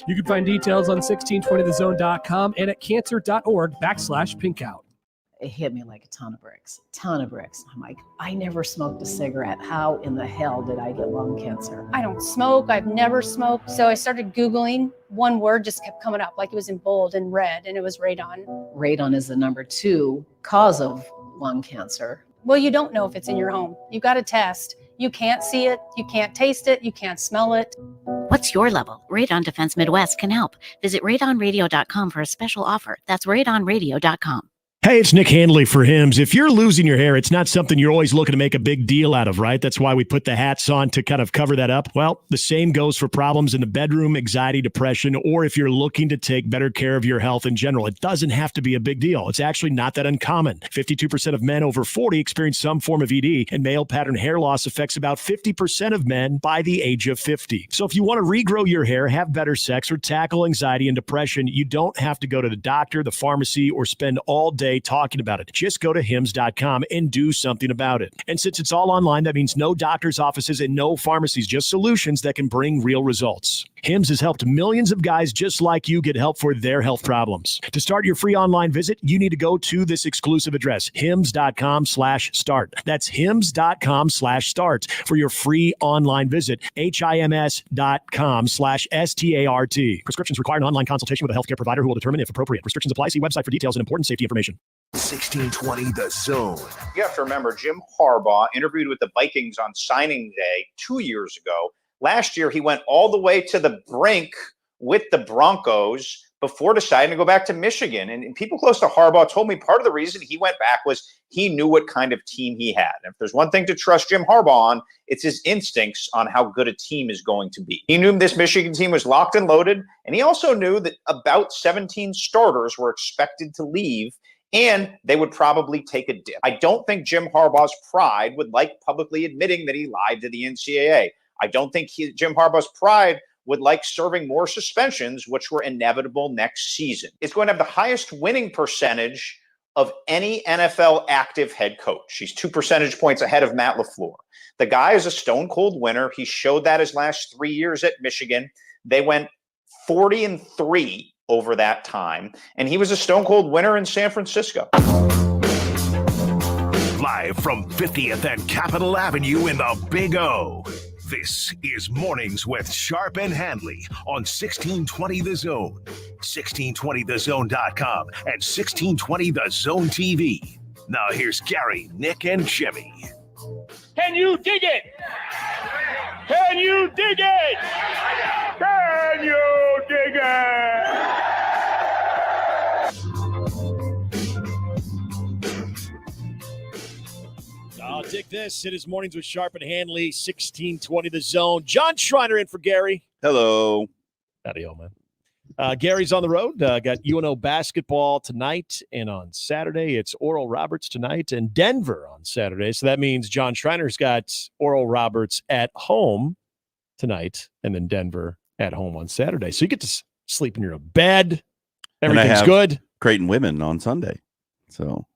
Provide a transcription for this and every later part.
You can find details on 1620thezone.com and at cancer.org/pinkout. It hit me like a ton of bricks. I'm like, I never smoked a cigarette. How in the hell did I get lung cancer? I don't smoke. I've never smoked. So I started Googling. One word just kept coming up, like it was in bold and red, and it was radon. Radon is the number 2 cause of lung cancer. Well, you don't know if it's in your home. You got to test. You can't see it. You can't taste it. You can't smell it. What's your level? Radon Defense Midwest can help. Visit radonradio.com for a special offer. That's radonradio.com. Hey, it's Nick Handley for Hims. If you're losing your hair, it's not something you're always looking to make a big deal out of, right? That's why we put the hats on to kind of cover that up. Well, the same goes for problems in the bedroom, anxiety, depression, or if you're looking to take better care of your health in general. It doesn't have to be a big deal. It's actually not that uncommon. 52% of men over 40 experience some form of ED, and male pattern hair loss affects about 50% of men by the age of 50. So if you want to regrow your hair, have better sex, or tackle anxiety and depression, you don't have to go to the doctor, the pharmacy, or spend all day talking about it. Just go to hims.com and do something about it. And since it's all online, that means no doctor's offices and no pharmacies, just solutions that can bring real results. Hims has helped millions of guys just like you get help for their health problems. To start your free online visit, you need to go to this exclusive address, hims.com/start. That's hims.com/start for your free online visit, hims.com/START. Prescriptions require an online consultation with a healthcare provider who will determine if appropriate. Restrictions apply. See website for details and important safety information. 1620 The Zone. You have to remember, Jim Harbaugh interviewed with the Vikings on signing day 2 years ago. Last year, he went all the way to the brink with the Broncos before deciding to go back to Michigan. And people close to Harbaugh told me part of the reason he went back was he knew what kind of team he had. And if there's one thing to trust Jim Harbaugh on, it's his instincts on how good a team is going to be. He knew this Michigan team was locked and loaded, and he also knew that about 17 starters were expected to leave, and they would probably take a dip. I don't think Jim Harbaugh's pride would like publicly admitting that he lied to the NCAA. I don't think Jim Harbaugh's pride would like serving more suspensions, which were inevitable next season. It's going to have the highest winning percentage of any NFL active head coach. He's 2 percentage points ahead of Matt LaFleur. The guy is a stone-cold winner. He showed that his last 3 years at Michigan. They went 40-3 over that time, and he was a stone-cold winner in San Francisco. Live from 50th and Capitol Avenue in the Big O. This is Mornings with Sharp and Handley on 1620 The Zone, 1620thezone.com, and 1620 The Zone TV. Now here's Gary, Nick, and Jimmy. Can you dig it? Can you dig it? Can you dig it? I'll take this. It is Mornings with Sharp and Handley, 1620 The Zone. John Schreiner in for Gary. Hello. Howdy, old man. Gary's on the road. Got UNO basketball tonight, and on Saturday it's Oral Roberts tonight and Denver on Saturday. So that means John Schreiner's got Oral Roberts at home tonight and then Denver at home on Saturday. So you get to sleep in your own bed. Everything's good. Creighton women on Sunday. So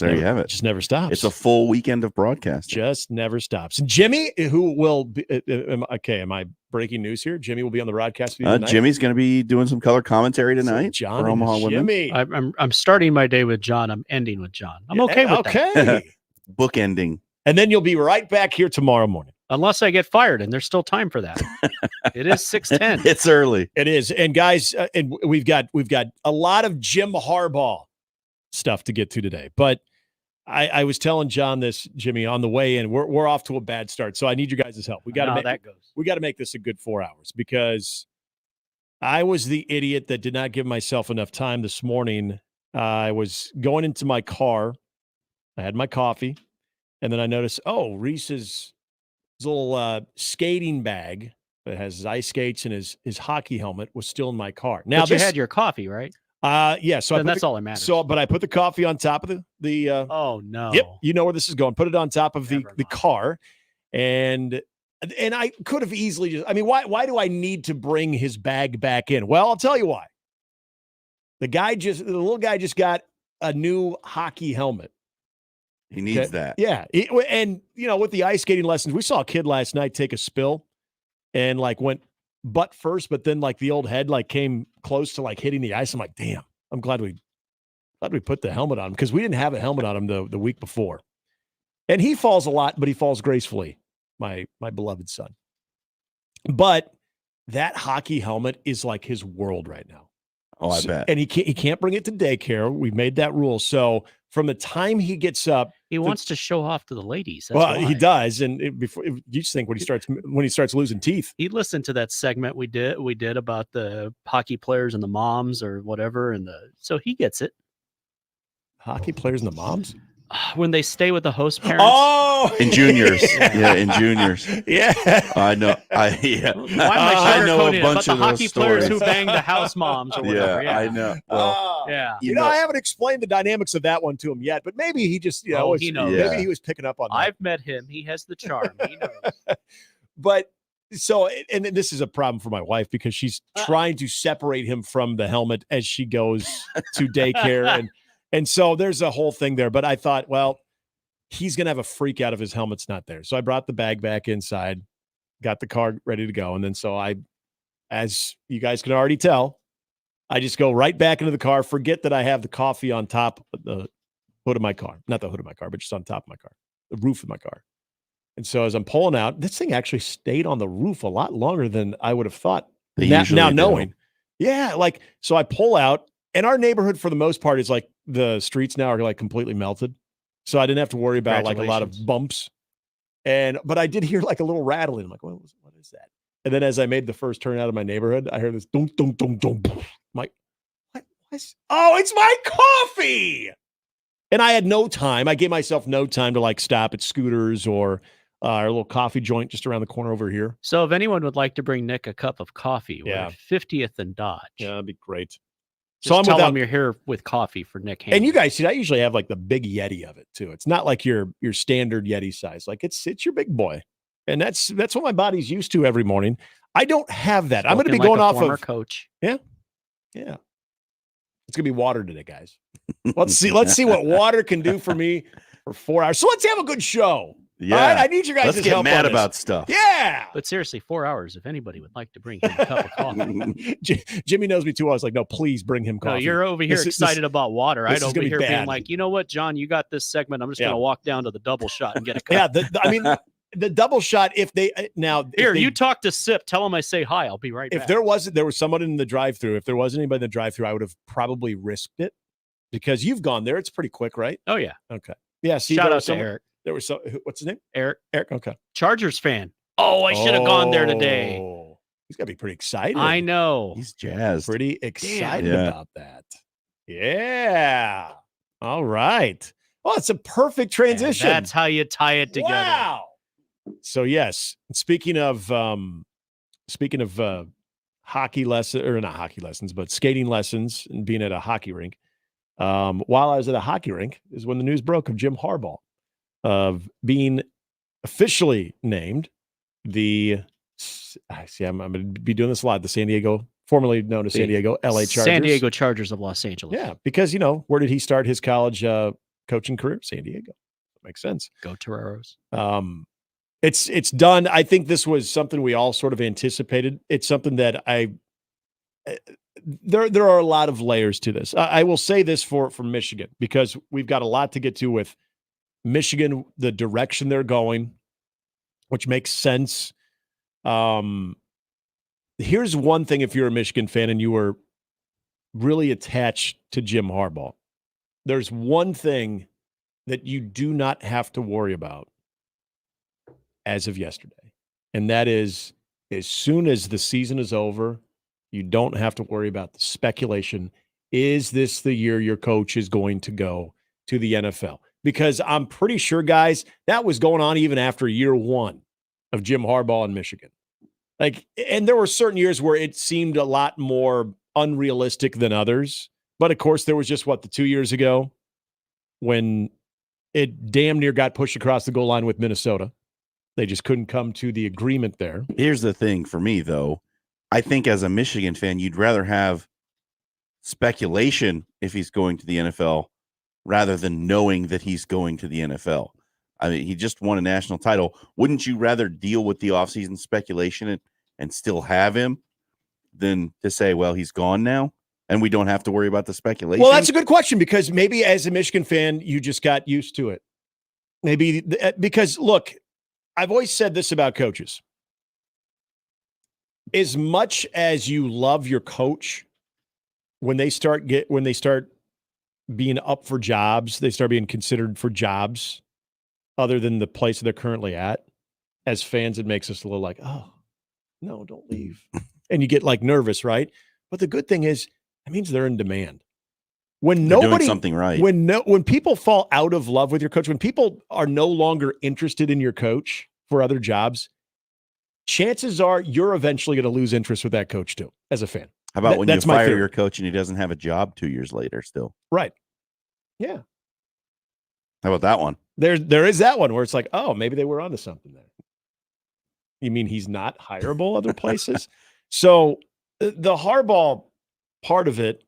you have it. Just never stops. It's a full weekend of broadcasting. Just never stops. And Jimmy, who will be, am I breaking news here? Jimmy will be on the broadcast with you tonight. Jimmy's going to be doing some color commentary tonight. So John for Omaha Jimmy. Women. I'm starting my day with John. I'm ending with John. I'm okay with that. Bookending. And then you'll be right back here tomorrow morning. Unless I get fired, and there's still time for that. It is 6:10. It's early. It is. And guys, and we've got a lot of Jim Harbaugh stuff to get to today. But I was telling John this, Jimmy, on the way in. We're off to a bad start, so I need your guys' help. We got to make this a good 4 hours, because I was the idiot that did not give myself enough time this morning. I was going into my car. I had my coffee, and then I noticed, Reese's little skating bag that has his ice skates and his hockey helmet was still in my car. Now, you had your coffee, right? Yeah. So that's all that matters. But I put the coffee on top of the oh no. Yep. You know where this is going. Put it on top of the car, and I could have easily just. I mean, why do I need to bring his bag back in? Well, I'll tell you why. The little guy just got a new hockey helmet. He needs that. Yeah. And with the ice skating lessons, we saw a kid last night take a spill and went butt first, but then like the old head like came close to like hitting the ice. I'm like, damn, I'm glad we put the helmet on him because we didn't have a helmet on him the week before. And he falls a lot, but he falls gracefully, my beloved son. But that hockey helmet is like his world right now. Oh, I bet. And he can't bring it to daycare. We've made that rule. So from the time he gets up, he wants to show off to the ladies. That's well, why. he does. And you just think when he starts losing teeth. He listened to that segment we did about the hockey players and the moms or whatever, so he gets it. Hockey players and the moms? When they stay with the host parents. Oh, in juniors. Yeah, in juniors. Yeah. I know. Why am I know a sugarcoating it? bunch About of the hockey those players stories. who bang the house moms or whatever. Yeah, I know. Well, yeah. You know, I haven't explained the dynamics of that one to him yet, but maybe he just, he knows. Maybe he was picking up on that. I've met him. He has the charm. He knows. But so, and this is a problem for my wife because she's trying to separate him from the helmet as she goes to daycare. And so there's a whole thing there. But I thought, well, he's going to have a freak out if his helmet's not there. So I brought the bag back inside, got the car ready to go. And then so as you guys can already tell, I just go right back into the car, forget that I have the coffee on top of the hood of my car. Not the hood of my car, but just on top of my car, the roof of my car. And so as I'm pulling out, this thing actually stayed on the roof a lot longer than I would have thought. Now knowing. Yeah, like, so I pull out, and our neighborhood for the most part is like the streets now are like completely melted. So I didn't have to worry about like a lot of bumps. But I did hear like a little rattling. I'm like, what is that? And then as I made the first turn out of my neighborhood, I heard this dunk, dunk, dunk, dunk. I'm like, what? Oh, it's my coffee. And I had no time. I gave myself no time to like stop at Scooters or our little coffee joint just around the corner over here. So if anyone would like to bring Nick a cup of coffee, we're at 50th and Dodge. Yeah, that'd be great. So tell him you're here with coffee for Nick Handley. And you guys see, I usually have like the big Yeti of it too. It's not like your standard Yeti size. Like it's your big boy. And that's what my body's used to every morning. I don't have that. I'm going to be going off of coach. Yeah. Yeah. It's going to be water today, guys. Let's see what water can do for me for 4 hours. So let's have a good show. Yeah. All right? I need you guys to help. Let's get mad about stuff. Yeah. But seriously, 4 hours, if anybody would like to bring him a cup of coffee. Jimmy knows me too. I was like, no, please bring him coffee. No, you're over here excited about water. I'd over here being like, you know what, John, you got this segment. I'm just going to walk down to the double shot and get a cup. Yeah. The double shot, if they you talk to Sip, tell him I say hi. I'll be right back. If there was someone in the drive-thru, if there wasn't anybody in the drive-thru, I would have probably risked it because you've gone there. It's pretty quick, right? Oh yeah. Okay. Yeah. See, shout out to Eric. There was what's his name? Eric. Okay. Chargers fan. Oh, I should have gone there today. He's got to be pretty excited. I know. He's jazzed. Pretty excited about that. Yeah. All right. Well, it's a perfect transition. And that's how you tie it together. Wow. So yes, speaking of hockey lesson or not hockey lessons, but skating lessons and being at a hockey rink. While I was at a hockey rink is when the news broke of Jim Harbaugh of being officially named I'm going to be doing this a lot. The San Diego, formerly known as San Diego, LA Chargers. San Diego Chargers of Los Angeles. Yeah, because where did he start his college coaching career? San Diego. That makes sense. Go Toreros. It's done. I think this was something we all sort of anticipated. It's something that there are a lot of layers to this. I will say this for Michigan, because we've got a lot to get to with Michigan, the direction they're going, which makes sense. Here's one thing if you're a Michigan fan and you were really attached to Jim Harbaugh. There's one thing that you do not have to worry about as of yesterday. And that is, as soon as the season is over, you don't have to worry about the speculation. Is this the year your coach is going to go to the NFL? Because I'm pretty sure, guys, that was going on even after year one of Jim Harbaugh in Michigan. And there were certain years where it seemed a lot more unrealistic than others. But of course, there was just the 2 years ago when it damn near got pushed across the goal line with Minnesota. They just couldn't come to the agreement there. Here's the thing for me, though. I think as a Michigan fan, you'd rather have speculation if he's going to the NFL rather than knowing that he's going to the NFL. I mean, he just won a national title. Wouldn't you rather deal with the offseason speculation and still have him than to say, well, he's gone now and we don't have to worry about the speculation? Well, that's a good question, because maybe as a Michigan fan, you just got used to it. Maybe because, look, I've always said this about coaches. As much as you love your coach, when they start being up for jobs, they start being considered for jobs other than the place they're currently at, as fans, it makes us a little like, oh, no, don't leave. And you get like nervous, right? But the good thing is, that means they're in demand. When they're nobody doing something right. When people fall out of love with your coach, when people are no longer interested in your coach for other jobs, chances are you're eventually going to lose interest with that coach too, as a fan. How about when you fire your coach and he doesn't have a job 2 years later still? Right. Yeah. How about that one? There is that one where it's like, oh, maybe they were onto something there. You mean he's not hireable other places? So the Harbaugh part of it.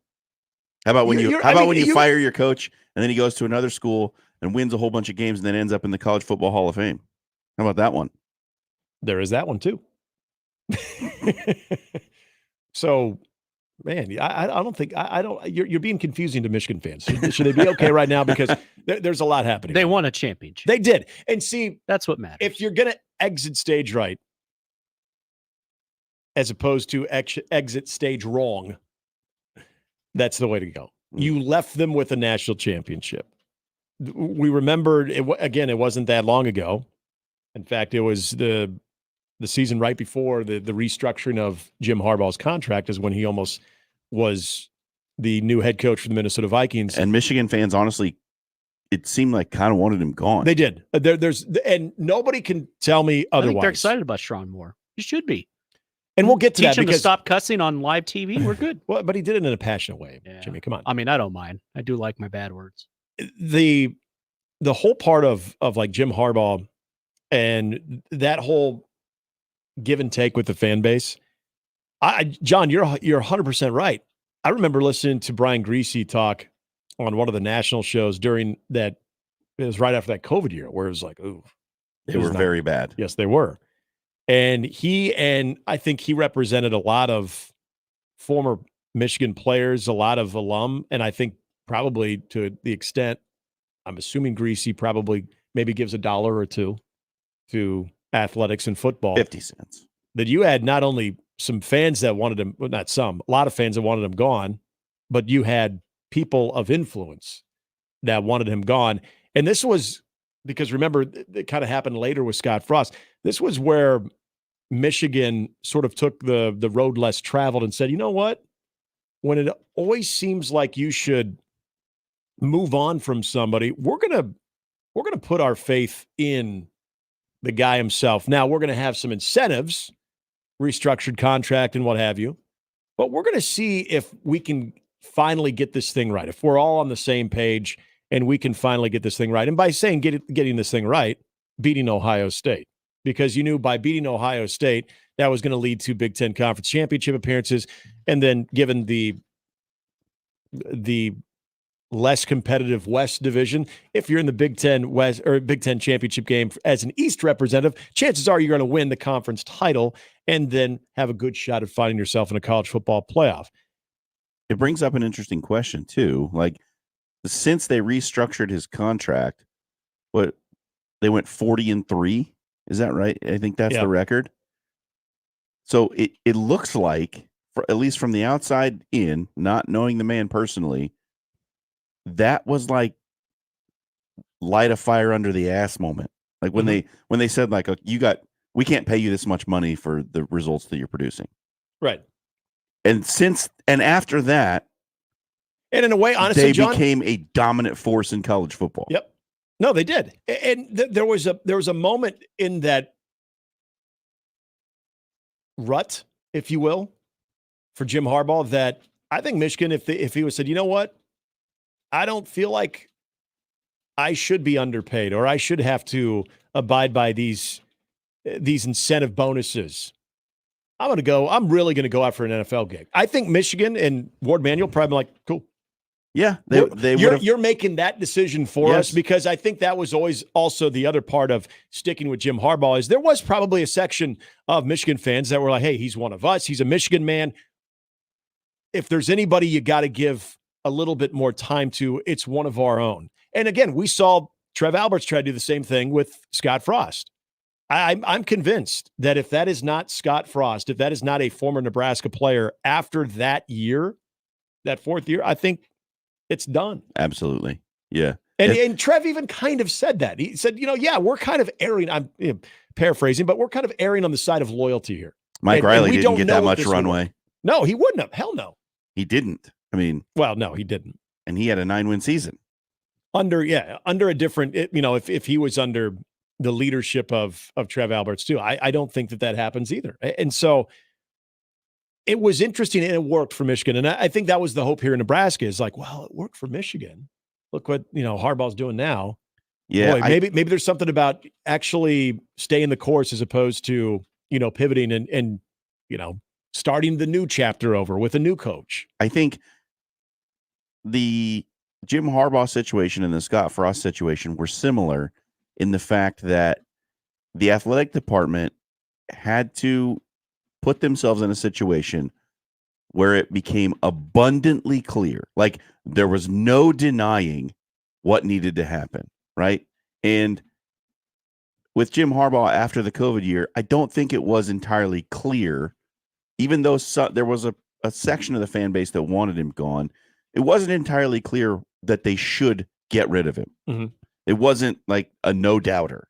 How about when you fire your coach and then he goes to another school and wins a whole bunch of games and then ends up in the College Football Hall of Fame? How about that one? There is that one too. So, man, I don't think I don't. You're being confusing to Michigan fans. Should they be okay right now? Because there's a lot happening. They won a championship. They did, and see, that's what matters. If you're gonna exit stage right, as opposed to exit stage wrong, that's the way to go. You left them with a national championship. We remembered it again. It wasn't that long ago. In fact, it was the season right before the restructuring of Jim Harbaugh's contract is when he almost was the new head coach for the Minnesota Vikings. And Michigan fans, honestly, it seemed like kind of wanted him gone. They did. And nobody can tell me otherwise. I think they're excited about Sharon Moore. You should be. And we'll get to that. Teach him to stop cussing on live TV. We're good. Well, but he did it in a passionate way. Yeah. Jimmy, come on. I mean, I don't mind. I do like my bad words. The whole part of like Jim Harbaugh and that whole give and take with the fan base. John, you're 100% right. I remember listening to Brian Greasy talk on one of the national shows during that. It was right after that COVID year where it was like, ooh, they were very bad. Yes, they were. And I think he represented a lot of former Michigan players, a lot of alum, and I think probably to the extent, I'm assuming Greasy probably maybe gives $1 or $2 to athletics and football. 50 cents. That you had not only some fans that wanted him, well, not some, a lot of fans that wanted him gone, but you had people of influence that wanted him gone. And this was because, remember, it kind of happened later with Scott Frost. This was where Michigan sort of took the road less traveled and said, you know what? When it always seems like you should move on from somebody, we're gonna put our faith in the guy himself. Now we're gonna have some incentives, restructured contract and what have you, but we're gonna see if we can finally get this thing right. If we're all on the same page and we can finally get this thing right. And by saying getting this thing right, beating Ohio State. Because you knew by beating Ohio State, that was going to lead to Big Ten Conference Championship appearances. And then given the less competitive West division, if you're in the Big Ten West or Big Ten Championship game as an East representative, chances are you're going to win the conference title and then have a good shot at finding yourself in a college football playoff. It brings up an interesting question, too. Like, since they restructured his contract, they went 40-3. Is that right? I think that's the record. So it looks like, at least from the outside in, not knowing the man personally, that was like light a fire under the ass moment. Like when they said like, we can't pay you this much money for the results that you're producing. Right. And after that, and in a way, honestly, they became a dominant force in college football. Yep. No, they did. And there was a moment in that rut, if you will, for Jim Harbaugh that I think Michigan, if he was said, you know what, I don't feel like I should be underpaid or I should have to abide by these incentive bonuses. I'm really going to go out for an NFL gig. I think Michigan and Ward Manuel probably like, cool. Yeah, you're making that decision for us, because I think that was always also the other part of sticking with Jim Harbaugh is there was probably a section of Michigan fans that were like, hey, he's one of us. He's a Michigan man. If there's anybody you got to give a little bit more time to, it's one of our own. And again, we saw Trev Alberts try to do the same thing with Scott Frost. I'm convinced that if that is not Scott Frost, if that is not a former Nebraska player after that year, that fourth year, I think it's done. Absolutely. Yeah. And Trev even kind of said that. He said, we're kind of erring. I'm paraphrasing, but we're kind of erring on the side of loyalty here. Mike Riley didn't get that much runway. No, he wouldn't have. Hell no. He didn't. I mean, well, no, he didn't. And he had a 9-win season. Under a different, if he was under the leadership of Trev Alberts too, I don't think that happens either. And so it was interesting and it worked for Michigan. And I think that was the hope here in Nebraska is like, well, it worked for Michigan. Look what, Harbaugh's doing now. Yeah. Boy, maybe there's something about actually staying the course as opposed to, pivoting and starting the new chapter over with a new coach. I think the Jim Harbaugh situation and the Scott Frost situation were similar in the fact that the athletic department had to put themselves in a situation where it became abundantly clear. Like there was no denying what needed to happen, right? And with Jim Harbaugh after the COVID year, I don't think it was entirely clear, even though there was a section of the fan base that wanted him gone. It wasn't entirely clear that they should get rid of him. Mm-hmm. It wasn't like a no-doubter,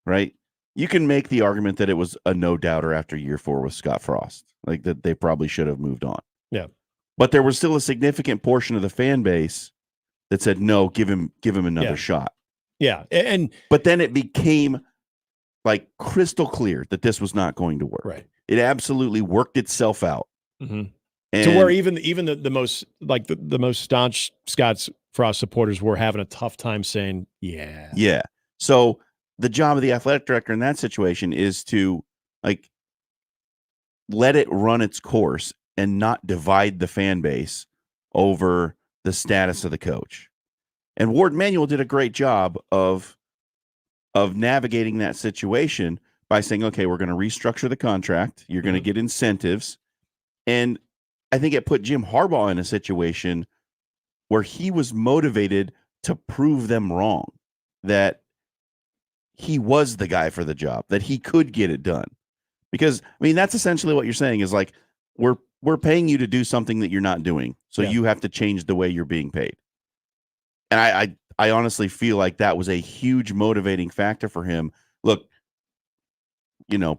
right? You can make the argument that it was a no-doubter after year 4 with Scott Frost, like that they probably should have moved on. Yeah. But there was still a significant portion of the fan base that said, no, give him another shot. Yeah. But then it became like crystal clear that this was not going to work. Right. It absolutely worked itself out. Mm-hmm. To where even the most like the most staunch Scott Frost supporters were having a tough time saying, yeah. Yeah. So the job of the athletic director in that situation is to like let it run its course and not divide the fan base over the status of the coach. And Ward Manuel did a great job of navigating that situation by saying, okay, we're going to restructure the contract. You're going to get incentives. And I think it put Jim Harbaugh in a situation where he was motivated to prove them wrong, that he was the guy for the job, that he could get it done. Because, I mean, that's essentially what you're saying is like, we're paying you to do something that you're not doing. So you have to change the way you're being paid. And I honestly feel like that was a huge motivating factor for him. Look,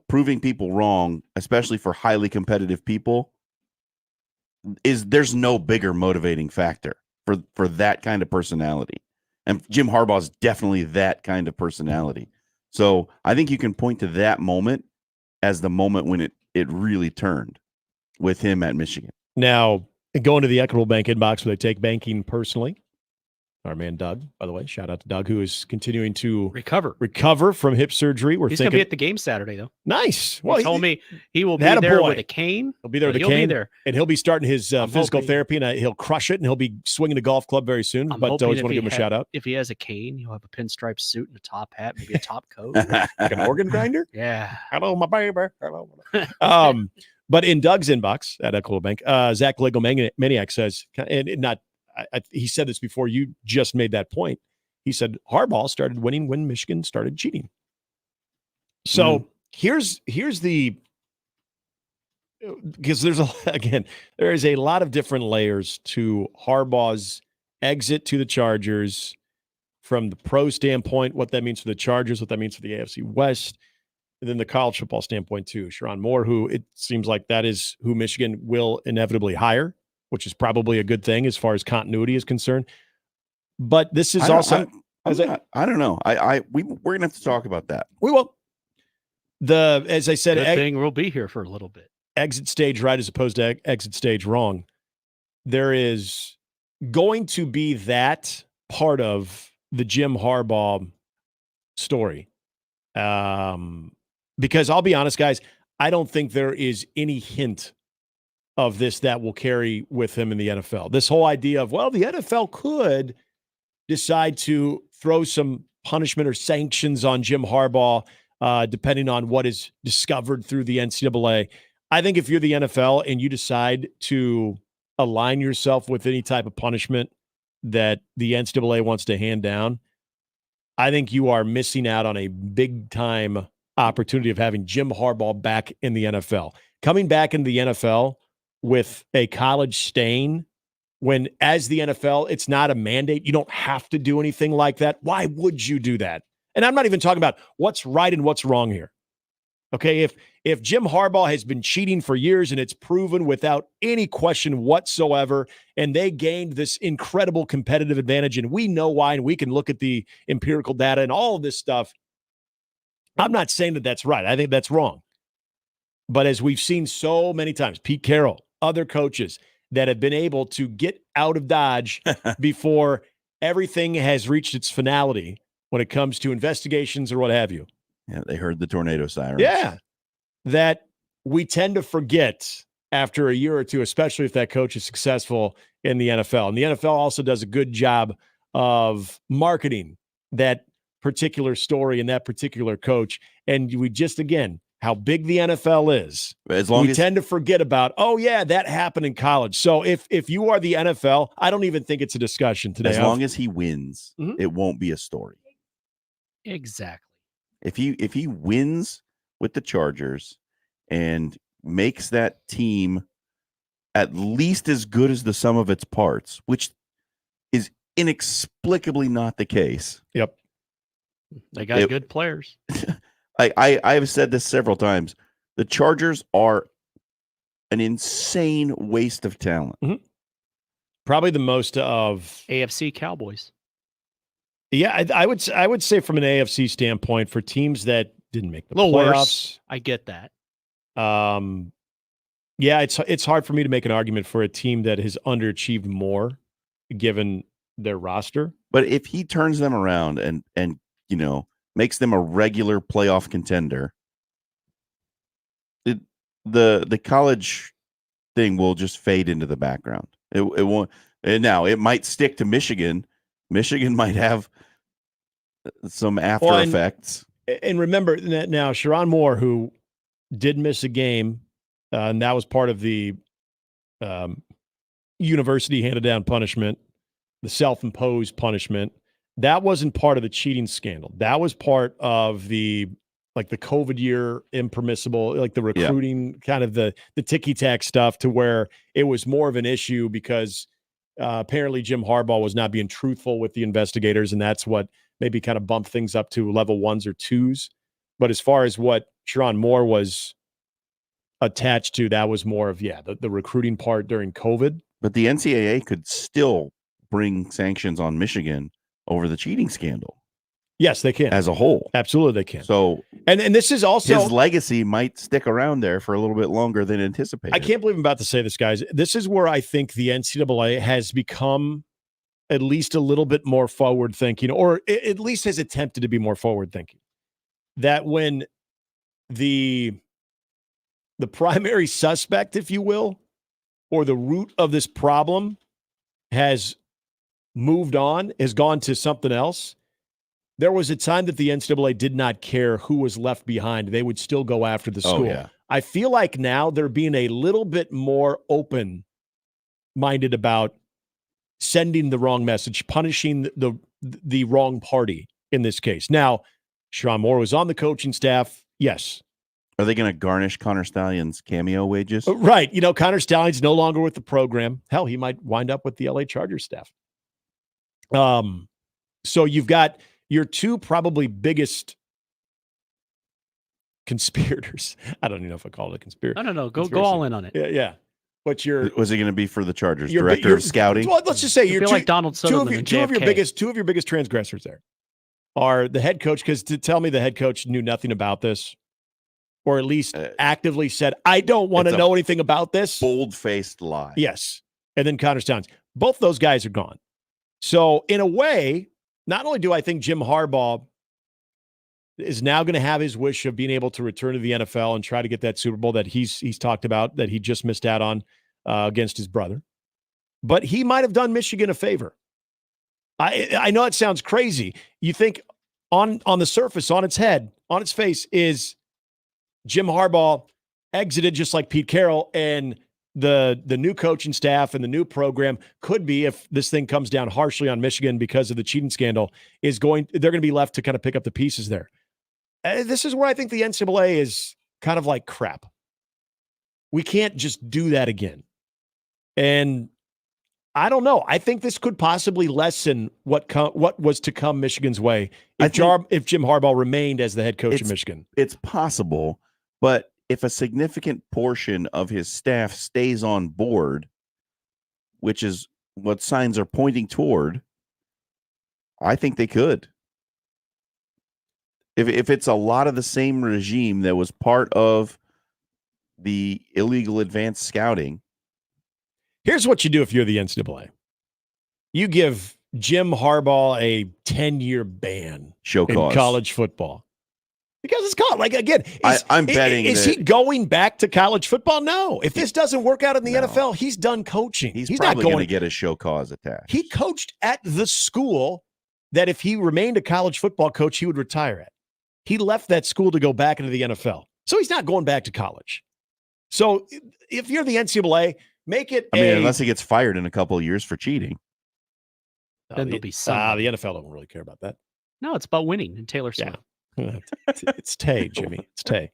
proving people wrong, especially for highly competitive people, there's no bigger motivating factor for that kind of personality. And Jim Harbaugh is definitely that kind of personality. So I think you can point to that moment as the moment when it really turned with him at Michigan. Now, going to the Equitable Bank inbox where they take banking personally. Our man Doug, by the way, shout out to Doug, who is continuing to recover from hip surgery. He's going to be at the game Saturday, though. Nice. Well, he told me he will be there with a cane. He'll be there with a cane, and he'll be starting his physical therapy, and he'll crush it, and he'll be swinging a golf club very soon. But I always want to give him a shout out. If he has a cane, he'll have a pinstripe suit and a top hat, maybe a top coat. Like an organ grinder? Yeah. Hello, my baby. Hello. But in Doug's inbox at Equitable Bank, Zach Lego Maniac says, and not. He said this before you just made that point. He said Harbaugh started winning when Michigan started cheating. So here's the, because there is a lot of different layers to Harbaugh's exit to the Chargers from the pro standpoint, what that means for the Chargers, what that means for the AFC West, and then the college football standpoint too. Sharon Moore, who it seems like that is who Michigan will inevitably hire, which is probably a good thing as far as continuity is concerned. But this is I don't know. We're gonna have to talk about that. We will. As I said, good thing we'll be here for a little bit. Exit stage right as opposed to exit stage wrong. There is going to be that part of the Jim Harbaugh story. Because I'll be honest, guys, I don't think there is any hint of this that will carry with him in the NFL. This whole idea of, well, the NFL could decide to throw some punishment or sanctions on Jim Harbaugh, depending on what is discovered through the NCAA. I think if you're the NFL and you decide to align yourself with any type of punishment that the NCAA wants to hand down, I think you are missing out on a big-time opportunity of having Jim Harbaugh back in the NFL. Coming back into the NFL with a college stain, when as the NFL, it's not a mandate. You don't have to do anything like that. Why would you do that? And I'm not even talking about what's right and what's wrong here. Okay, if Jim Harbaugh has been cheating for years and it's proven without any question whatsoever, and they gained this incredible competitive advantage, and we know why, and we can look at the empirical data and all of this stuff, I'm not saying that that's right. I think that's wrong. But as we've seen so many times, Pete Carroll, other coaches that have been able to get out of Dodge before everything has reached its finality when it comes to investigations or what have you. Yeah, they heard the tornado sirens. Yeah, that we tend to forget after a year or two, especially if that coach is successful in the NFL. And the NFL also does a good job of marketing that particular story and that particular coach. And we just, again, how big the NFL is, we tend to forget about, oh, yeah, that happened in college. So if you are the NFL, I don't even think it's a discussion today. As long as he wins, it won't be a story. Exactly. If he wins with the Chargers and makes that team at least as good as the sum of its parts, which is inexplicably not the case. Yep. They got good players. I've said this several times. The Chargers are an insane waste of talent. Mm-hmm. Probably the most of AFC Cowboys. Yeah, I would say from an AFC standpoint, for teams that didn't make the playoffs, worse. I get that. Yeah, it's hard for me to make an argument for a team that has underachieved more given their roster. But if he turns them around and makes them a regular playoff contender, the college thing will just fade into the background. It won't. And now it might stick to Michigan. Michigan might have some after effects. And remember now, Sharon Moore, who did miss a game, and that was part of the university handed down punishment, the self-imposed punishment. That wasn't part of the cheating scandal. That was part of the COVID year impermissible, like the recruiting, kind of the ticky-tack stuff, to where it was more of an issue because apparently Jim Harbaugh was not being truthful with the investigators, and that's what maybe kind of bumped things up to level 1s or 2s. But as far as what Sharon Moore was attached to, that was more of, the recruiting part during COVID. But the NCAA could still bring sanctions on Michigan over the cheating scandal. Yes, they can. As a whole. Absolutely they can. So, and this is also, his legacy might stick around there for a little bit longer than anticipated. I can't believe I'm about to say this, guys. This is where I think the NCAA has become at least a little bit more forward thinking, or at least has attempted to be more forward thinking. That when the primary suspect, if you will, or the root of this problem has moved on, has gone to something else, there was a time that the NCAA did not care who was left behind. They would still go after the school. Yeah. I feel like now they're being a little bit more open-minded about sending the wrong message, punishing the wrong party in this case. Now, Sharon Moore was on the coaching staff. Yes. Are they going to garnish Connor Stallion's cameo wages? Right. Connor Stallion's no longer with the program. Hell, he might wind up with the LA Chargers staff. So you've got your two probably biggest conspirators. I don't even know if I call it a conspiracy. No. Go all in on it. Yeah. But was it going to be for the Chargers? Director of scouting? Well, let's just say you're like Donald Sutherland. Two of your biggest transgressors there are the head coach, because to tell me the head coach knew nothing about this, or at least actively said, I don't want to know anything about this. Bold-faced lie. Yes. And then Connor Stallings. Both those guys are gone. So in a way, not only do I think Jim Harbaugh is now going to have his wish of being able to return to the NFL and try to get that Super Bowl that he's talked about, that he just missed out on against his brother. But he might have done Michigan a favor. I know it sounds crazy. You think on the surface, on its head, on its face, is Jim Harbaugh exited just like Pete Carroll, and the new coaching staff and the new program could be, if this thing comes down harshly on Michigan because of the cheating scandal, they're going to be left to kind of pick up the pieces there. This is where I think the NCAA is kind of like crap. We can't just do that again. And I don't know. I think this could possibly lessen what was to come Michigan's way if Jim Harbaugh remained as the head coach of Michigan. It's possible, but if a significant portion of his staff stays on board, which is what signs are pointing toward, I think they could. If it's a lot of the same regime that was part of the illegal advanced scouting. Here's what you do if you're the NCAA. You give Jim Harbaugh a 10-year ban in college football. Because it's called, like, again, I'm betting is he going back to college football? No. If this doesn't work out in the NFL, he's done coaching. He's probably not going to get a show cause attached. He coached at the school that if he remained a college football coach, he would retire at. He left that school to go back into the NFL. So he's not going back to college. So if you're the NCAA, make it unless he gets fired in a couple of years for cheating. Then there'll be some. The NFL don't really care about that. No, it's about winning and Taylor Swift. Yeah. It's Tay, Jimmy. It's Tay.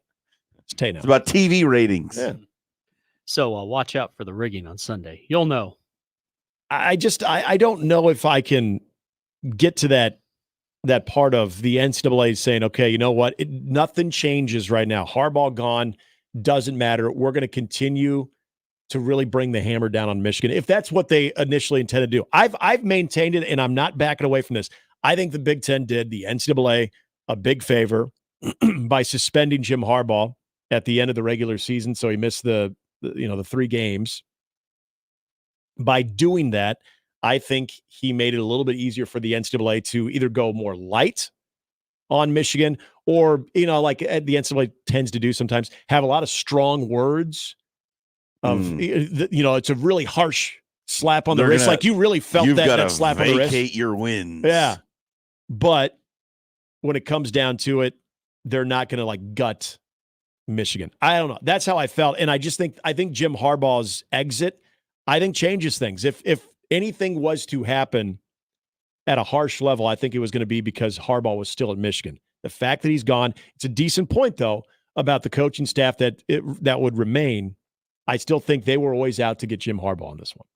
It's Tay now. It's about TV ratings. Yeah. So watch out for the rigging on Sunday. You'll know. I don't know if I can get to that part of the NCAA saying, okay, you know what? Nothing changes right now. Harbaugh gone. Doesn't matter. We're going to continue to really bring the hammer down on Michigan. If that's what they initially intended to do. I've maintained it, and I'm not backing away from this. I think the Big Ten did the NCAA a big favor by suspending Jim Harbaugh at the end of the regular season, so he missed the 3 games. By doing that, I think he made it a little bit easier for the NCAA to either go more light on Michigan or, like the NCAA tends to do sometimes, have a lot of strong words of, it's a really harsh slap on the wrist. Like you really felt that slap on the wrist. Vacate your wins. Yeah. But when it comes down to it, they're not going to gut Michigan. I don't know. That's how I felt. And I think Jim Harbaugh's exit, changes things. If anything was to happen at a harsh level, I think it was going to be because Harbaugh was still at Michigan. The fact that he's gone, it's a decent point, though, about the coaching staff that would remain. I still think they were always out to get Jim Harbaugh on this one.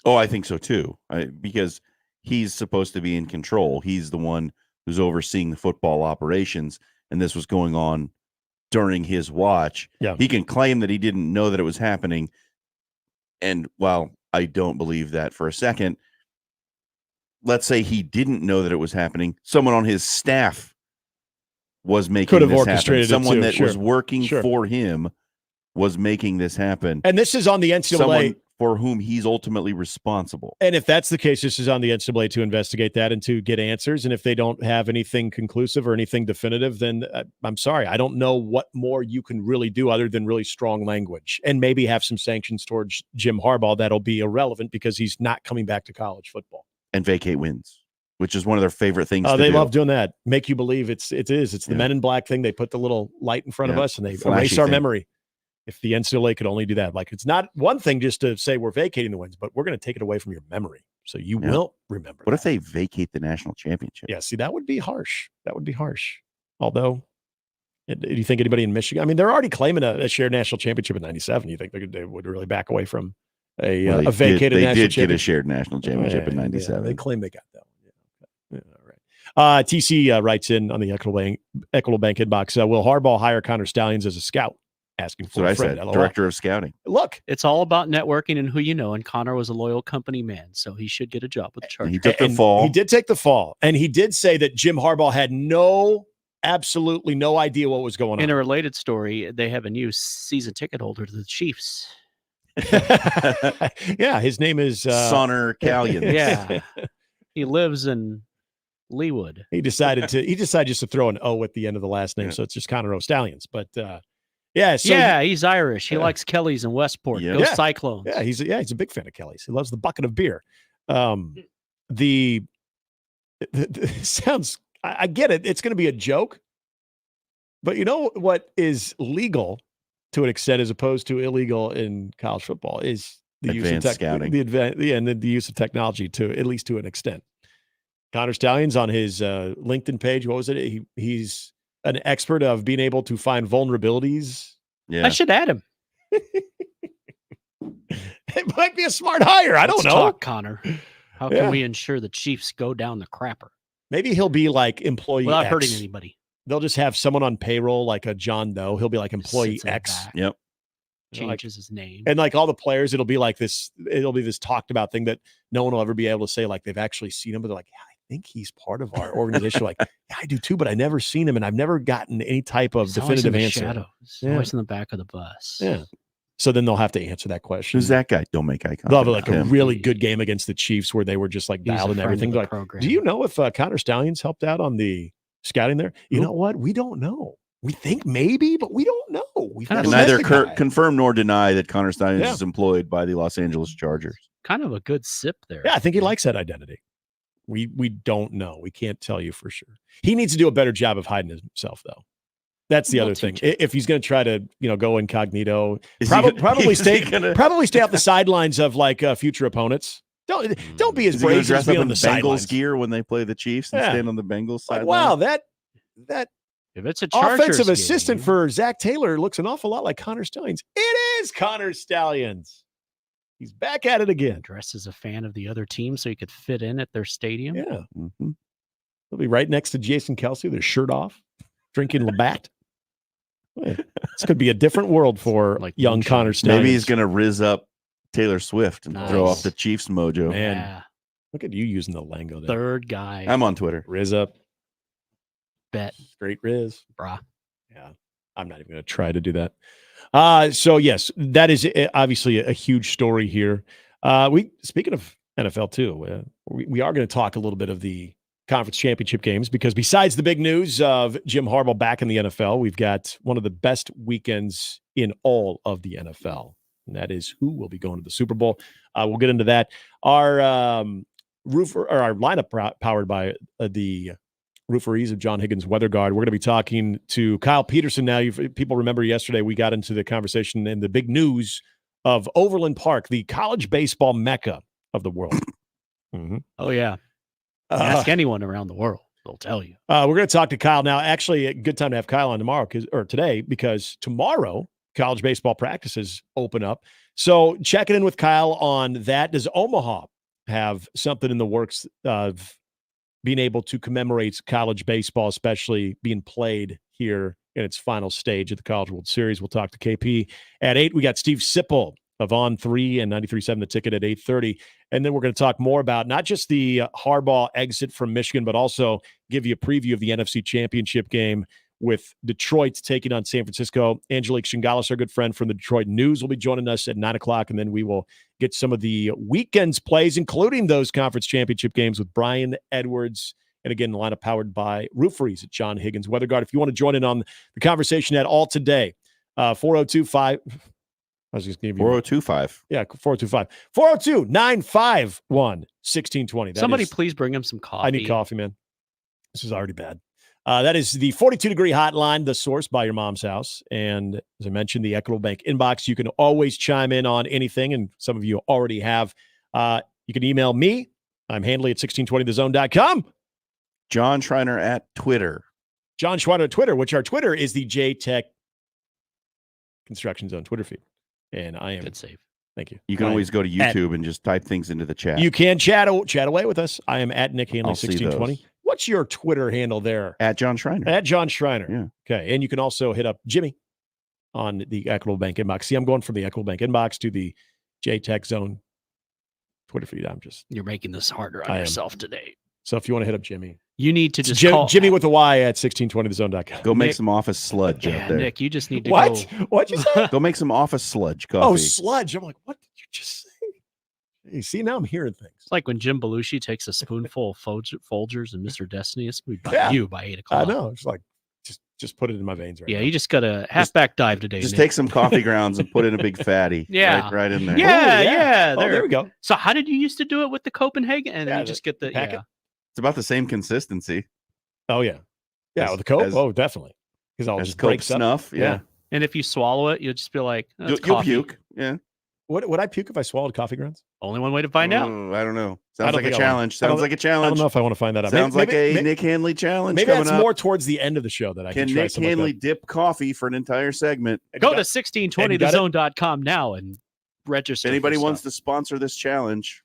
Oh, I think so, too, because he's supposed to be in control. He's the one who's overseeing the football operations, and this was going on during his watch. Yeah. He can claim that he didn't know that it was happening, and while I don't believe that for a second, let's say he didn't know that it was happening. Someone on his staff was making this happen. Someone that was working for him was making this happen. And this is on the NCAA. Someone for whom he's ultimately responsible. And if that's the case, this is on the NCAA to investigate that and to get answers. And if they don't have anything conclusive or anything definitive, then I'm sorry. I don't know what more you can really do other than really strong language and maybe have some sanctions towards Jim Harbaugh that'll be irrelevant because he's not coming back to college football. And vacate wins, which is one of their favorite things to they do. love doing that. Make you believe it's the Men in Black thing. They put the little light in front of us and they erase our memory. If the NCAA could only do that, like it's not one thing just to say we're vacating the wins, but we're going to take it away from your memory. So you won't remember. What if they vacate the national championship? Yeah. See, that would be harsh. Although, do you think anybody in Michigan, I mean, they're already claiming a shared national championship in 97. You think they would really back away from a vacated national championship? They did get a shared national championship in 97. They claim they got that one. Yeah. All right. TC writes in on the Equitable Bank inbox, will Harbaugh hire Connor Stallions as a scout? Asking for a friend. Director of scouting. Look, it's all about networking and who you know. And Connor was a loyal company man, so he should get a job with the Chargers. He took the fall. He did take the fall, and he did say that Jim Harbaugh had absolutely no idea what was going on. In a related story, they have a new season ticket holder to the Chiefs. Yeah, his name is Sonner Callion. Yeah, he lives in Leawood. He decided just to throw an O at the end of the last name, so it's just Connor O. Stallions. But Yeah, so yeah, he's Irish. He likes Kelly's and Westport. Go Cyclones. Yeah, he's a big fan of Kelly's. He loves the bucket of beer. The sounds. I get it. It's going to be a joke, but you know what is legal to an extent, as opposed to illegal in college football, is the advanced use of scouting. The use of technology to at least to an extent. Connor Stallions on his LinkedIn page. What was it? He's an expert of being able to find vulnerabilities. Yeah, I should add him. It might be a smart hire. I don't know. Talk, Connor. How can we ensure the Chiefs go down the crapper? Maybe he'll be like employee without X. hurting anybody. They'll just have someone on payroll like a John Doe. He'll be like employee X. Yep. Changes his name. And like all the players, it'll be like this. It'll be this talked about thing that no one will ever be able to say like they've actually seen him. But they're like, yeah, I think he's part of our organization. Like, yeah, I do too, but I never seen him, and I've never gotten any type of definitive answer. Shadows. Always in the back of the bus. Yeah. So then they'll have to answer that question. Who's that guy? Don't make eye contact. They'll have like a really good game against the Chiefs where they were just like dialed and everything. Like, do you know if Connor Stallions helped out on the scouting there? You know what? We don't know. We think maybe, but we don't know. We can neither confirm nor deny that Connor Stallions is employed by the Los Angeles Chargers. Kind of a good sip there. Yeah, I think he likes that identity. We don't know. We can't tell you for sure. He needs to do a better job of hiding himself, though. That's the other thing. If he's going to try to, go incognito, probably stay off the sidelines of like future opponents. Don't be as brazen as being on the Bengals gear when they play the Chiefs and stand on the Bengals side. Wow, that if it's a offensive assistant for Zach Taylor looks an awful lot like Connor Stallions. It is Connor Stallions. He's back at it again. Dressed as a fan of the other team so he could fit in at their stadium. Yeah. Mm-hmm. He'll be right next to Jason Kelsey with his shirt off, drinking Labatt. This could be a different world for like young Connor Stallions. Maybe he's going to rizz up Taylor Swift and throw off the Chiefs mojo. Man, yeah. Look at you using the lingo there. Third guy. I'm on Twitter. Rizz up. Bet. Straight Riz. Brah. Yeah. I'm not even going to try to do that. So, yes, that is obviously a huge story here. Speaking of NFL, too, we are going to talk a little bit of the conference championship games, because besides the big news of Jim Harbaugh back in the NFL, we've got one of the best weekends in all of the NFL, and that is who will be going to the Super Bowl. We'll get into that. Our our lineup powered by the rooferees of John Higgins Weather Guard. We're going to be talking to Kyle Peterson now. People remember yesterday we got into the conversation and the big news of Overland Park, the college baseball mecca of the world. Mm-hmm. Oh, yeah. Ask anyone around the world, they'll tell you. We're going to talk to Kyle now. Actually, a good time to have Kyle on today, because tomorrow college baseball practices open up. So checking in with Kyle on that. Does Omaha have something in the works of being able to commemorate college baseball, especially being played here in its final stage of the College World Series? We'll talk to KP at 8. We got Steve Sipple of On 3 and 93.7 The Ticket at 8:30. And then we're going to talk more about not just the Harbaugh exit from Michigan, but also give you a preview of the NFC Championship game with Detroit taking on San Francisco. Angelique Shingalis, our good friend from the Detroit News, will be joining us at 9 o'clock. And then we will get some of the weekend's plays, including those conference championship games with Brian Edwards. And again, the lineup powered by Rooferees at John Higgins Weather Guard. If you want to join in on the conversation at all today, 402-5. I was just going to give you 4025. Yeah, 402-951 1620. Somebody please bring him some coffee. I need coffee, man. This is already bad. That is the 42-degree hotline, The Source by your mom's house. And as I mentioned, the Equitable Bank inbox. You can always chime in on anything, and some of you already have. You can email me. I'm Handley at 1620thezone.com. John Schreiner at Twitter. John Schreiner at Twitter, which our Twitter is the JTech Construction Zone Twitter feed. And I am. Good save. Thank you. You can always go to YouTube and just type things into the chat. You can chat away with us. I am at Nick Handley 1620. What's your Twitter handle there? At John Schreiner. At John Schreiner. Yeah. Okay. And you can also hit up Jimmy on the Equitable Bank inbox. See, I'm going from the Equitable Bank inbox to the JTech Zone Twitter feed. You're making this harder on yourself today. So if you want to hit up Jimmy, you need to just call Jimmy with a Y at 1620thezone.com. Go make some office sludge out there. Nick, you just need to go. What'd you say? Go make some office sludge coffee. Oh, sludge. I'm like, what did you just say? You see, now I'm hearing things. It's like when Jim Belushi takes a spoonful of Folgers and Mr. Destiny. It's going to be you by 8 o'clock. I know. It's like, just just put it in my veins right now. Yeah, you just got a halfback dive today. Just Nick. take some coffee grounds and put in a big fatty. Yeah. Right in there. Yeah. There we go. So how did you used to do it with the Copenhagen? And then you just get the packet? It's about the same consistency. Oh yeah. Yeah, with the Coke. Definitely. Because I'll just break snuff. Yeah. And if you swallow it, you'll just be like, you'll puke. Yeah. Would I puke if I swallowed coffee grounds? Only one way to find out. I don't know. Sounds like a challenge. I don't know if I want to find that out. Sounds like a Nick Handley challenge. Maybe that's more towards the end of the show that I can try Nick Handley dip coffee for an entire segment? Go to 1620thezone.com now and register. If anybody wants to sponsor this challenge,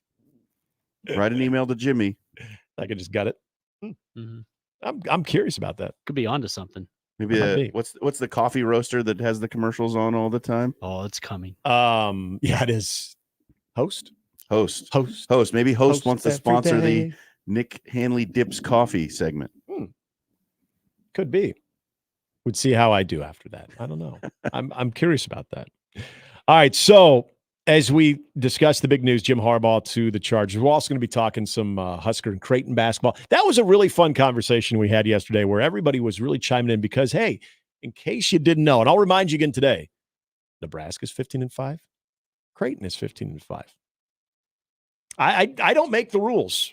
write an email to Jimmy. I could just gut it. I'm curious about that. Could be onto something. Maybe what's the coffee roaster that has the commercials on all the time? Oh, it's coming. Yeah, it is. Host. Maybe Host wants to sponsor the Nick Handley Dips Coffee segment. Could be. We'd see how I do after that. I don't know. I'm curious about that. All right. So as we discuss the big news, Jim Harbaugh to the Chargers, we're also going to be talking some Husker and Creighton basketball. That was a really fun conversation we had yesterday where everybody was really chiming in because, hey, in case you didn't know, and I'll remind you again today, Nebraska's 15-5. Creighton is 15-5. I don't make the rules.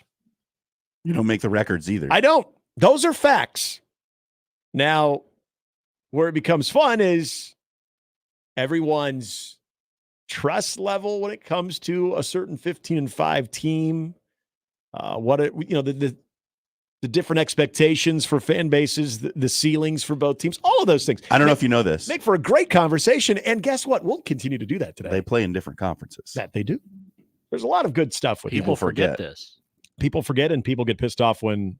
You don't make the records either. I don't. Those are facts. Now, where it becomes fun is everyone's trust level when it comes to a certain 15-5 team. The different expectations for fan bases, the ceilings for both teams, all of those things. I don't know if you know this. Make for a great conversation. And guess what? We'll continue to do that today. They play in different conferences. That they do. There's a lot of good stuff with people forget this. People forget, and people get pissed off when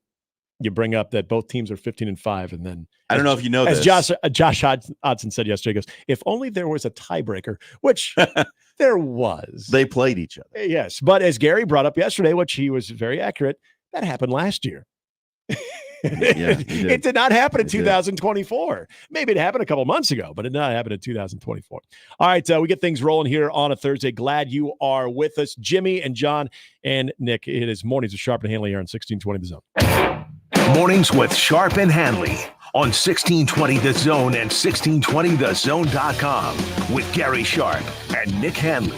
you bring up that both teams are 15-5, and then I don't know if you know this. Josh Hodson said yesterday, he goes, if only there was a tiebreaker, which there was. They played each other. Yes, but as Gary brought up yesterday, which he was very accurate, that happened last year. It did not happen in 2024. Maybe it happened a couple months ago, but it did not happen in 2024. All right, we get things rolling here on a Thursday. Glad you are with us, Jimmy and John and Nick. It is Mornings with Sharp and Handley here on 1620 The Zone. Mornings with Sharp and Handley on 1620 The Zone and 1620thezone.com with Gary Sharp and Nick Handley.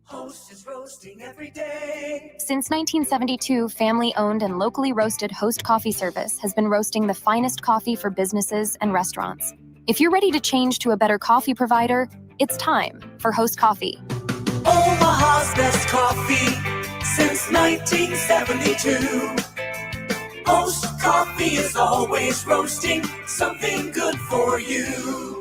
Host is roasting every day. Since 1972, family-owned and locally roasted Host Coffee Service has been roasting the finest coffee for businesses and restaurants. If you're ready to change to a better coffee provider, it's time for Host Coffee. Omaha's best coffee since 1972. Host Coffee is always roasting something good for you.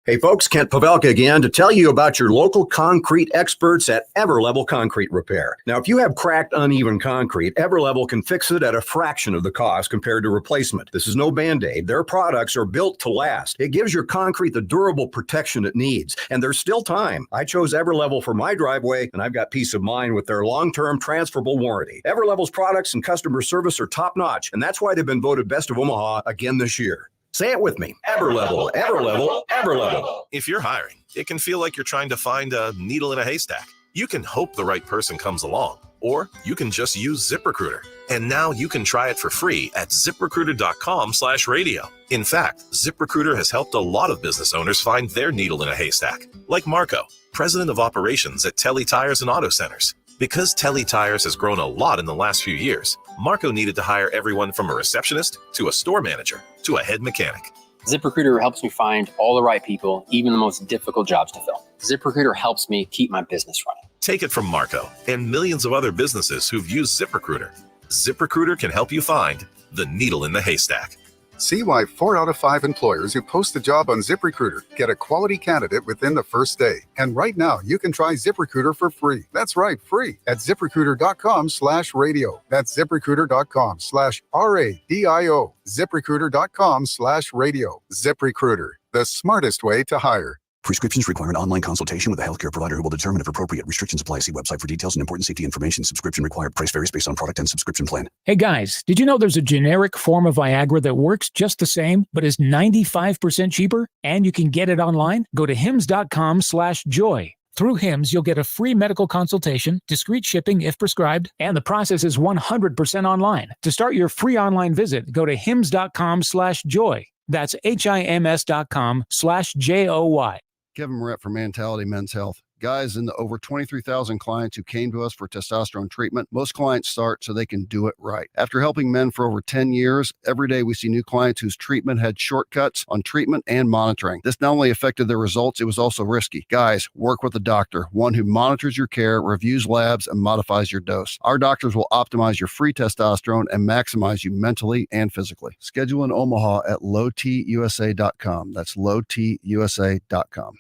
Hey folks, Kent Pavelka again to tell you about your local concrete experts at Everlevel Concrete Repair. Now, if you have cracked, uneven concrete, Everlevel can fix it at a fraction of the cost compared to replacement. This is no Band-Aid. Their products are built to last. It gives your concrete the durable protection it needs, and there's still time. I chose Everlevel for my driveway, and I've got peace of mind with their long-term transferable warranty. Everlevel's products and customer service are top-notch, and that's why they've been voted Best of Omaha again this year. Say it with me. Everlevel, Everlevel, Everlevel. If you're hiring, it can feel like you're trying to find a needle in a haystack. You can hope the right person comes along, or you can just use ZipRecruiter. And now you can try it for free at ZipRecruiter.com/radio. In fact, ZipRecruiter has helped a lot of business owners find their needle in a haystack, like Marco, president of operations at Telly Tires and Auto Centers. Because Telly Tires has grown a lot in the last few years, Marco needed to hire everyone from a receptionist to a store manager to a head mechanic. ZipRecruiter helps me find all the right people, even the most difficult jobs to fill. ZipRecruiter helps me keep my business running. Take it from Marco and millions of other businesses who've used ZipRecruiter. ZipRecruiter can help you find the needle in the haystack. See why 4 out of 5 employers who post a job on ZipRecruiter get a quality candidate within the first day. And right now, you can try ZipRecruiter for free. That's right, free at ZipRecruiter.com/radio. That's ZipRecruiter.com/RADIO. ZipRecruiter.com/radio. ZipRecruiter, the smartest way to hire. Prescriptions require an online consultation with a healthcare provider who will determine if appropriate. Restrictions apply. See website for details and important safety information. Subscription required. Price varies based on product and subscription plan. Hey guys, did you know there's a generic form of Viagra that works just the same, but is 95% cheaper? And you can get it online? Go to hims.com/joy. Through HIMS, you'll get a free medical consultation, discreet shipping if prescribed, and the process is 100% online. To start your free online visit, go to hims.com/joy. That's HIMS.com/JOY. Kevin Moret from Mentality Men's Health. Guys, in the over 23,000 clients who came to us for testosterone treatment, most clients start so they can do it right. After helping men for over 10 years, every day we see new clients whose treatment had shortcuts on treatment and monitoring. This not only affected their results, it was also risky. Guys, work with a doctor, one who monitors your care, reviews labs, and modifies your dose. Our doctors will optimize your free testosterone and maximize you mentally and physically. Schedule in Omaha at lowtusa.com. That's lowtusa.com.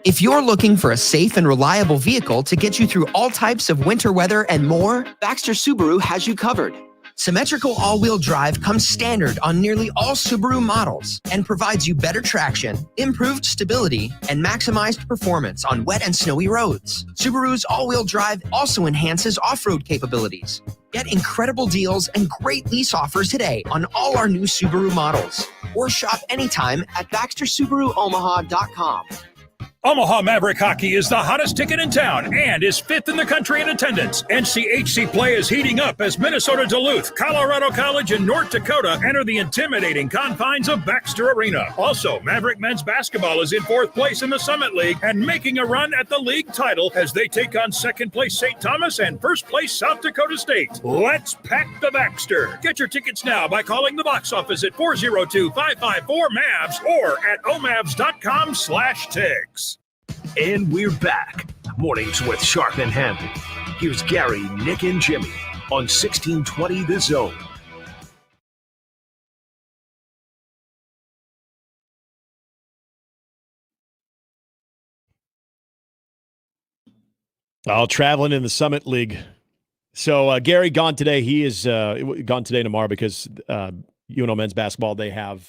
If you're looking for a safe and reliable vehicle to get you through all types of winter weather and more, Baxter Subaru has you covered. Symmetrical all-wheel drive comes standard on nearly all Subaru models and provides you better traction, improved stability, and maximized performance on wet and snowy roads. Subaru's all-wheel drive also enhances off-road capabilities. Get incredible deals and great lease offers today on all our new Subaru models. Or shop anytime at BaxterSubaruOmaha.com. Omaha Maverick Hockey is the hottest ticket in town and is 5th in the country in attendance. NCHC play is heating up as Minnesota Duluth, Colorado College, and North Dakota enter the intimidating confines of Baxter Arena. Also, Maverick men's basketball is in 4th place in the Summit League and making a run at the league title as they take on 2nd place St. Thomas and 1st place South Dakota State. Let's pack the Baxter. Get your tickets now by calling the box office at 402-554-MAVS or at omavs.com/tigs. And we're back. Mornings with Sharp and Handley. Here's Gary, Nick, and Jimmy on 1620 The Zone. All traveling in the Summit League. So Gary gone today. He is gone today and tomorrow because UNO men's basketball, they have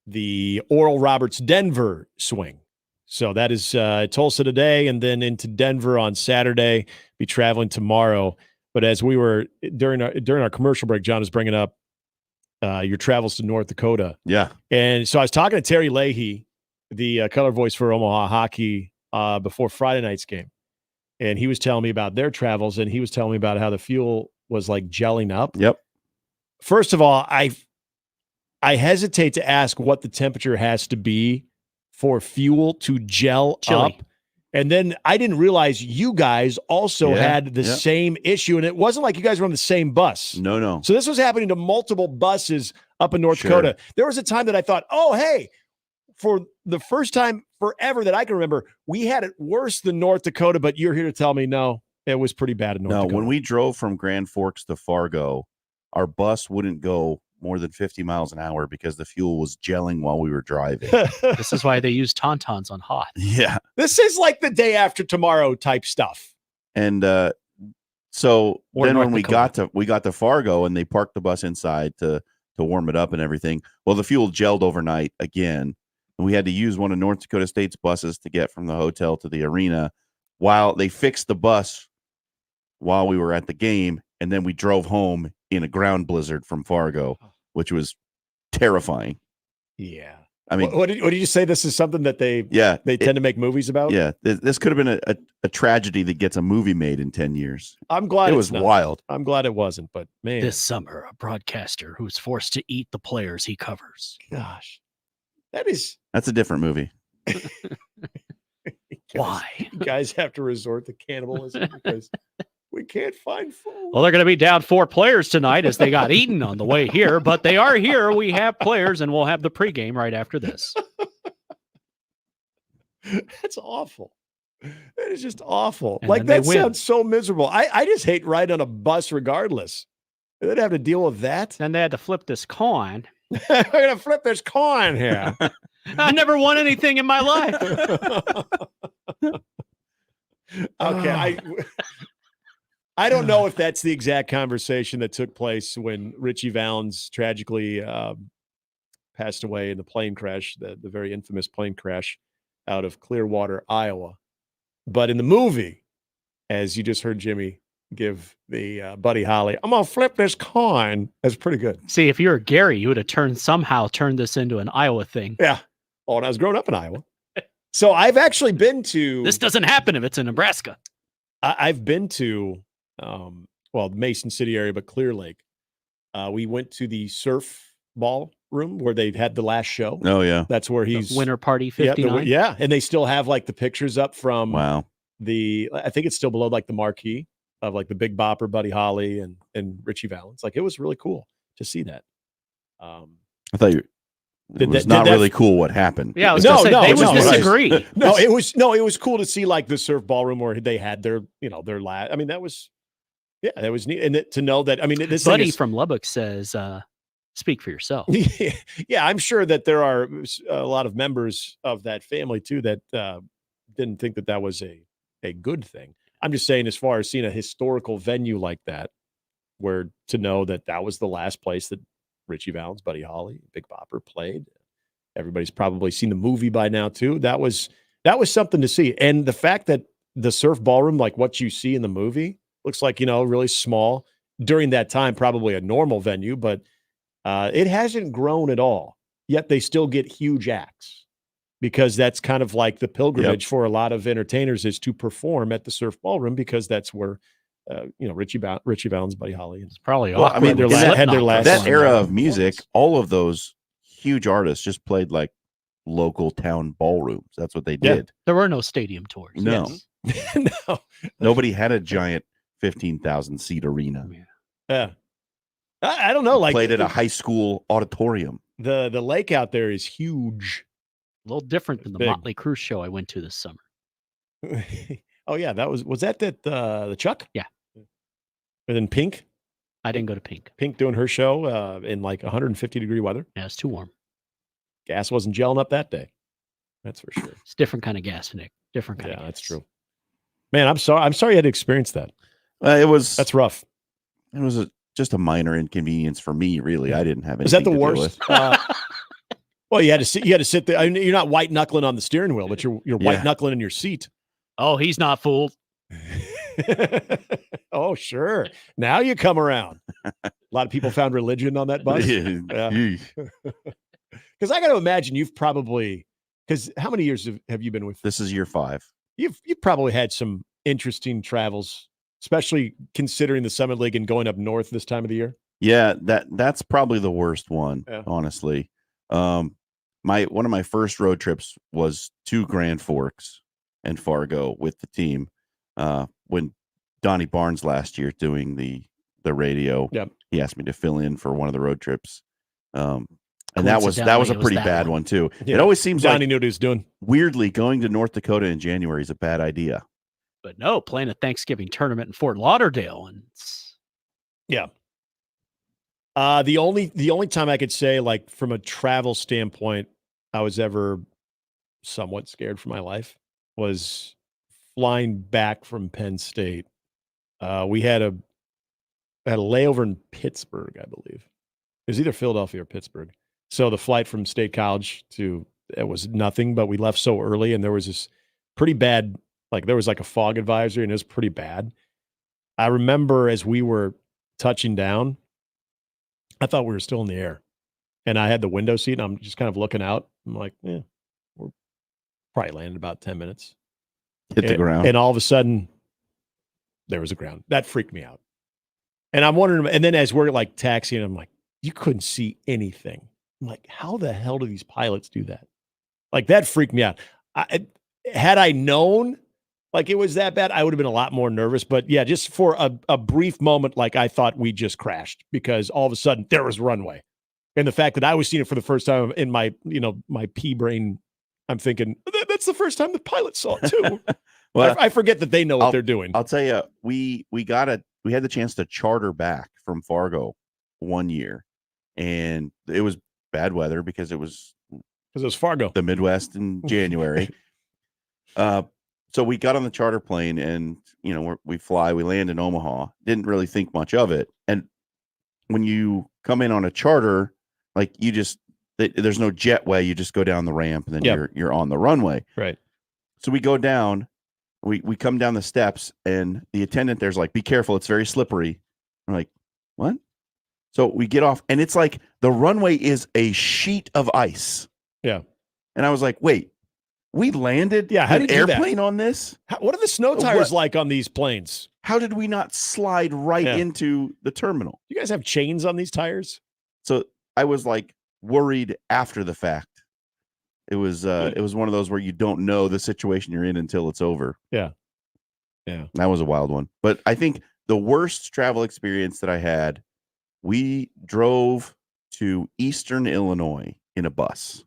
the Oral Roberts Denver swing. So that is Tulsa today and then into Denver on Saturday. Be traveling tomorrow. But as we were during our commercial break, John was bringing up your travels to North Dakota. Yeah. And so I was talking to Terry Leahy, the color voice for Omaha Hockey, before Friday night's game. And he was telling me about their travels, and he was telling me about how the fuel was like gelling up. Yep. First of all, I hesitate to ask what the temperature has to be for fuel to gel up. And then I didn't realize you guys also had the same issue. And it wasn't like you guys were on the same bus. No. So this was happening to multiple buses up in North Dakota. There was a time that I thought, oh, hey, for the first time forever that I can remember, we had it worse than North Dakota, but you're here to tell me, no, it was pretty bad in North Dakota. No, when we drove from Grand Forks to Fargo, our bus wouldn't go more than 50 miles an hour because the fuel was gelling while we were driving. This is why they use tauntauns on hot. Yeah. This is like the day after tomorrow type stuff. And so Or then North when we got to Fargo and they parked the bus inside to warm it up and everything, well, the fuel gelled overnight again. And we had to use one of North Dakota State's buses to get from the hotel to the arena while they fixed the bus while we were at the game. And then we drove home in a ground blizzard from Fargo, which was terrifying. Yeah. I mean, what did you say? This is something that they tend to make movies about? Yeah. This could have been a tragedy that gets a movie made in 10 years. I'm glad it it's was not. wild. I'm glad it wasn't, but man. This summer, a broadcaster who's forced to eat the players he covers. Gosh. That's a different movie. Why? You guys have to resort to cannibalism because we can't find food. Well, they're going to be down 4 players tonight as they got eaten on the way here, but they are here. We have players, and we'll have the pregame right after this. That's awful. That is just awful. And like, then that sounds so miserable. I just hate riding on a bus regardless. They'd have to deal with that. And they had to flip this coin. We're going to flip this coin here. I never won anything in my life. Okay. I don't know if that's the exact conversation that took place when Richie Valens tragically passed away in the plane crash, the very infamous plane crash out of Clearwater, Iowa. But in the movie, as you just heard Jimmy give the Buddy Holly, I'm going to flip this coin. That's pretty good. See, if you were Gary, you would have somehow turned this into an Iowa thing. Yeah. Oh, and I was growing up in Iowa. So I've actually been to. This doesn't happen if it's in Nebraska. I've been to, the Mason City area, but Clear Lake. We went to the surf ballroom where they had the last show. Oh yeah, that's where he's the Winter Party 59. Yeah, and they still have like the pictures up from. Wow. I think it's still below like the marquee of like the Big Bopper, Buddy Holly, and Richie Valens. Like it was really cool to see that. I thought it was not really cool what happened. Yeah, I was gonna say, they would disagree. It was cool to see like the surf ballroom where they had their last. I mean, that was neat, and to know that. I mean, this Buddy from Lubbock says, "Speak for yourself." Yeah, I'm sure that there are a lot of members of that family too that didn't think that was a good thing. I'm just saying, as far as seeing a historical venue like that, where to know that was the last place that Richie Valens, Buddy Holly, Big Bopper played. Everybody's probably seen the movie by now too. That was something to see. And the fact that the surf ballroom, like what you see in the movie, looks like, really small during that time, probably a normal venue, but it hasn't grown at all. Yet they still get huge acts because that's kind of like the pilgrimage for a lot of entertainers is to perform at the surf ballroom because that's where Richie Valens, Buddy Holly. It's probably well, I mean, had their last that era of music. All of those huge artists just played like local town ballrooms. That's what they did. There were no stadium tours. No, no, nobody had a giant 15,000 seat arena. Yeah, I don't know. Like played at a high school auditorium. The lake out there is huge. A little different than the Motley Crue show I went to this summer. Oh yeah, was that the Chuck? Yeah. And then Pink? I didn't go to Pink. Pink doing her show in like 150-degree weather. Yeah, it's too warm. Gas wasn't gelling up that day. That's for sure. It's different kind of gas, Nick. Different kind of gas. That's true. Man, I'm sorry you had to experience that. That's rough. It was just a minor inconvenience for me, really. I didn't have anything. Is that the to worst? Well, you had to sit there. I mean, you're not white knuckling on the steering wheel, but you're white knuckling in your seat. Oh, he's not fooled. Oh, sure. Now you come around. A lot of people found religion on that bus. Because I got to imagine you've probably, because how many years have you been with? This is year 5. You've probably had some interesting travels, especially considering the Summit League and going up north this time of the year. Yeah, that's probably the worst one, honestly. One of my first road trips was to Grand Forks and Fargo with the team when Donnie Barnes last year doing the radio. Yep. He asked me to fill in for one of the road trips. And that was a pretty bad one too. Yeah. It always seems Donnie like knew what he was doing. Weirdly, going to North Dakota in January is a bad idea. But no, playing a Thanksgiving tournament in Fort Lauderdale, and yeah. The only time I could say, like from a travel standpoint, I was ever somewhat scared for my life was flying back from Penn State. We had a layover in Pittsburgh, I believe. It was either Philadelphia or Pittsburgh. So the flight from State College it was nothing, but we left so early, and there was this pretty bad, like there was like a fog advisory, and it was pretty bad. I remember as we were touching down, I thought we were still in the air, and I had the window seat, and I'm just kind of looking out. I'm like, we're probably landing about 10 minutes. Hit the ground. And all of a sudden, there was a ground. That freaked me out. And I'm wondering, and then as we're like taxiing, I'm like, you couldn't see anything. I'm like, how the hell do these pilots do that? Like, that freaked me out. Had I known like it was that bad, I would have been a lot more nervous. But yeah, just for a brief moment, like I thought we just crashed because all of a sudden there was runway. And the fact that I was seeing it for the first time in my, my pea brain, I'm thinking that's the first time the pilots saw it too. Well, I forget that they know what they're doing. I'll tell you, we had the chance to charter back from Fargo one year, and it was bad weather because it was Fargo, the Midwest in January. So we got on the charter plane, and we land in Omaha. Didn't really think much of it, and when you come in on a charter, like there's no jetway. You just go down the ramp, and then you're on the runway. Right. So we go down. We come down the steps, and the attendant there's like, "Be careful, it's very slippery." I'm like, "What?" So we get off, and it's like the runway is a sheet of ice. Yeah. And I was like, "Wait, We landed how an did you do airplane on this? What are the snow tires like on these planes? How did we not slide right into the terminal? You guys have chains on these tires? So I was like worried after the fact. It was one of those where you don't know the situation you're in until it's over. Yeah. That was a wild one. But I think the worst travel experience that I had, we drove to Eastern Illinois in a bus.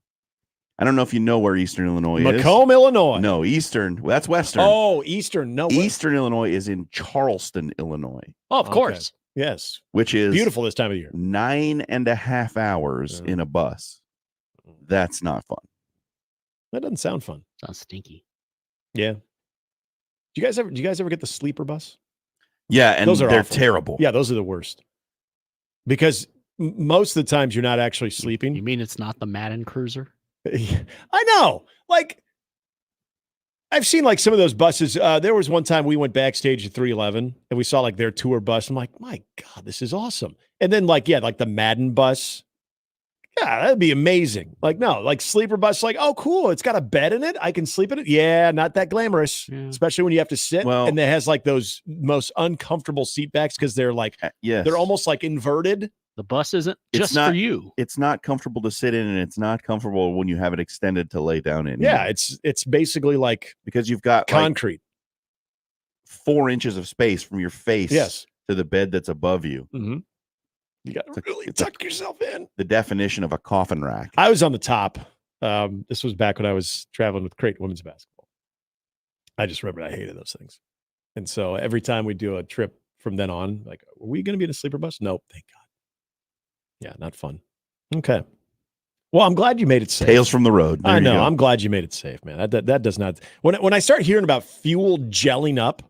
I don't know if you know where Eastern Illinois is. Macomb, Illinois. No, Eastern. Well, that's Western. Oh, Eastern. No. Eastern Illinois is in Charleston, Illinois. Oh, of course. Yes. Which is beautiful this time of year. 9.5 hours in a bus. That's not fun. That doesn't sound fun. Sounds stinky. Yeah. Do you guys ever get the sleeper bus? Yeah, and those are they're awful. terrible. Yeah, those are the worst. Because most of the times you're not actually sleeping. You mean it's not the Madden Cruiser? I know. Like, I've seen like some of those buses. There was one time we went backstage at 311 and we saw like their tour bus. I'm like, my God, this is awesome. And then like the Madden bus. Yeah, that'd be amazing. Like, no, like sleeper bus, like, oh, cool. It's got a bed in it. I can sleep in it. Yeah, not that glamorous, especially when you have to sit. And it has like those most uncomfortable seat backs because they're like, they're almost like inverted. The bus isn't It's for you. It's not comfortable to sit in, and it's not comfortable when you have it extended to lay down in. Yeah, it's basically like because you've got concrete. Like 4 inches of space from your face to the bed that's above you. Mm-hmm. You got to really tuck yourself in. The definition of a coffin rack. I was on the top. This was back when I was traveling with Creighton women's basketball. I just remember I hated those things. And so every time we do a trip from then on, like, are we going to be in a sleeper bus? Nope, thank God. Yeah, not fun. Okay. Well, I'm glad you made it safe. Tales from the road. I know. I'm glad you made it safe, man. That does not. When I start hearing about fuel gelling up,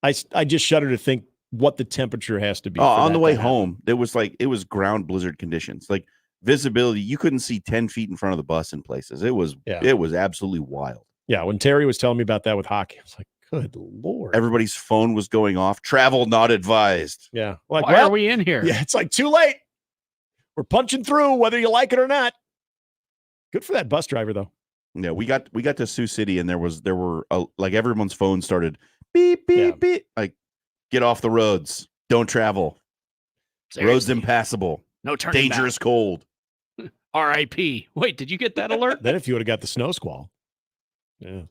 I just shudder to think what the temperature has to be. On the way home, it was ground blizzard conditions. Like visibility, you couldn't see 10 feet in front of the bus in places. It was absolutely wild. Yeah, when Terry was telling me about that with hockey, I was like, good Lord. Everybody's phone was going off. Travel not advised. Yeah. Like, why are we in here? Yeah, it's like too late. We're punching through whether you like it or not. Good for that bus driver, though. Yeah, we got to Sioux City, and there were like everyone's phone started beep beep beep. Like, get off the roads. Don't travel. Seriously. Roads impassable. No turning Dangerous back. cold. R.I.P. Wait, did you get that alert? Then if you would have got the snow squall. Yeah.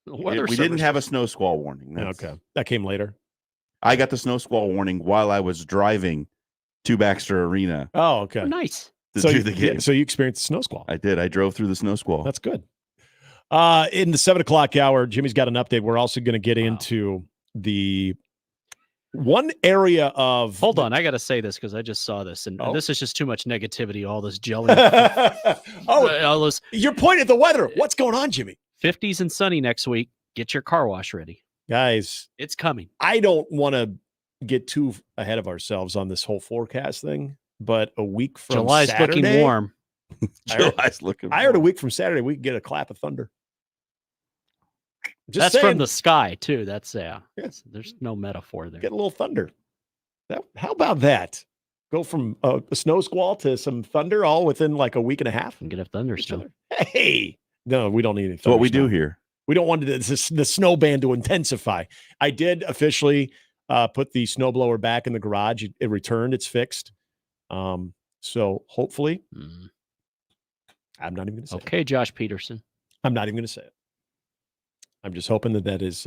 We didn't have a snow squall warning. Okay. That came later. I got the snow squall warning while I was driving to Baxter Arena. Oh, okay. Nice. So you experienced the snow squall. I did. I drove through the snow squall. That's good. In the 7 o'clock hour, Jimmy's got an update. We're also going to get into the one area of. Hold on, I got to say this because I just saw this, and this is just too much negativity. All this jelly. All those. You're pointing at the weather. What's going on, Jimmy? 50s and sunny next week. Get your car wash ready, guys. It's coming. I don't want to get too ahead of ourselves on this whole forecast thing, but a week from July's Saturday, looking warm. I heard a week from Saturday we can get a clap of thunder. That's saying. From the sky too. That's there's no metaphor there. Get a little thunder. How about that? Go from a snow squall to some thunder all within like a week and a half. And get a thunderstorm. Hey, no, we don't need any. That's what we do here. We don't want the snow band to intensify. I did officially put the snowblower back in the garage. It returned. It's fixed. So hopefully, I'm not even going to say okay, Josh Peterson. I'm not even going to say it. I'm just hoping that is,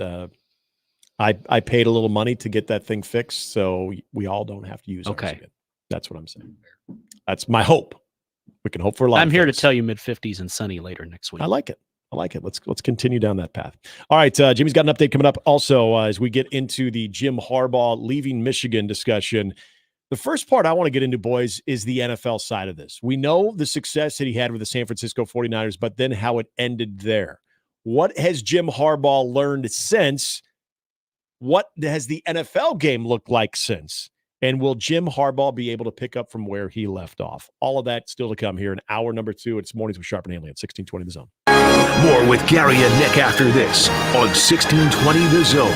I paid a little money to get that thing fixed, so we all don't have to use ours again. That's what I'm saying. That's my hope. We can hope for a lot. I'm here to tell you mid-50s and sunny later next week. I like it. Let's continue down that path. All right, Jimmy's got an update coming up also as we get into the Jim Harbaugh leaving Michigan discussion. The first part I want to get into, boys, is the NFL side of this. We know the success that he had with the San Francisco 49ers, but then how it ended there. What has Jim Harbaugh learned since? What has the NFL game looked like since? And will Jim Harbaugh be able to pick up from where he left off? All of that still to come here in hour number 2. It's Mornings with Sharp and Handley at 1620 The Zone. More with Gary and Nick after this on 1620 The Zone.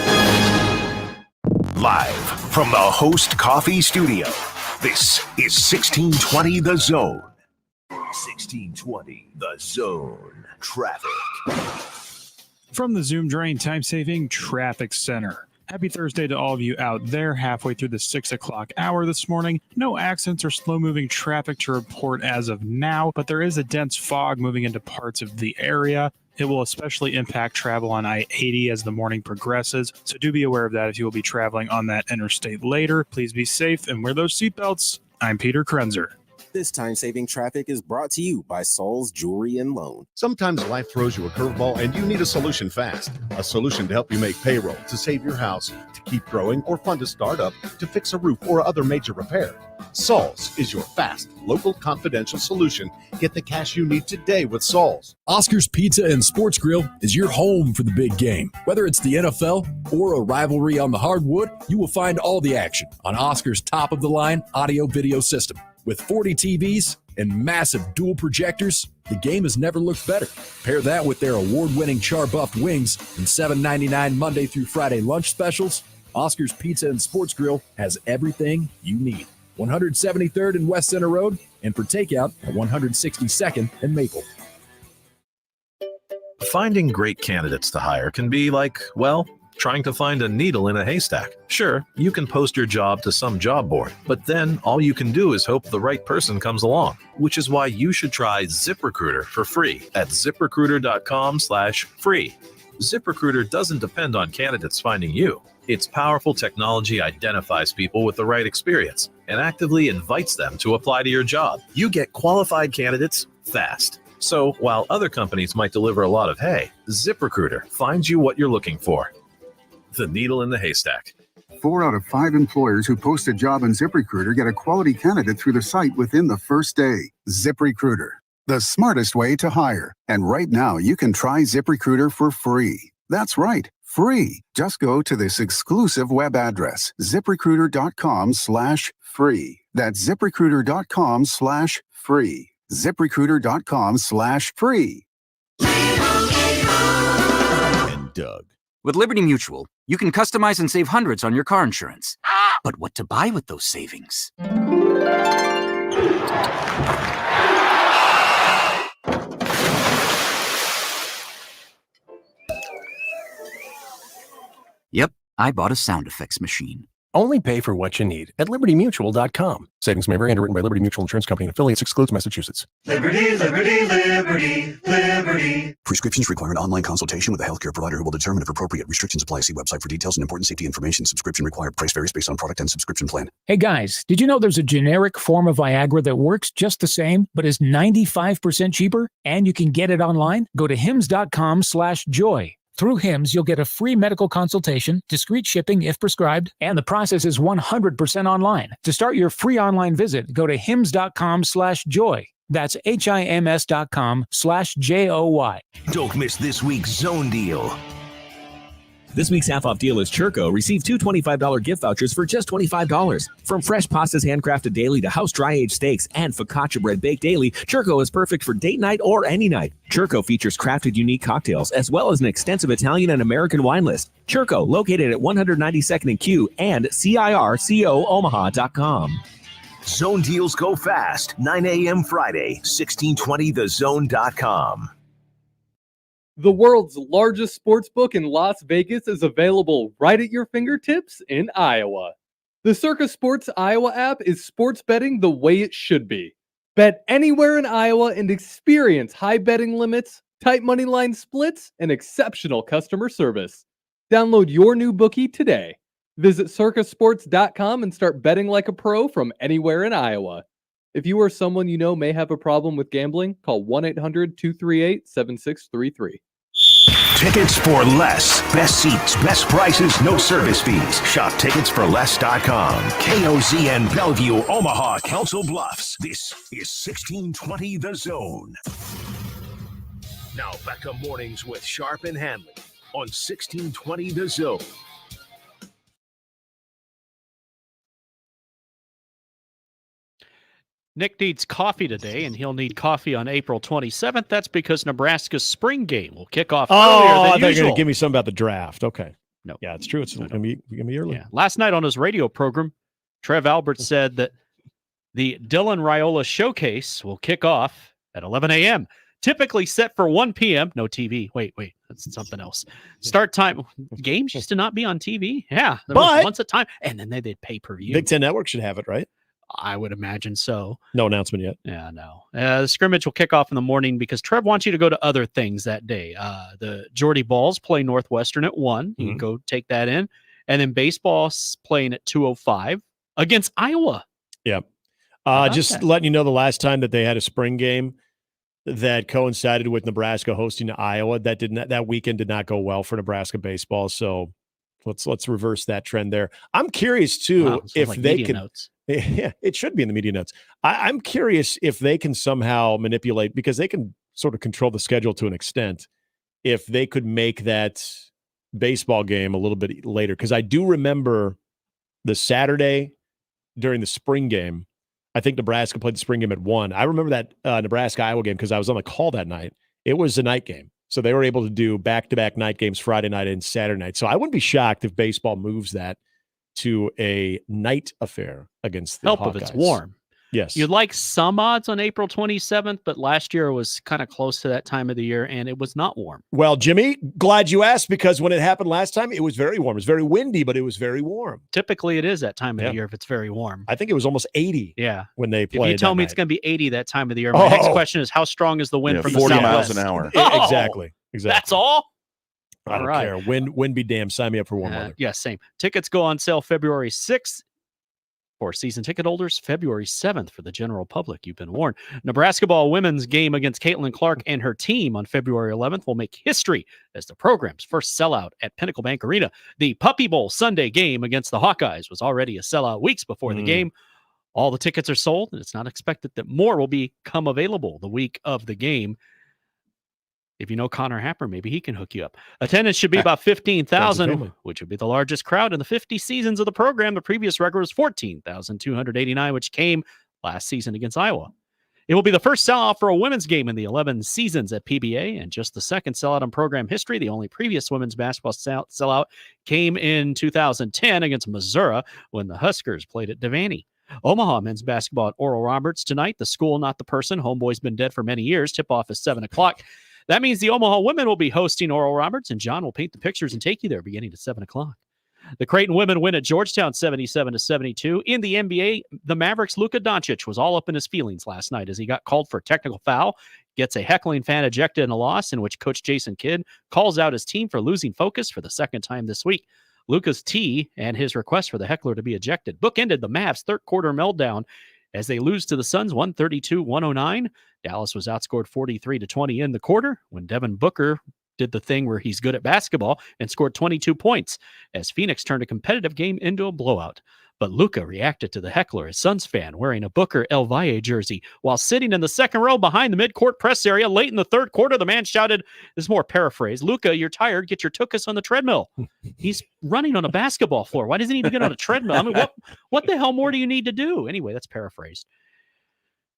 Live from the Host Coffee Studio, this is 1620 The Zone. 1620 The Zone traffic. From the Zoom Drain Time-Saving Traffic Center. Happy Thursday to all of you out there halfway through the 6 o'clock hour this morning. No accidents or slow-moving traffic to report as of now, but there is a dense fog moving into parts of the area. It will especially impact travel on I-80 as the morning progresses, so do be aware of that if you will be traveling on that interstate later. Please be safe and wear those seatbelts. I'm Peter Krenzer. This time-saving traffic is brought to you by Saul's Jewelry and Loan. Sometimes life throws you a curveball and you need a solution fast. A solution to help you make payroll, to save your house, to keep growing, or fund a startup, to fix a roof or other major repair. Saul's is your fast, local, confidential solution. Get the cash you need today with Saul's. Oscar's Pizza and Sports Grill is your home for the big game. Whether it's the NFL or a rivalry on the hardwood, you will find all the action on Oscar's top-of-the-line audio-video system. With 40 TVs and massive dual projectors, the game has never looked better. Pair that with their award-winning char-buffed wings and $7.99 Monday through Friday lunch specials. Oscar's Pizza and Sports Grill has everything you need. 173rd and West Center Road, and for takeout at 162nd and Maple. Finding great candidates to hire can be like, well, trying to find a needle in a haystack. Sure, you can post your job to some job board, but then all you can do is hope the right person comes along, which is why you should try ZipRecruiter for free at ZipRecruiter.com/free. ZipRecruiter doesn't depend on candidates finding you. Its powerful technology identifies people with the right experience and actively invites them to apply to your job. You get qualified candidates fast. So while other companies might deliver a lot of hay, ZipRecruiter finds you what you're looking for. The needle in the haystack. 4 out of 5 employers who post a job on ZipRecruiter get a quality candidate through the site within the first day. ZipRecruiter, the smartest way to hire. And right now, you can try ZipRecruiter for free. That's right, free. Just go to this exclusive web address, ZipRecruiter.com/free. That's ZipRecruiter.com/free. ZipRecruiter.com/free. And Doug. With Liberty Mutual, you can customize and save hundreds on your car insurance. But what to buy with those savings? Yep, I bought a sound effects machine. Only pay for what you need at LibertyMutual.com. Savings may vary. Underwritten by Liberty Mutual Insurance Company and affiliates. Excludes Massachusetts. Liberty, liberty, liberty, liberty. Prescriptions require an online consultation with a healthcare provider who will determine if appropriate. Restrictions apply. See website for details and important safety information. Subscription required. Price varies based on product and subscription plan. Hey guys, did you know there's a generic form of Viagra that works just the same, but is 95% cheaper? And you can get it online? Go to hims.com/joy. Through HIMS, you'll get a free medical consultation, discreet shipping if prescribed, and the process is 100% online. To start your free online visit, go to hims.com/joy. That's HIMS.com/JOY. Don't miss this week's Zone Deal. This week's half-off deal is Churco. Receive 2 $25 gift vouchers for just $25. From fresh pastas handcrafted daily to house dry-aged steaks and focaccia bread baked daily, Churco is perfect for date night or any night. Churco features crafted unique cocktails as well as an extensive Italian and American wine list. Churco, located at 192nd and Q and CIRCOOmaha.com. Zone deals go fast. 9 a.m. Friday, 1620thezone.com. The world's largest sports book in Las Vegas is available right at your fingertips in Iowa. The Circa Sports Iowa app is sports betting the way it should be. Bet anywhere in Iowa and experience high betting limits, tight money line splits, and exceptional customer service. Download your new bookie today. Visit circasports.com and start betting like a pro from anywhere in Iowa. If you or someone you know may have a problem with gambling, call 1-800-238-7633. Tickets for less. Best seats, best prices, no service fees. Shop ticketsforless.com. KOZN Bellevue, Omaha, Council Bluffs. This is 1620 The Zone. Now back to mornings with Sharp and Handley on 1620 The Zone. Nick needs coffee today, and he'll need coffee on April 27th. That's because Nebraska's spring game will kick off earlier than I thought you were usual. going to give me something about the draft. Okay. No. Yeah, it's true. It's going to be early. Yeah. Last night on his radio program, Trev Albert said that the Dylan Raiola showcase will kick off at 11 a.m. Typically set for 1 p.m. No TV. Wait, that's something else. Start time. Games used to not be on TV. Yeah, once a time, and then they'd pay-per-view. Big Ten Network should have it, right? I would imagine so. No announcement yet. Yeah, no. The scrimmage will kick off in the morning because Trev wants you to go to other things that day. The Geordie Balls play Northwestern at 1. You can go take that in. And then baseball's playing at 2:05 against Iowa. Yeah. Just letting you know, the last time that they had a spring game that coincided with Nebraska hosting Iowa, that weekend did not go well for Nebraska baseball. So let's reverse that trend there. I'm curious too if they can. Notes. Yeah, it should be in the media notes. I'm curious if they can somehow manipulate, because they can sort of control the schedule to an extent, if they could make that baseball game a little bit later. Because I do remember the Saturday during the spring game, I think Nebraska played the spring game at 1. I remember that Nebraska-Iowa game because I was on the call that night. It was a night game. So they were able to do back-to-back night games Friday night and Saturday night. So I wouldn't be shocked if baseball moves that to a night affair against the Hawkeyes. If it's warm. Yes. You'd like some odds on April 27th, but last year was kind of close to that time of the year, and it was not warm. Well, Jimmy, glad you asked, because when it happened last time, it was very warm. It was very windy, but it was very warm. Typically, it is that time of the year if it's very warm. I think it was almost 80 when they played. If you tell me it's going to be 80 that time of the year, my next question is, how strong is the wind from 40 the southwest? miles an hour. Exactly. That's all? I don't care. Wind be damned. Sign me up for warm weather. Yeah, same. Tickets go on sale February 6th. For season ticket holders, February 7th for the general public. You've been warned. Nebraska ball women's game against Caitlin Clark and her team on February 11th will make history as the program's first sellout at Pinnacle Bank Arena. The Puppy Bowl Sunday game against the Hawkeyes was already a sellout weeks before the game. All the tickets are sold, and it's not expected that more will become available the week of the game. If you know Connor Happer, maybe he can hook you up. Attendance should be about 15,000, which would be the largest crowd in the 50 seasons of the program. The previous record was 14,289, which came last season against Iowa. It will be the first sellout for a women's game in the 11 seasons at PBA, and just the second sellout in program history. The only previous women's basketball sellout came in 2010 against Missouri when the Huskers played at Devaney. Omaha men's basketball at Oral Roberts tonight. The school, not the person. Homeboy's been dead for many years. Tip-off is 7 o'clock. That means the Omaha women will be hosting Oral Roberts, and John will paint the pictures and take you there beginning at 7 o'clock. The Creighton women win at Georgetown 77-72. In the NBA, the Mavericks' Luka Doncic was all up in his feelings last night as he got called for a technical foul, gets a heckling fan ejected in a loss in which Coach Jason Kidd calls out his team for losing focus for the second time this week. Luka's tee and his request for the heckler to be ejected bookended the Mavs' third-quarter meltdown as they lose to the Suns 132-109. Dallas was outscored 43-20 in the quarter when Devin Booker did the thing where he's good at basketball and scored 22 points as Phoenix turned a competitive game into a blowout. But Luka reacted to the heckler, a Suns fan wearing a Booker El Valle jersey. While sitting in the second row behind the midcourt press area late in the third quarter, the man shouted, this is more paraphrase, "Luka, you're tired. Get your tuchus on the treadmill." He's running on a basketball floor. Why doesn't he need to get on a treadmill? I mean, what the hell more do you need to do? Anyway, that's paraphrased.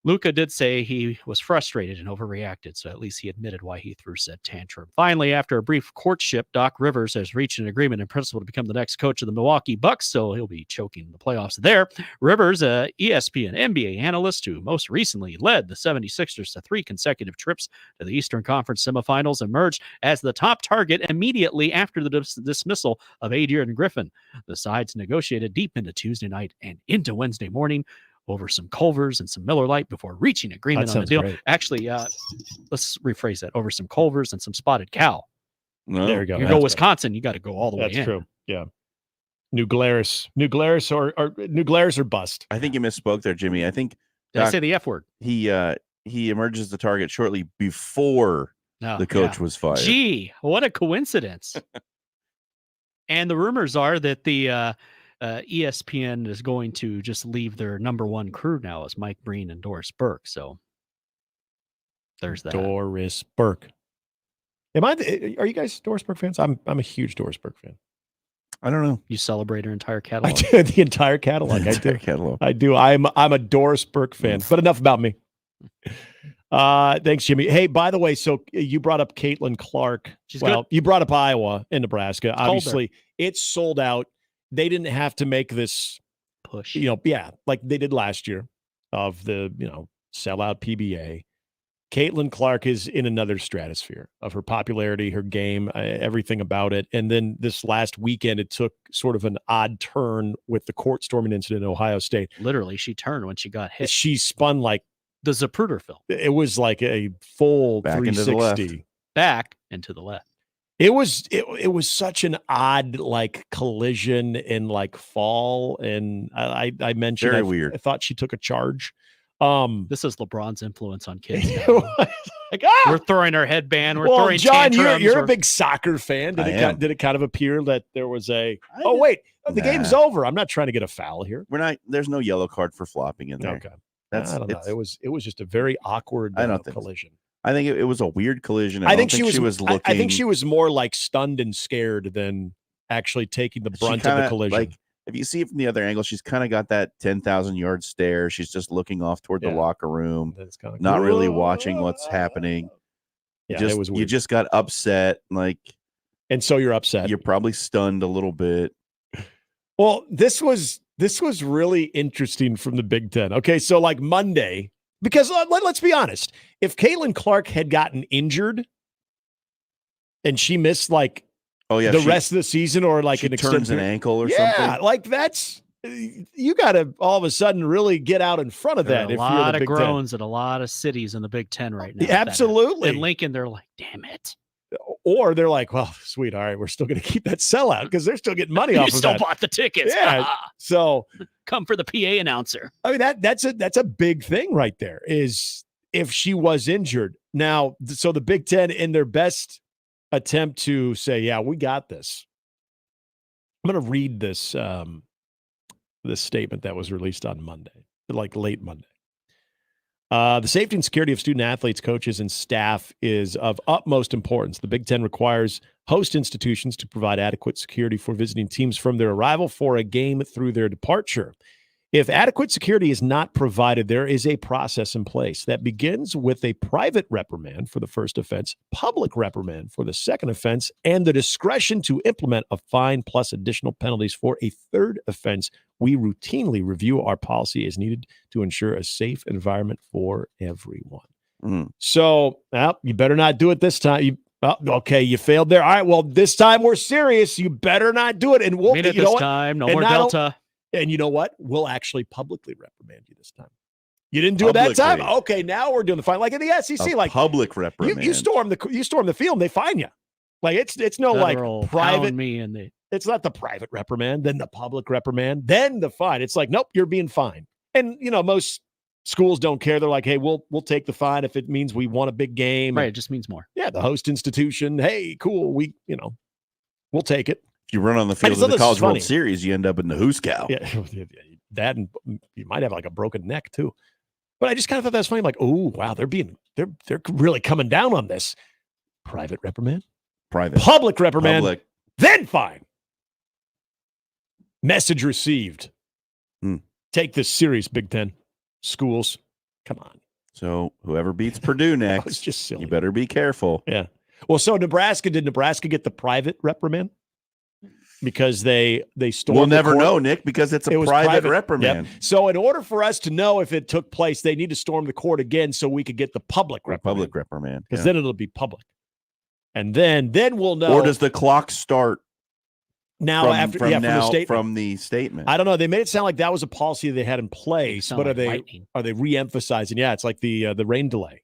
Luka did say he was frustrated and overreacted, so at least he admitted why he threw said tantrum. Finally, after a brief courtship, Doc Rivers has reached an agreement in principle to become the next coach of the Milwaukee Bucks, so he'll be choking the playoffs there. Rivers, a ESPN NBA analyst who most recently led the 76ers to 3 consecutive trips to the Eastern Conference semifinals, emerged as the top target immediately after the dismissal of Adrian Griffin. The sides negotiated deep into Tuesday night and into Wednesday morning over some Culvers and some Miller Lite before reaching agreement on the deal. Great. Actually, let's rephrase that. Over some Culvers and some Spotted Cow. No. There you go. You go Wisconsin, you got to go all the way in. That's true. Yeah. New Glarus or bust. I think you misspoke there, Jimmy. I think Did I say the F word? He emerges the target shortly before the coach was fired. Gee, what a coincidence. And the rumors are that the ESPN is going to just leave their number one crew now as Mike Breen and Doris Burke. So there's that. Doris Burke. Are you guys Doris Burke fans? I'm a huge Doris Burke fan. I don't know. You celebrate her entire catalog? I do, the entire catalog. I do. I'm a Doris Burke fan. But enough about me. Thanks, Jimmy. Hey, by the way, so you brought up Caitlin Clark. You brought up Iowa and Nebraska. Obviously, it's sold out. They didn't have to make this push, like they did last year of the, sellout PBA. Caitlin Clark is in another stratosphere of her popularity, her game, everything about it. And then this last weekend, it took sort of an odd turn with the court storming incident in Ohio State. Literally, she turned when she got hit. She spun like the Zapruder film. It was like a full Back 360. Back and to the left. It was such an odd like collision and like fall. And I mentioned Very weird. I thought she took a charge. This is LeBron's influence on kids. Like, we're throwing our headband. We're well, throwing John, tantrums. you're a big soccer fan. Did it kind of appear that there was the game's over? I'm not trying to get a foul here. There's no yellow card for flopping in there. Okay. I don't know. It was just a very awkward collision. I think it was a weird collision. I think she was looking. I think she was more like stunned and scared than actually taking the brunt of the collision. Like, if you see it from the other angle, she's kind of got that 10,000-yard stare. She's just looking off toward the locker room, not really watching what's happening. Yeah, it was weird. You just got upset, and so you're upset. You're probably stunned a little bit. Well, this was really interesting from the Big Ten. Okay, so like Monday, because let's be honest, if Caitlin Clark had gotten injured and she missed the rest of the season, or like she turns an ankle or something. Yeah, like that's you got to all of a sudden really get out in front of that. There are a lot of groans in a lot of cities in the Big Ten right now. Absolutely. In Lincoln, they're like, "Damn it!" Or they're like, "Well, sweet, all right, we're still going to keep that sellout because they're still getting money off of that." You still bought the tickets. Yeah. So come for the PA announcer. I mean that's a big thing right there. Is if she was injured now, so the Big Ten in their best attempt to say, yeah, we got this. I'm going to read this this statement that was released on Monday, like late Monday. The safety and security of student athletes, coaches, and staff is of utmost importance. The Big Ten requires host institutions to provide adequate security for visiting teams from their arrival for a game through their departure. If adequate security is not provided, there is a process in place that begins with a private reprimand for the first offense, public reprimand for the second offense, and the discretion to implement a fine plus additional penalties for a third offense. We routinely review our policy as needed to ensure a safe environment for everyone. So, you better not do it this time. Okay, you failed there. All right, well, this time we're serious. You better not do it. And we'll mean it this time. No more Delta. And you know what? We'll actually publicly reprimand you this time. You didn't do it that time? Okay, now we're doing the fine. Like in the SEC, public reprimand. You storm the field, and they fine you. Like it's no Federal private. It's not the private reprimand, then the public reprimand, then the fine. It's like, nope, you're being fined. And most schools don't care. They're like, hey, we'll take the fine if it means we won a big game. Right, it just means more. Yeah, the host institution. Hey, cool. We'll take it. If you run on the field of the College World Series, you end up in the Hooskow. Yeah, that, and you might have like a broken neck too. But I just kind of thought that was funny. I'm like, oh wow, they're really coming down on this. Private reprimand, public reprimand, then fine. Message received. Take this serious, Big Ten schools. Come on. So whoever beats Purdue next, it's just silly. You better be careful. Yeah. Well, so did Nebraska get the private reprimand? Because they stormed. We'll never know, Nick, because it's a private reprimand. Yep. So in order for us to know if it took place, they need to storm the court again so we could get the public reprimand. Because then it'll be public. And then we'll know. Or does the clock start now from the statement? I don't know. They made it sound like that was a policy they had in place, but are they re-emphasizing? Yeah, it's like the rain delay.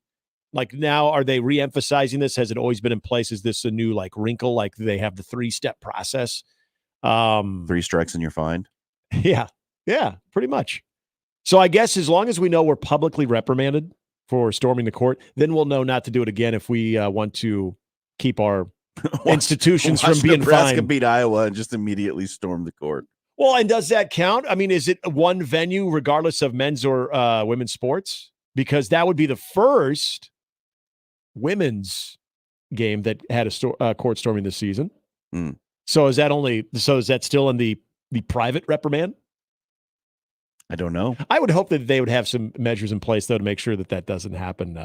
Like now, are they re-emphasizing this? Has it always been in place? Is this a new wrinkle? Like they have the 3-step process? 3 strikes and you're fined. Yeah, pretty much. So I guess as long as we know we're publicly reprimanded for storming the court, then we'll know not to do it again if we want to keep our institutions from being Nebraska fined. Beat Iowa and just immediately storm the court. Well, and does that count? I mean, is it one venue regardless of men's or women's sports? Because that would be the first women's game that had a court storming this season. So is that still in the private reprimand? I don't know. I would hope that they would have some measures in place though to make sure that doesn't happen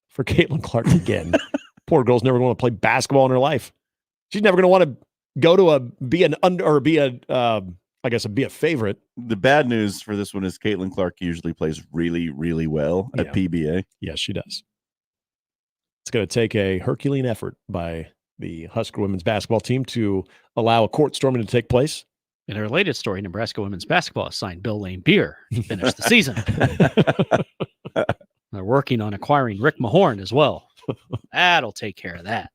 for Caitlin Clark again. Poor girl's never going to play basketball in her life. She's never going to want to go to be a I guess, be a favorite. The bad news for this one is Caitlin Clark usually plays really, really well at PBA. Yes, she does. It's going to take a Herculean effort by the Husker women's basketball team to allow a court storming to take place. In our latest story, Nebraska women's basketball signed Bill Lane Beer to finish the season. They're working on acquiring Rick Mahorn as well. That'll take care of that.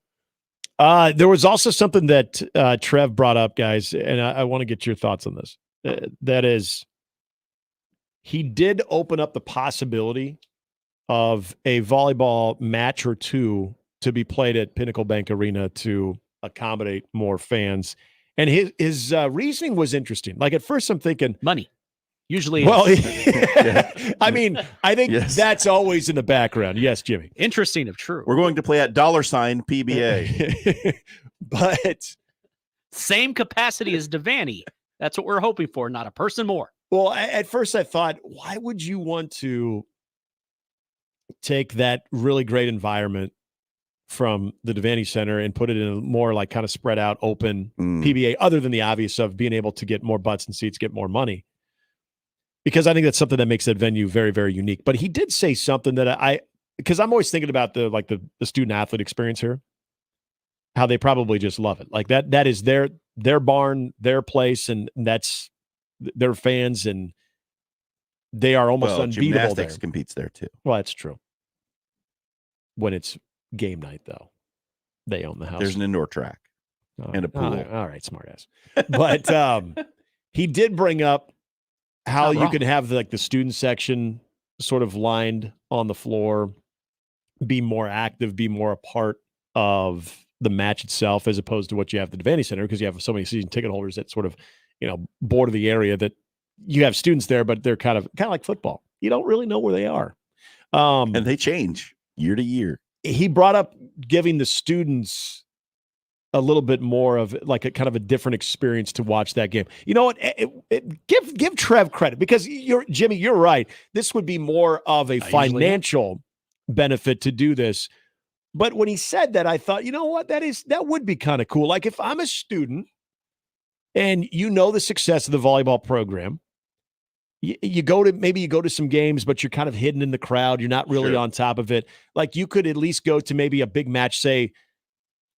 There was also something that Trev brought up, guys, and I want to get your thoughts on this. That is, he did open up the possibility of a volleyball match or two to be played at Pinnacle Bank Arena to accommodate more fans. And his reasoning was interesting. Like, at first I'm thinking money. Usually, well, I mean, I think that's always in the background. Yes, Jimmy. Interesting if true. We're going to play at $PBA. But same capacity as Devaney. That's what we're hoping for, not a person more. Well, at first I thought, why would you want to take that really great environment from the Devaney Center and put it in a more like kind of spread out open PBA, other than the obvious of being able to get more butts and seats, get more money? Because I think that's something that makes that venue very, very unique. But he did say something that because I'm always thinking about the student athlete experience here, how they probably just love it. Like that is their barn, their place, and that's their fans, and they are almost unbeatable. Gymnastics competes there too. Well, that's true. When it's game night, though, they own the house. There's an indoor track and a pool. All right, smart ass. But he did bring up how you can have the student section sort of lined on the floor, be more active, be more a part of the match itself, as opposed to what you have at the Devaney Center, because you have so many season ticket holders that sort of, border the area, that you have students there, but they're kind of like football. You don't really know where they are. And they change year to year. He brought up giving the students a little bit more of like a kind of a different experience to watch that game. You know what? Give Trev credit, because Jimmy, you're right. This would be more of a financial benefit to do this. But when he said that, I thought, you know what? That would be kind of cool. Like, if I'm a student and the success of the volleyball program, you go to some games, but you're kind of hidden in the crowd. You're not really on top of it. Like, you could at least go to maybe a big match. Say,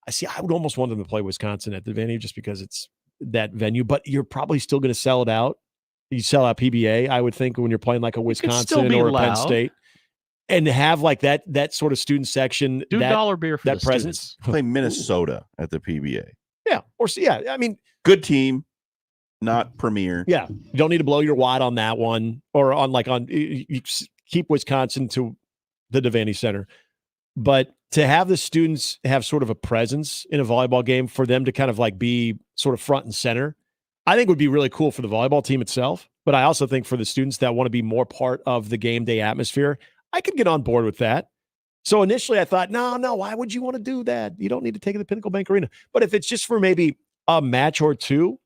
I would almost want them to play Wisconsin at the venue just because it's that venue, but you're probably still going to sell it out. You sell out PBA, I would think, when you're playing like a Wisconsin or a Penn State, and have like that sort of student section. $2 beer for that the presence. students. Play Minnesota at the PBA. Yeah. I mean, good team, not premier. Yeah. You don't need to blow your wad on that one, or you keep Wisconsin to the Devaney Center. But to have the students have sort of a presence in a volleyball game, for them to kind of like be sort of front and center, I think would be really cool for the volleyball team itself. But I also think for the students that want to be more part of the game day atmosphere, I could get on board with that. So initially I thought, no, why would you want to do that? You don't need to take it to the Pinnacle Bank Arena. But if it's just for maybe a match or two,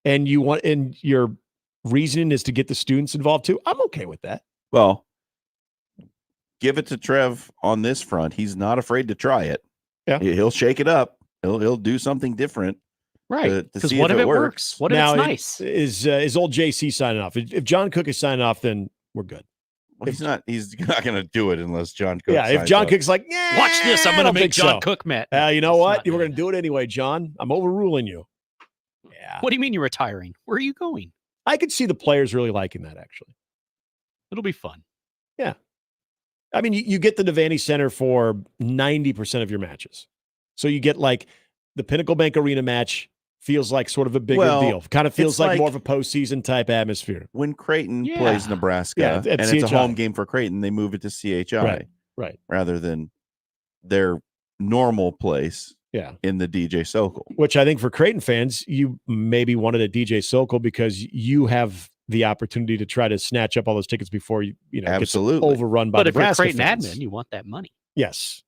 and your reasoning is to get the students involved too, I'm okay with that. Well, give it to Trev on this front. He's not afraid to try it. Yeah, he'll shake it up. He'll do something different. Right. Because what if it works? What if it's nice? Is old JC signing off? If John Cook is signing off, then we're good. Well, he's not going to do it unless John Cook. Yeah, if John Cook's like, yeah, watch this, I'm going to make John Cook mad. You know what? We're going to do it anyway, John. I'm overruling you. Yeah. What do you mean you're retiring? Where are you going? I could see the players really liking that, actually. It'll be fun. Yeah. I mean, you get the Devaney Center for 90% of your matches. So you get like the Pinnacle Bank Arena match feels like sort of a bigger deal. Kind of feels like more of a postseason type atmosphere. When Creighton plays Nebraska, and it's a home game for Creighton, they move it to CHI. Right. Rather than their normal place in the DJ Sokol. Which I think for Creighton fans, you maybe wanted a DJ Sokol because you have the opportunity to try to snatch up all those tickets before you absolutely get overrun by Nebraska if you're Creighton fans. admin, you want that money. Yes.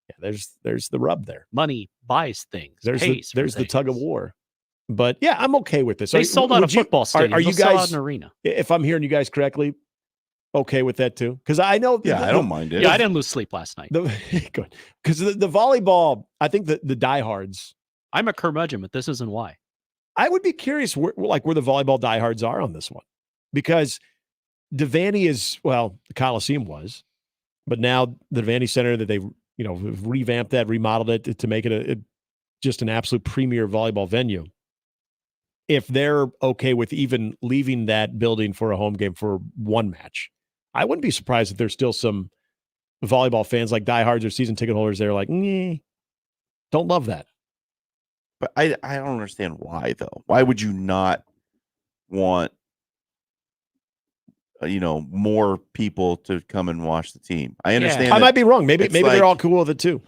Yeah, there's the rub there. Money buys things. There's the tug of war. But yeah, I'm okay with this. They sold out a football stadium. Are you guys an arena? If I'm hearing you guys correctly, okay with that too? Because I know. I don't mind it. Yeah, I didn't lose sleep last night. Good. Because the volleyball, I think the diehards. I'm a curmudgeon, but this isn't why. I would be curious where the volleyball diehards are on this one, because Devaney is, well, the Coliseum was, but now the Devaney Center that they've revamped that, remodeled it to make it just an absolute premier volleyball venue. If they're okay with even leaving that building for a home game for one match, I wouldn't be surprised if there's still some volleyball fans like diehards or season ticket holders that are like, don't love that. But I don't understand why, though. Why would you not want more people to come and watch the team? I understand. I might be wrong. Maybe they're all cool with it too.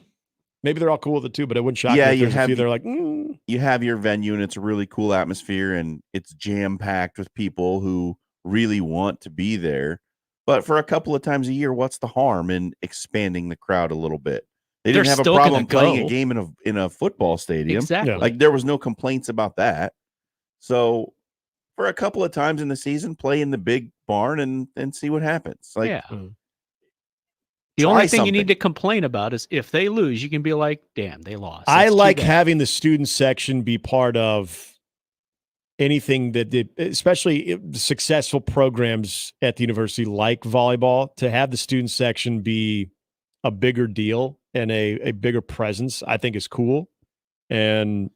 But it wouldn't shock me if there's a few. They're like, you have your venue and it's a really cool atmosphere and it's jam packed with people who really want to be there. But for a couple of times a year, what's the harm in expanding the crowd a little bit? They didn't have a problem playing a game in a football stadium. Exactly. Like, there was no complaints about that. So for a couple of times in the season, play in the big barn and see what happens. Like, the only thing you need to complain about is if they lose, you can be like, damn, they lost. I like having the student section be part of anything that did, especially successful programs at the university like volleyball, to have the student section be a bigger deal and a bigger presence, I think is cool. And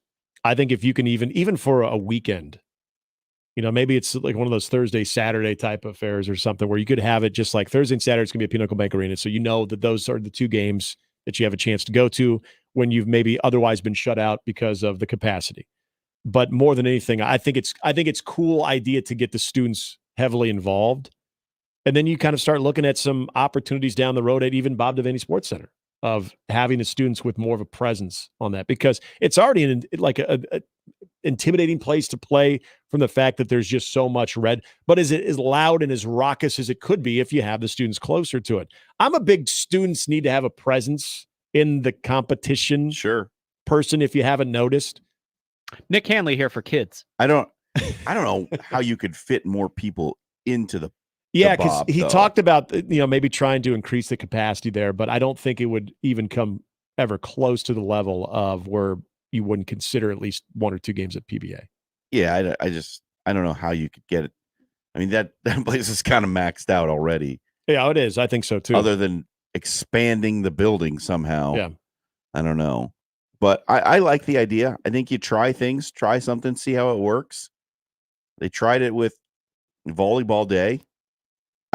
I think if you can even for a weekend, maybe it's like one of those Thursday, Saturday type affairs or something where you could have it just like Thursday and Saturday, it's going to be at Pinnacle Bank Arena. So that those are the two games that you have a chance to go to when you've maybe otherwise been shut out because of the capacity. But more than anything, I think it's cool idea to get the students heavily involved. And then you kind of start looking at some opportunities down the road at even Bob Devaney Sports Center of having the students with more of a presence on that, because it's already a intimidating place to play from the fact that there's just so much red, but is it as loud and as raucous as it could be if you have the students closer to it? I'm a big students need to have a presence in the competition. Sure. Person, if you haven't noticed. Nick Handley here for kids. I don't know how you could fit more people into the because he talked about maybe trying to increase the capacity there, but I don't think it would even come ever close to the level of where you wouldn't consider at least one or two games at PBA. Yeah, I don't know how you could get it. I mean, that place is kind of maxed out already. Yeah, it is. I think so too. Other than expanding the building somehow. Yeah. I don't know. But I like the idea. I think you try something, see how it works. They tried it with Volleyball Day.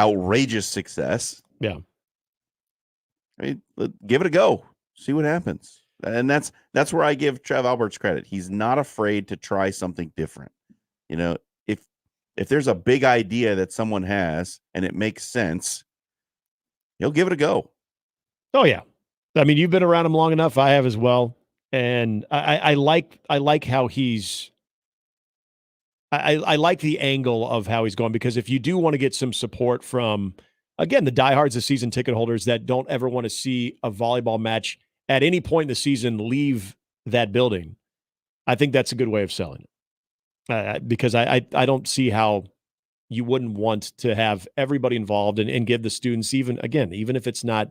Outrageous success. Yeah. I mean, give it a go. See what happens. And that's where I give Trev Alberts credit. He's not afraid to try something different. If there's a big idea that someone has and it makes sense, he'll give it a go. Oh yeah. I mean, you've been around him long enough. I have as well. And I like how he's I like the angle of how he's going, because if you do want to get some support from, again, the diehards of season ticket holders that don't ever want to see a volleyball match at any point in the season leave that building, I think that's a good way of selling it. Because I don't see how you wouldn't want to have everybody involved and give the students, even if it's not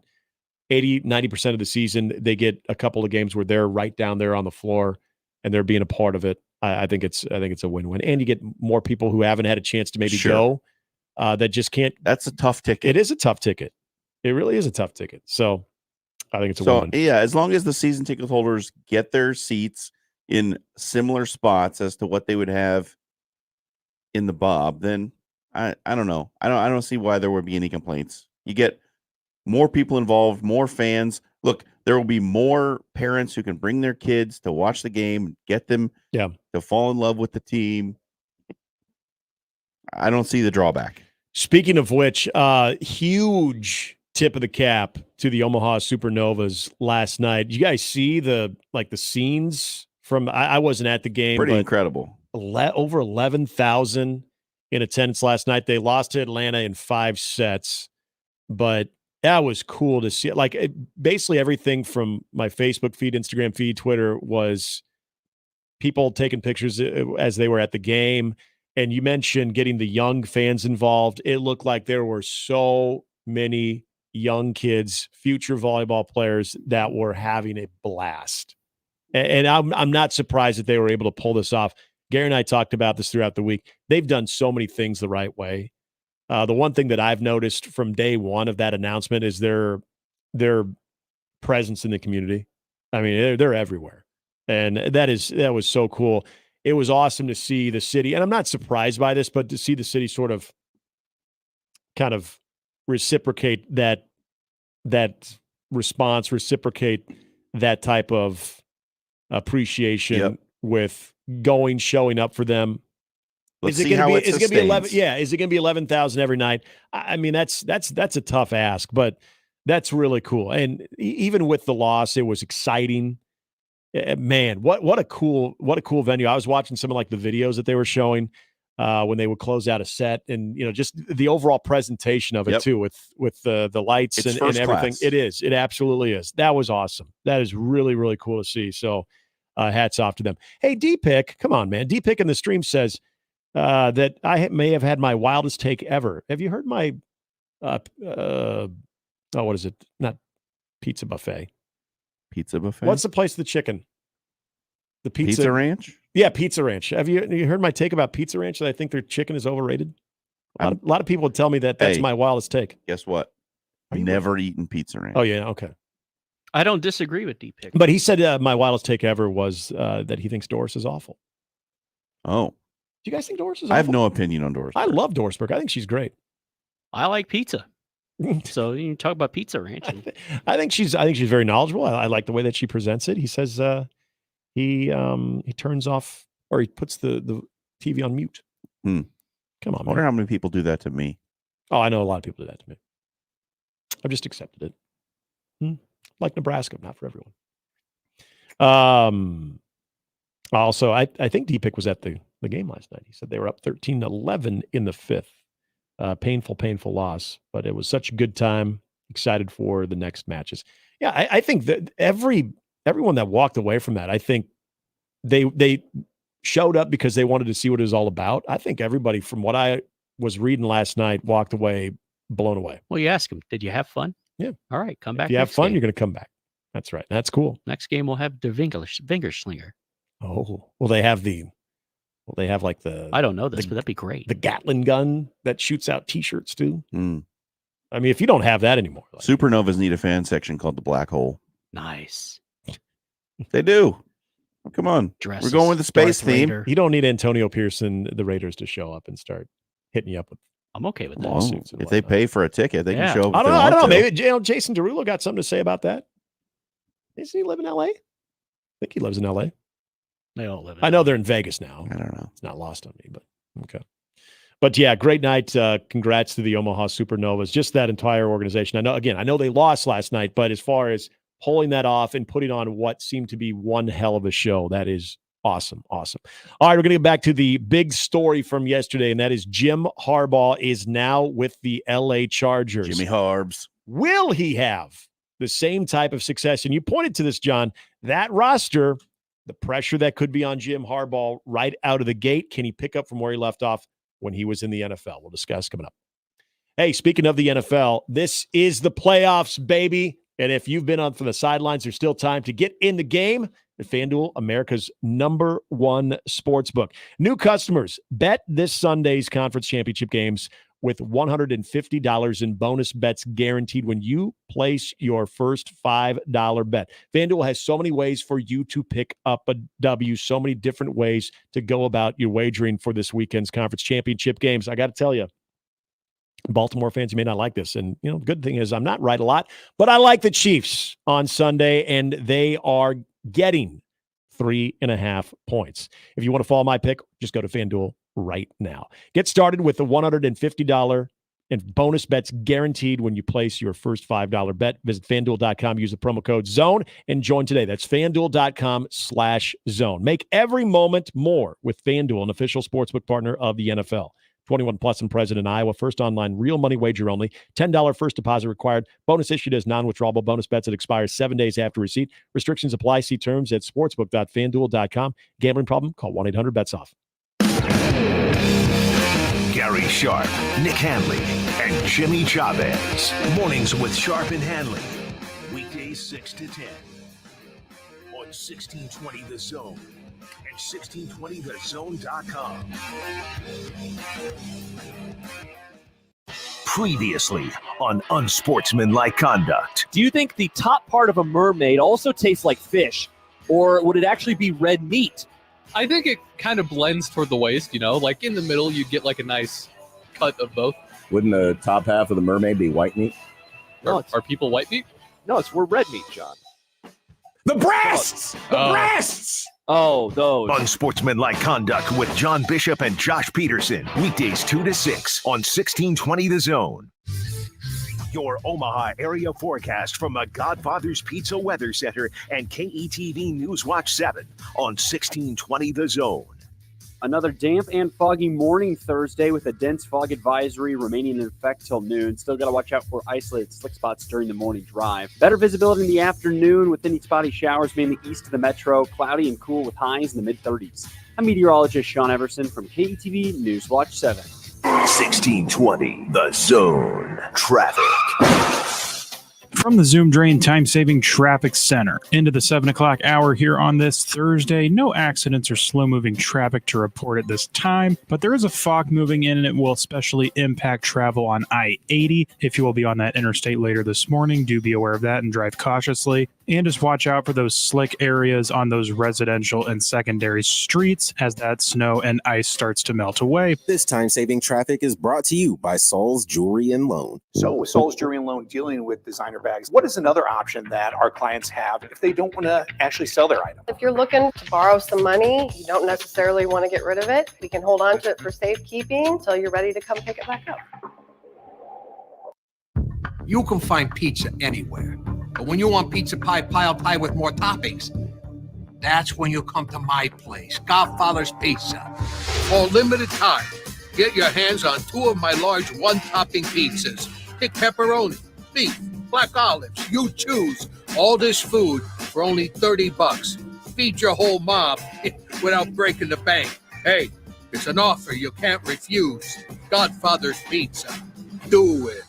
80, 90% of the season, they get a couple of games where they're right down there on the floor and they're being a part of it. I think it's a win-win, and you get more people who haven't had a chance to maybe go that just can't. That's a tough ticket. It is a tough ticket. It really is a tough ticket. So I think it's a win. Yeah, as long as the season ticket holders get their seats in similar spots as to what they would have in the Bob, then I don't know. I don't see why there would be any complaints. You get more people involved, more fans. Look, there will be more parents who can bring their kids to watch the game, get them to fall in love with the team. I don't see the drawback. Speaking of which, huge tip of the cap to the Omaha Supernovas last night. Did you guys see the scenes from? I wasn't at the game. Pretty incredible. Over 11,000 in attendance last night. They lost to Atlanta in 5 sets, but that was cool to see. Basically everything from my Facebook feed, Instagram feed, Twitter was people taking pictures as they were at the game. And you mentioned getting the young fans involved. It looked like there were so many young kids, future volleyball players that were having a blast. And I'm not surprised that they were able to pull this off. Gary and I talked about this throughout the week. They've done so many things the right way. The one thing that I've noticed from day one of that announcement is their presence in the community. I mean, they're everywhere. And that was so cool. It was awesome to see the city, and I'm not surprised by this, but to see the city sort of kind of reciprocate that response, reciprocate that type of appreciation with showing up for them. Let's see how it sustains. Is it going to be 11? Yeah, is it going to be 11,000 every night? I mean, that's a tough ask, but that's really cool. And even with the loss, it was exciting. Man, what a cool venue. I was watching some of like the videos that they were showing when they would close out a set, and just the overall presentation of it too, with the lights and everything. Class. It absolutely is. That was awesome. That is really, really cool to see. So hats off to them. Hey, D-Pick, come on, man. D-Pick in the stream says that I may have had my wildest take ever. Have you heard my what is it? Not pizza buffet. Pizza buffet. What's the place of the chicken? The Pizza Ranch? Yeah, Pizza Ranch. Have you heard my take about Pizza Ranch, that I think their chicken is overrated? A lot of people would tell me that's my wildest take. Guess what? Never eaten Pizza Ranch. Oh, yeah, okay. I don't disagree with D-Pick. But he said my wildest take ever was that he thinks Doris is awful. Oh. Do you guys think Doris is awful? I have no opinion on Doris. I love Doris Burke. I think she's great. I like pizza. So you talk about Pizza Ranch. I think she's very knowledgeable. I like the way that she presents it. He says he turns off, or he puts the TV on mute. Come on, I wonder how many people do that to me. Oh, I know a lot of people do that to me. I've just accepted it. Like Nebraska, not for everyone. Also, I think D-Pick was at the game last night. He said they were up 13-11 in the fifth. Painful loss, but it was such a good time. Excited for the next matches. Yeah, I think that everyone that walked away from that, I think they showed up because they wanted to see what it was all about. I think everybody, from what I was reading last night, walked away blown away. Well, you ask them, did you have fun? Yeah. All right, come back. If you have fun, you're going to come back. That's right. That's cool. Next game, we'll have the Vingerslinger. Oh, well, they have like the. I don't know this, but that'd be great. The Gatling gun that shoots out T-shirts too. I mean, if you don't have that anymore, Supernovas need a fan section called the Black Hole. Nice. They do. Oh, come on, we're going with the space theme. You don't need Antonio Pearson, the Raiders, to show up and start hitting you up with. I'm okay with that. Lawsuits. If they pay for a ticket, they can show up. I don't know. Maybe Jason Derulo got something to say about that. Does he live in L.A.? I think he lives in L.A. They all live. I know they're in Vegas now. I don't know. It's not lost on me, but okay. But yeah, great night. Congrats to the Omaha Supernovas. Just that entire organization. I know they lost last night, but as far as pulling that off and putting on what seemed to be one hell of a show, that is awesome. Awesome. All right, we're going to get back to the big story from yesterday, and that is Jim Harbaugh is now with the LA Chargers. Jimmy Harbs. Will he have the same type of success? And you pointed to this, John, that roster, the pressure that could be on Jim Harbaugh right out of the gate. Can he pick up from where he left off when he was in the NFL? We'll discuss coming up. Hey, speaking of the NFL, this is the playoffs, baby. And if you've been on from the sidelines, there's still time to get in the game at FanDuel, America's #1 sportsbook. New customers, bet this Sunday's conference championship games with $150 in bonus bets guaranteed when you place your first $5 bet. FanDuel has so many ways for you to pick up a W, so many different ways to go about your wagering for this weekend's conference championship games. I got to tell you, Baltimore fans, you may not like this. And, the good thing is I'm not right a lot, but I like the Chiefs on Sunday, and they are getting 3.5 points. If you want to follow my pick, just go to FanDuel right now. Get started with the $150 and bonus bets guaranteed when you place your first $5 bet. Visit FanDuel.com, use the promo code ZONE, and join today. That's FanDuel.com/zone. Make every moment more with FanDuel, an official sportsbook partner of the NFL. 21 plus and present in Iowa. First online, real money wager only. $10 first deposit required. Bonus issued as non-withdrawable bonus bets that expires 7 days after receipt. Restrictions apply. See terms at sportsbook.fanduel.com. Gambling problem? Call 1-800-BETS-OFF. Gary Sharp, Nick Handley, and Jimmy Chavez. Mornings with Sharp and Handley. Weekdays 6 to 10 on 1620 The Zone and 1620thezone.com. Previously on Unsportsmanlike Conduct. Do you think the top part of a mermaid also tastes like fish, or would it actually be red meat? I think it kind of blends toward the waist, like in the middle, you get like a nice cut of both. Wouldn't the top half of the mermaid be white meat? No, are people white meat? No, we're red meat, John. The breasts! breasts! Oh, those. Unsportsmanlike Conduct with John Bishop and Josh Peterson. Weekdays 2 to 6 on 1620 The Zone. Your Omaha area forecast from the Godfather's Pizza Weather Center and KETV Newswatch 7 on 1620 The Zone. Another damp and foggy morning Thursday with a dense fog advisory remaining in effect till noon. Still got to watch out for isolated slick spots during the morning drive. Better visibility in the afternoon with any spotty showers mainly east of the metro. Cloudy and cool with highs in the mid-30s. I'm meteorologist Sean Everson from KETV Newswatch 7. 1620 The Zone. Traffic. From the Zoom Drain Time-Saving Traffic Center into the 7 o'clock hour here on this Thursday. No accidents or slow-moving traffic to report at this time, but there is a fog moving in, and it will especially impact travel on I-80. If you will be on that interstate later this morning, do be aware of that and drive cautiously. And just watch out for those slick areas on those residential and secondary streets as that snow and ice starts to melt away. This time-saving traffic is brought to you by Sol's Jewelry and Loan. So with Sol's Jewelry and Loan dealing with designer bags, what is another option that our clients have if they don't want to actually sell their item? If you're looking to borrow some money, you don't necessarily want to get rid of it. We can hold on to it for safekeeping until you're ready to come pick it back up. You can find pizza anywhere. But when you want pizza pie piled high with more toppings, that's when you come to my place, Godfather's Pizza. For a limited time, get your hands on 2 of my large one-topping pizzas. Pick pepperoni, beef, black olives, you choose. All this food for only $30. Feed your whole mob without breaking the bank. Hey, it's an offer you can't refuse. Godfather's Pizza. Do it.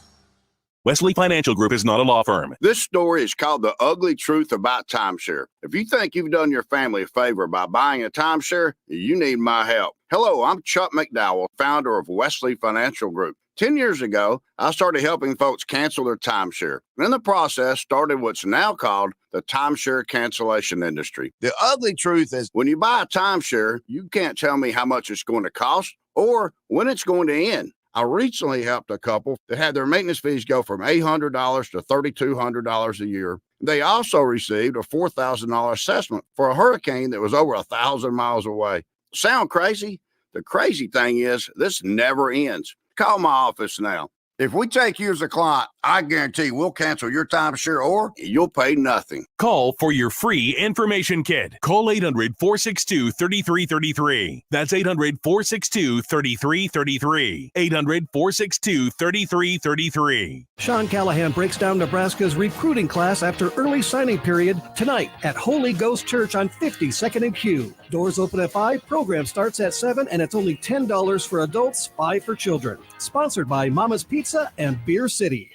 Wesley Financial Group is not a law firm. This story is called The Ugly Truth About Timeshare. If you think you've done your family a favor by buying a timeshare, you need my help. Hello, I'm Chuck McDowell, founder of Wesley Financial Group. 10 years ago, I started helping folks cancel their timeshare. And in the process, started what's now called the timeshare cancellation industry. The ugly truth is when you buy a timeshare, you can't tell me how much it's going to cost or when it's going to end. I recently helped a couple that had their maintenance fees go from $800 to $3,200 a year. They also received a $4,000 assessment for a hurricane that was over 1,000 miles away. Sound crazy? The crazy thing is this never ends. Call my office now. If we take you as a client, I guarantee we'll cancel your timeshare or you'll pay nothing. Call for your free information kit. Call 800-462-3333. That's 800-462-3333. 800-462-3333. Sean Callahan breaks down Nebraska's recruiting class after early signing period tonight at Holy Ghost Church on 52nd and Q. Doors open at 5, program starts at 7, and it's only $10 for adults, $5 for children. Sponsored by Mama's Pizza and Beer City.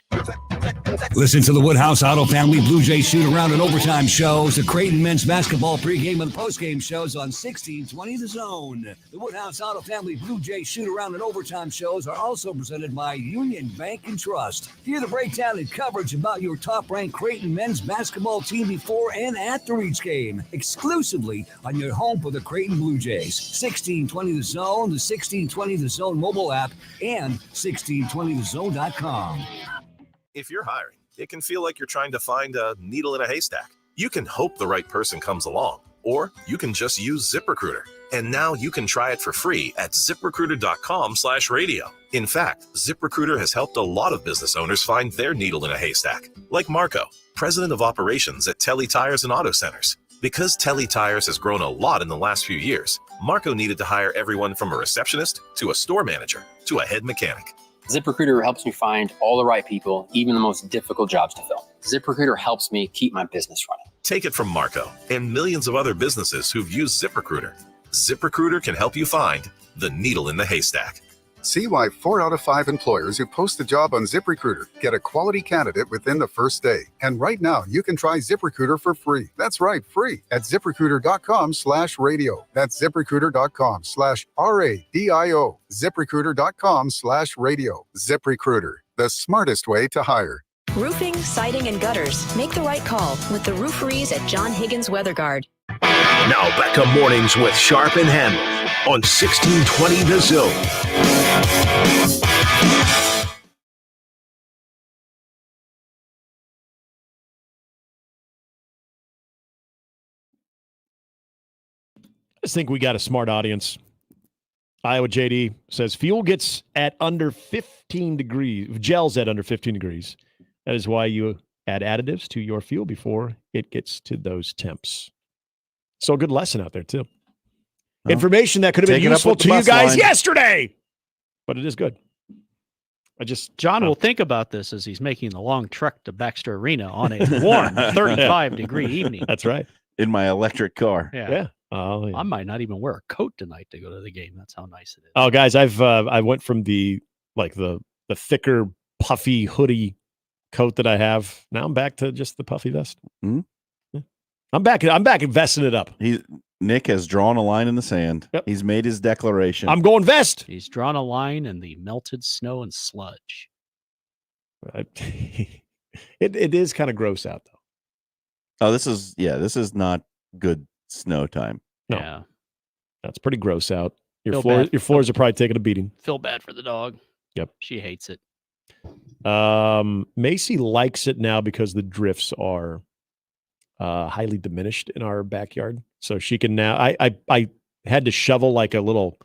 Listen to the Woodhouse Auto Family Blue Jays shoot around and overtime shows, the Creighton men's basketball pregame and postgame shows on 1620 The Zone. The Woodhouse Auto Family Blue Jays shoot around and overtime shows are also presented by Union Bank and Trust. Hear the breakdown and coverage about your top-ranked Creighton men's basketball team before and after each game, exclusively on your home for the Creighton Blue Jays. 1620 The Zone, the 1620 The Zone mobile app, and 1620thezone.com. If you're hiring, it can feel like you're trying to find a needle in a haystack. You can hope the right person comes along, or you can just use ZipRecruiter. And now you can try it for free at ZipRecruiter.com/radio. In fact, ZipRecruiter has helped a lot of business owners find their needle in a haystack, like Marco, president of operations at Telly Tires and Auto Centers. Because Telly Tires has grown a lot in the last few years, Marco needed to hire everyone from a receptionist to a store manager to a head mechanic. ZipRecruiter helps me find all the right people, even the most difficult jobs to fill. ZipRecruiter helps me keep my business running. Take it from Marco and millions of other businesses who've used ZipRecruiter. ZipRecruiter can help you find the needle in the haystack. See why 4 out of 5 employers who post a job on ZipRecruiter get a quality candidate within the first day. And right now, you can try ZipRecruiter for free. That's right, free at ZipRecruiter.com/radio. That's ZipRecruiter.com/RADIO. ZipRecruiter.com/radio. ZipRecruiter, the smartest way to hire. Roofing, siding, and gutters. Make the right call with the rooferees at John Higgins Weather Guard. Now back to mornings with Sharp and Handley on 1620 The Zone. I just think we got a smart audience. Iowa JD says fuel gets at under 15 degrees, gels at under 15 degrees. That is why you add additives to your fuel before it gets to those temps. So a good lesson out there, too. Well, information that could have been useful to you guys yesterday, but it is good. John will think about this as he's making the long trek to Baxter Arena on a warm 35-degree evening. That's right. In my electric car. Yeah. Oh, yeah. I might not even wear a coat tonight to go to the game. That's how nice it is. Oh, guys, I went from the thicker, puffy hoodie coat that I have. Now I'm back to just the puffy vest. Mm-hmm. Yeah. I'm back investing it up. Nick has drawn a line in the sand. Yep. He's made his declaration. I'm going vest. He's drawn a line in the melted snow and sludge. It is kind of gross out, though. Oh, this is not good snow time. No. Yeah. That's pretty gross out. Your Feel bad. floors are probably taking a beating. Feel bad for the dog. Yep. She hates it. Macy likes it now because the drifts are highly diminished in our backyard. So she can now, I had to shovel like a little,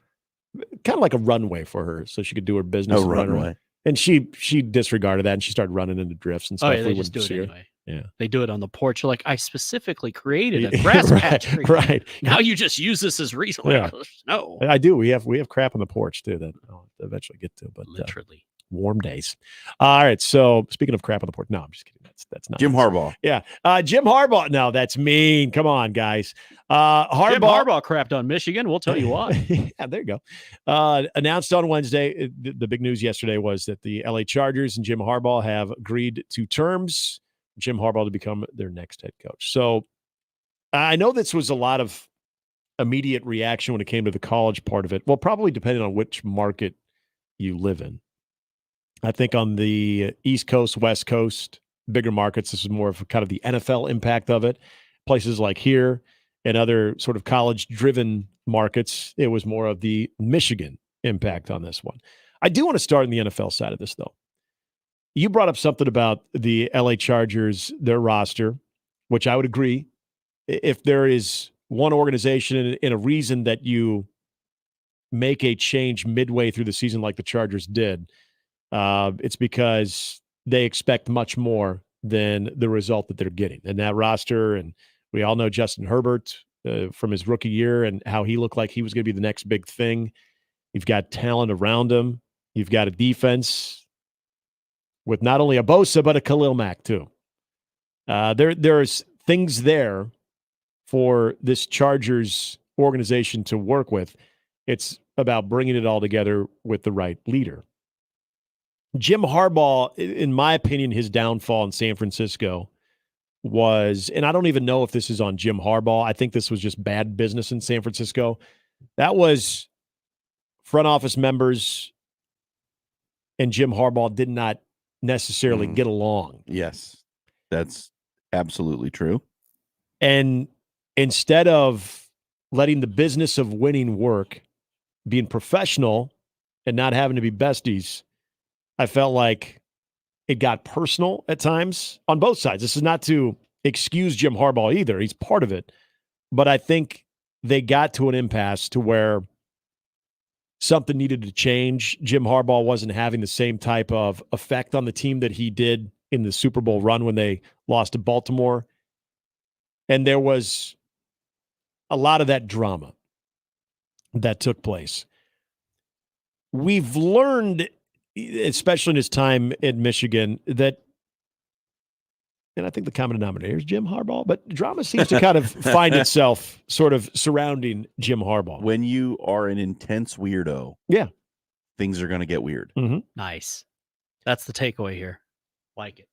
kind of like a runway for her so she could do her business. Runway. And she disregarded that and she started running into drifts and stuff. Oh, yeah, they just do it anyway. Yeah. They do it on the porch. You're like, I specifically created a grass patch for you. Right. Now you just use this as reason. Yeah. No. I do. We have crap on the porch too that I'll eventually get to, but literally warm days. All right. So speaking of crap on the porch, no, I'm just kidding. That's not Jim Harbaugh. Yeah. Jim Harbaugh. No, that's mean. Come on, guys. Jim Harbaugh crapped on Michigan. We'll tell you why. Yeah, there you go. Announced on Wednesday. The big news yesterday was that the LA Chargers and Jim Harbaugh have agreed to terms. Jim Harbaugh to become their next head coach. So I know this was a lot of immediate reaction when it came to the college part of it. Well, probably depending on which market you live in. I think on the East Coast, West Coast, bigger markets, this is more of kind of the NFL impact of it. Places like here and other sort of college-driven markets, it was more of the Michigan impact on this one. I do want to start in the NFL side of this, though. You brought up something about the LA Chargers, their roster, which I would agree. If there is one organization and a reason that you make a change midway through the season like the Chargers did, it's because they expect much more than the result that they're getting. And that roster, and we all know Justin Herbert from his rookie year and how he looked like he was going to be the next big thing. You've got talent around him. You've got a defense with not only a Bosa, but a Khalil Mack too. There's things there for this Chargers organization to work with. It's about bringing it all together with the right leader. Jim Harbaugh, in my opinion, his downfall in San Francisco was, and I don't even know if this is on Jim Harbaugh. I think this was just bad business in San Francisco. That was front office members and Jim Harbaugh did not necessarily get along. Yes, that's absolutely true. And instead of letting the business of winning work, being professional and not having to be besties, I felt like it got personal at times on both sides. This is not to excuse Jim Harbaugh either. He's part of it. But I think they got to an impasse to where something needed to change. Jim Harbaugh wasn't having the same type of effect on the team that he did in the Super Bowl run when they lost to Baltimore. And there was a lot of that drama that took place. We've learned, especially in his time in Michigan, that, and I think the common denominator is Jim Harbaugh, but drama seems to kind of find itself sort of surrounding Jim Harbaugh. When you are an intense weirdo, yeah, things are going to get weird. Nice. That's the takeaway here. Like it.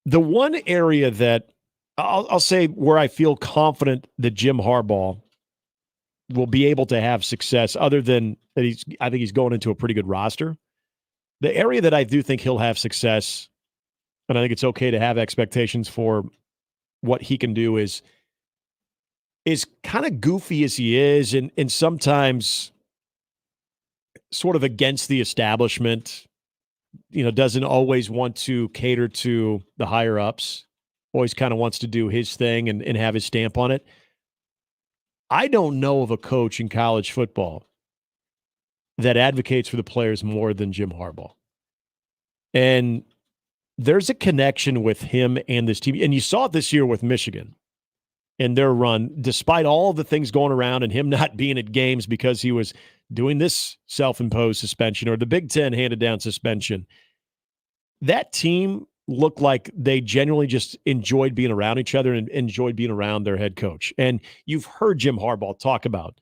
The one area that I'll say where I feel confident that Jim Harbaugh will be able to have success, other than that I think he's going into a pretty good roster. The area that I do think he'll have success, and I think it's okay to have expectations for what he can do, is kind of goofy as he is, and sometimes sort of against the establishment, doesn't always want to cater to the higher ups, always kind of wants to do his thing and have his stamp on it. I don't know of a coach in college football that advocates for the players more than Jim Harbaugh. And there's a connection with him and this team. And you saw it this year with Michigan and their run, despite all the things going around and him not being at games because he was doing this self-imposed suspension or the Big Ten handed down suspension. That team looked like they genuinely just enjoyed being around each other and enjoyed being around their head coach. And you've heard Jim Harbaugh talk about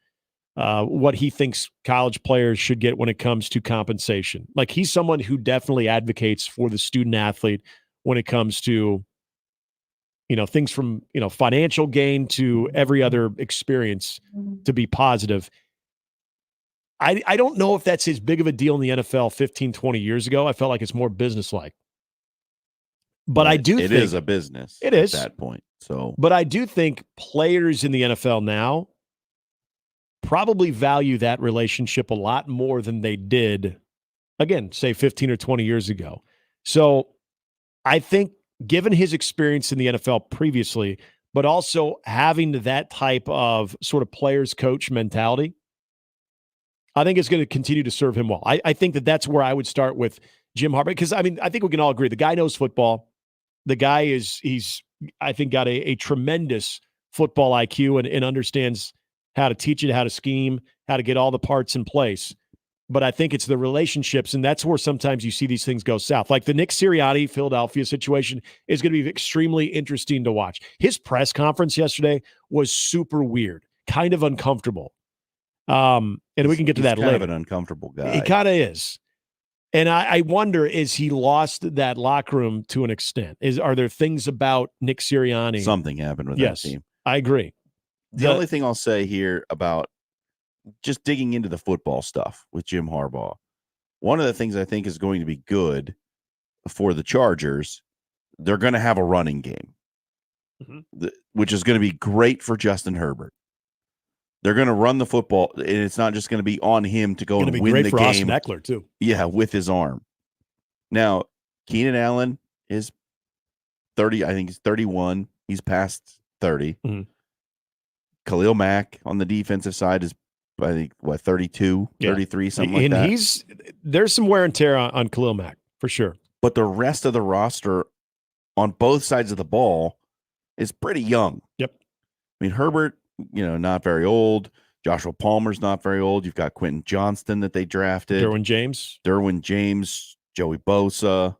what he thinks college players should get when it comes to compensation. Like, he's someone who definitely advocates for the student athlete when it comes to, things from, financial gain to every other experience to be positive. I don't know if that's as big of a deal in the NFL 15, 20 years ago. I felt like it's more businesslike. But I do think it is a business. It is at that point. So, but I do think players in the NFL now probably value that relationship a lot more than they did, again, say 15 or 20 years ago. So I think given his experience in the NFL previously, but also having that type of sort of players coach mentality, I think it's going to continue to serve him well. I think that's where I would start with Jim Harbaugh, because I think we can all agree the guy knows football. The guy he's I think got a tremendous football IQ and understands how to teach it, how to scheme, how to get all the parts in place. But I think it's the relationships, and that's where sometimes you see these things go south. Like the Nick Sirianni Philadelphia situation is going to be extremely interesting to watch. His press conference yesterday was super weird, kind of uncomfortable. And we can get to that later. Kind of an uncomfortable guy. He kind of is. And I wonder, is he lost that locker room to an extent? Are there things about Nick Sirianni? Something happened with that team. I agree. The only thing I'll say here about just digging into the football stuff with Jim Harbaugh, one of the things I think is going to be good for the Chargers, they're going to have a running game, which is going to be great for Justin Herbert. They're going to run the football, and it's not just going to be on him to go and win the game. Austin Eckler too. Yeah, with his arm. Now, Keenan Allen is 30. I think he's 31. He's past 30. Khalil Mack on the defensive side is, I think, 32, 33, something like that. And there's some wear and tear on Khalil Mack for sure. But the rest of the roster on both sides of the ball is pretty young. Yep. I mean, Herbert, not very old. Joshua Palmer's not very old. You've got Quentin Johnston that they drafted. Derwin James, Joey Bosa,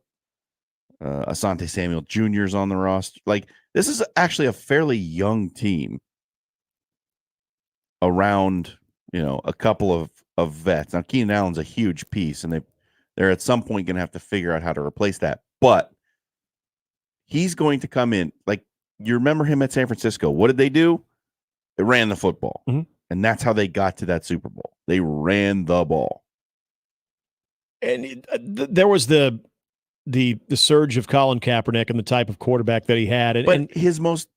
Asante Samuel Jr.'s on the roster. Like, this is actually a fairly young team around, a couple of vets. Now, Keenan Allen's a huge piece, and they're at some point going to have to figure out how to replace that. But he's going to come in. Like, you remember him at San Francisco. What did they do? They ran the football. And that's how they got to that Super Bowl. They ran the ball. And there was the surge of Colin Kaepernick and the type of quarterback that he had. But his most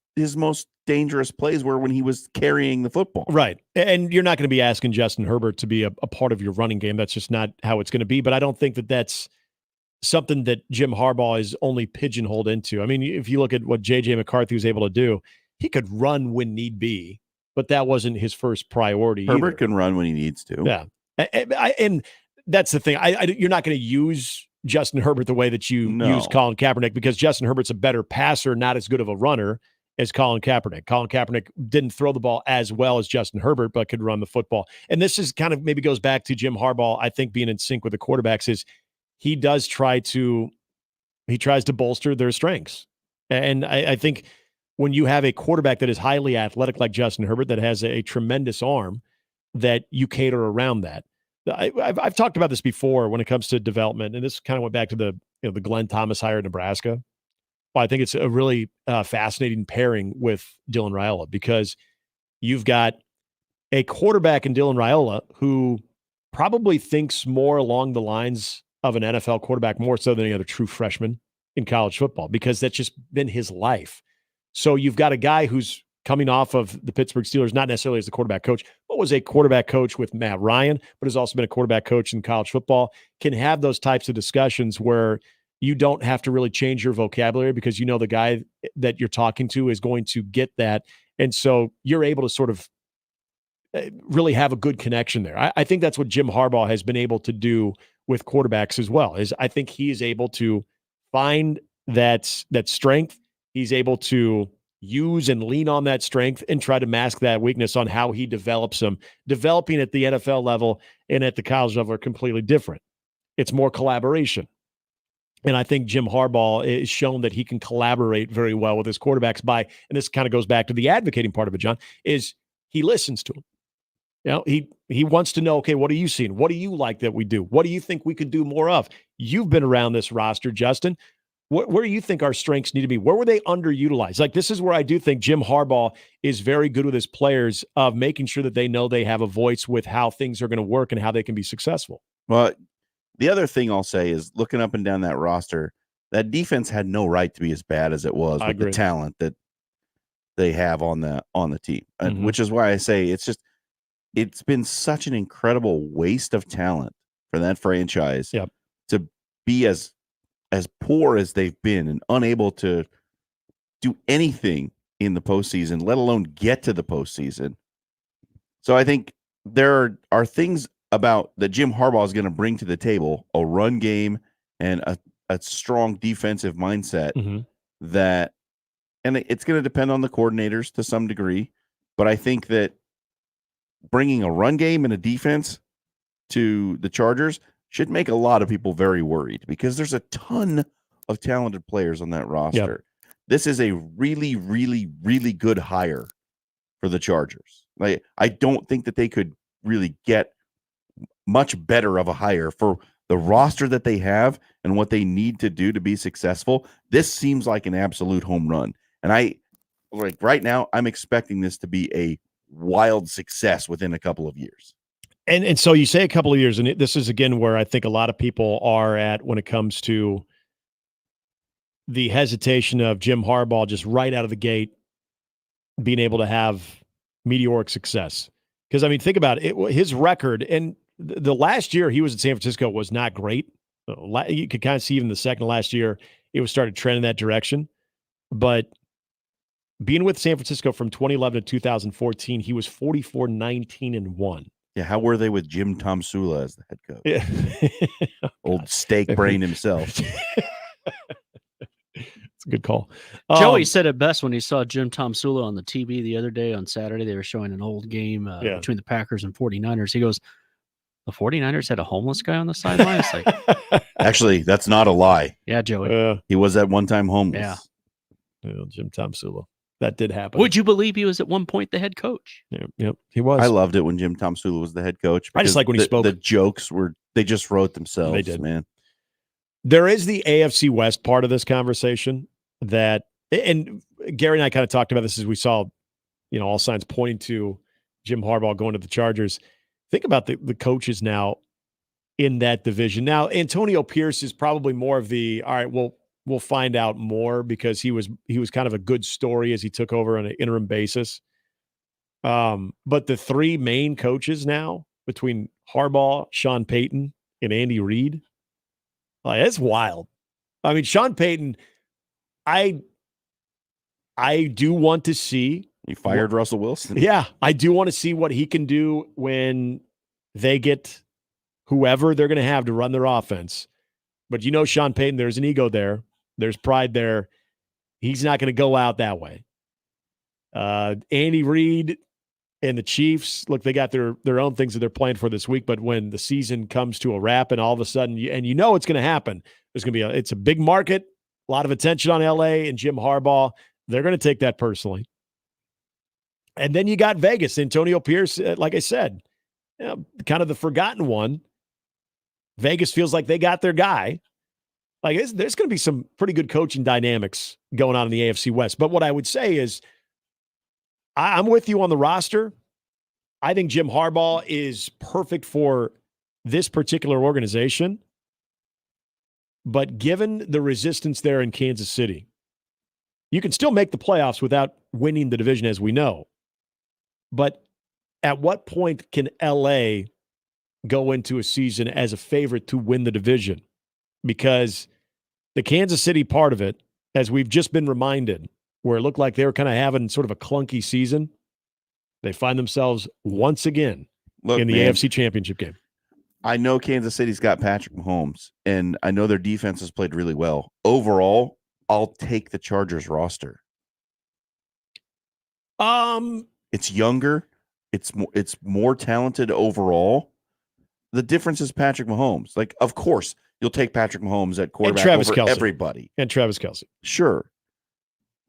dangerous plays were when he was carrying the football. Right. And you're not going to be asking Justin Herbert to be a part of your running game. That's just not how it's going to be. But I don't think that that's something that Jim Harbaugh is only pigeonholed into. I mean, if you look at what J.J. McCarthy was able to do, he could run when need be, but that wasn't his first priority. Herbert can run when he needs to. Yeah. And that's the thing. You're not going to use Justin Herbert the way that you use Colin Kaepernick, because Justin Herbert's a better passer, not as good of a runner as Colin Kaepernick. Colin Kaepernick didn't throw the ball as well as Justin Herbert, but could run the football. And this is kind of maybe goes back to Jim Harbaugh, I think, being in sync with the quarterbacks, is he tries to bolster their strengths. And I think when you have a quarterback that is highly athletic like Justin Herbert, that has a tremendous arm, that you cater around that. I've talked about this before when it comes to development, and this kind of went back to the Glenn Thomas hire at Nebraska. Well, I think it's a really fascinating pairing with Dylan Raiola, because you've got a quarterback in Dylan Raiola who probably thinks more along the lines of an NFL quarterback, more so than any other true freshman in college football, because that's just been his life. So you've got a guy who's coming off of the Pittsburgh Steelers, not necessarily as the quarterback coach, but was a quarterback coach with Matt Ryan, but has also been a quarterback coach in college football, can have those types of discussions where you don't have to really change your vocabulary, because you know the guy that you're talking to is going to get that. And so you're able to sort of really have a good connection there. I think that's what Jim Harbaugh has been able to do with quarterbacks as well, is I think he is able to find that strength. He's able to use and lean on that strength and try to mask that weakness on how he develops them. Developing at the NFL level and at the college level are completely different. It's more collaboration. And I think Jim Harbaugh is shown that he can collaborate very well with his quarterbacks by, and this kind of goes back to the advocating part of it, John, is he listens to them. You know, he wants to know, okay, what are you seeing? What do you like that we do? What do you think we could do more of? You've been around this roster, Justin. Where do you think our strengths need to be? Where were they underutilized? Like, this is where I do think Jim Harbaugh is very good with his players of making sure that they know they have a voice with how things are going to work and how they can be successful. Well, the other thing I'll say is, looking up and down that roster, that defense had no right to be as bad as it was with the talent that they have on the team, which is why I say it's been such an incredible waste of talent for that franchise to be as poor as they've been and unable to do anything in the postseason, let alone get to the postseason. So I think there are things about that Jim Harbaugh is going to bring to the table, a run game and a strong defensive mindset that, and it's going to depend on the coordinators to some degree, but I think that bringing a run game and a defense to the Chargers should make a lot of people very worried, because there's a ton of talented players on that roster. This is a really, really, really good hire for the Chargers. Like, I don't think that they could really get much better of a hire for the roster that they have and what they need to do to be successful. This seems like an absolute home run. And right now, I'm expecting this to be a wild success within a couple of years. And so you say a couple of years, and this is, again, where I think a lot of people are at when it comes to the hesitation of Jim Harbaugh just right out of the gate being able to have meteoric success. Because, I mean, think about it. His record, and the last year he was in San Francisco was not great. You could kind of see even the second last year, it was started trending that direction. But being with San Francisco from 2011 to 2014, he was 44-19-1. Yeah, how were they with Jim Tomsula as the head coach? Yeah. Old steak brain himself. It's a good call. Joey said it best when he saw Jim Tomsula on the TV the other day on Saturday. They were showing an old game between the Packers and 49ers. He goes, the 49ers had a homeless guy on the sideline? It's like, actually, that's not a lie. Yeah, Joey. He was at one time homeless. Yeah. Jim Tomsula. That did happen. Would you believe he was at one point the head coach? Yep, he was. I loved it when Jim Tomsula was the head coach. I just like when he spoke. The jokes they just wrote themselves. They did, man. There is the AFC West part of this conversation that, and Gary and I kind of talked about this as we saw, all signs pointing to Jim Harbaugh going to the Chargers. Think about the coaches now in that division. Now, Antonio Pierce is probably more of the, all right, we'll find out more, because he was kind of a good story as he took over on an interim basis. But the three main coaches now, between Harbaugh, Sean Payton, and Andy Reid, like, it's wild. I mean, Sean Payton, I do want to see. He fired Russell Wilson. Yeah, I do want to see what he can do when they get whoever they're going to have to run their offense. But Sean Payton, there's an ego there. There's pride there. He's not going to go out that way. Andy Reid and the Chiefs, look, they got their own things that they're playing for this week. But when the season comes to a wrap and all of a sudden, it's going to happen, there's going to be it's a big market, a lot of attention on LA and Jim Harbaugh. They're going to take that personally. And then you got Vegas, Antonio Pierce, like I said, kind of the forgotten one. Vegas feels like they got their guy. Like there's going to be some pretty good coaching dynamics going on in the AFC West. But what I would say is I'm with you on the roster. I think Jim Harbaugh is perfect for this particular organization. But given the resistance there in Kansas City, you can still make the playoffs without winning the division, as we know. But at what point can LA go into a season as a favorite to win the division? Because the Kansas City part of it, as we've just been reminded, where it looked like they were kind of having sort of a clunky season, they find themselves once again in the AFC Championship game. I know Kansas City's got Patrick Mahomes, and I know their defense has played really well. Overall, I'll take the Chargers roster. It's younger. It's more talented overall. The difference is Patrick Mahomes. Like, of course, you'll take Patrick Mahomes at quarterback over Kelce. everybody. And Travis Kelce. Sure.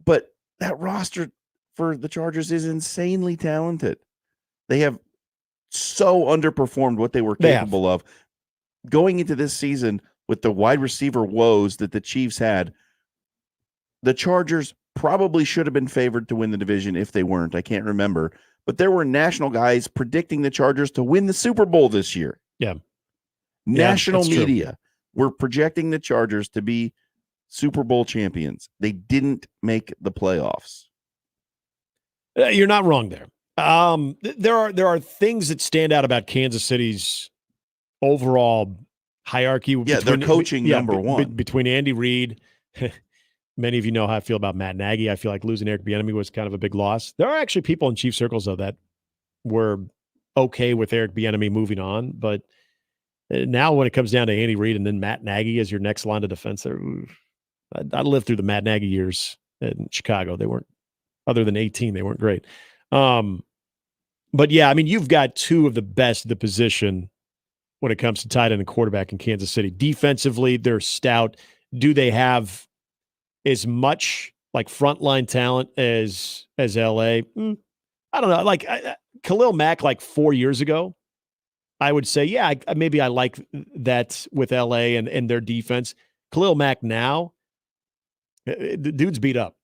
But that roster for the Chargers is insanely talented. They have so underperformed what they were capable of. Going into this season with the wide receiver woes that the Chiefs had, the Chargers probably should have been favored to win the division if they weren't. I can't remember. But there were national guys predicting the Chargers to win the Super Bowl this year. Yeah. National media were projecting the Chargers to be Super Bowl champions. They didn't make the playoffs. You're not wrong there. There are things that stand out about Kansas City's overall hierarchy. Yeah, they're coaching number one. Between Andy Reid, many of you know how I feel about Matt Nagy. I feel like losing Eric Bieniemy was kind of a big loss. There are actually people in Chief circles, though, that were okay with Eric Bieniemy moving on. But now when it comes down to Andy Reid and then Matt Nagy as your next line of defense, I lived through the Matt Nagy years in Chicago. They weren't, other than 18, they weren't great. But yeah, I mean, you've got two of the best at the position when it comes to tight end and quarterback in Kansas City. Defensively, they're stout. Do they have as much like frontline talent as LA? I don't know. Like Khalil Mack, like 4 years ago, I would say, yeah, maybe I like that with LA and their defense. Khalil Mack now, the dude's beat up.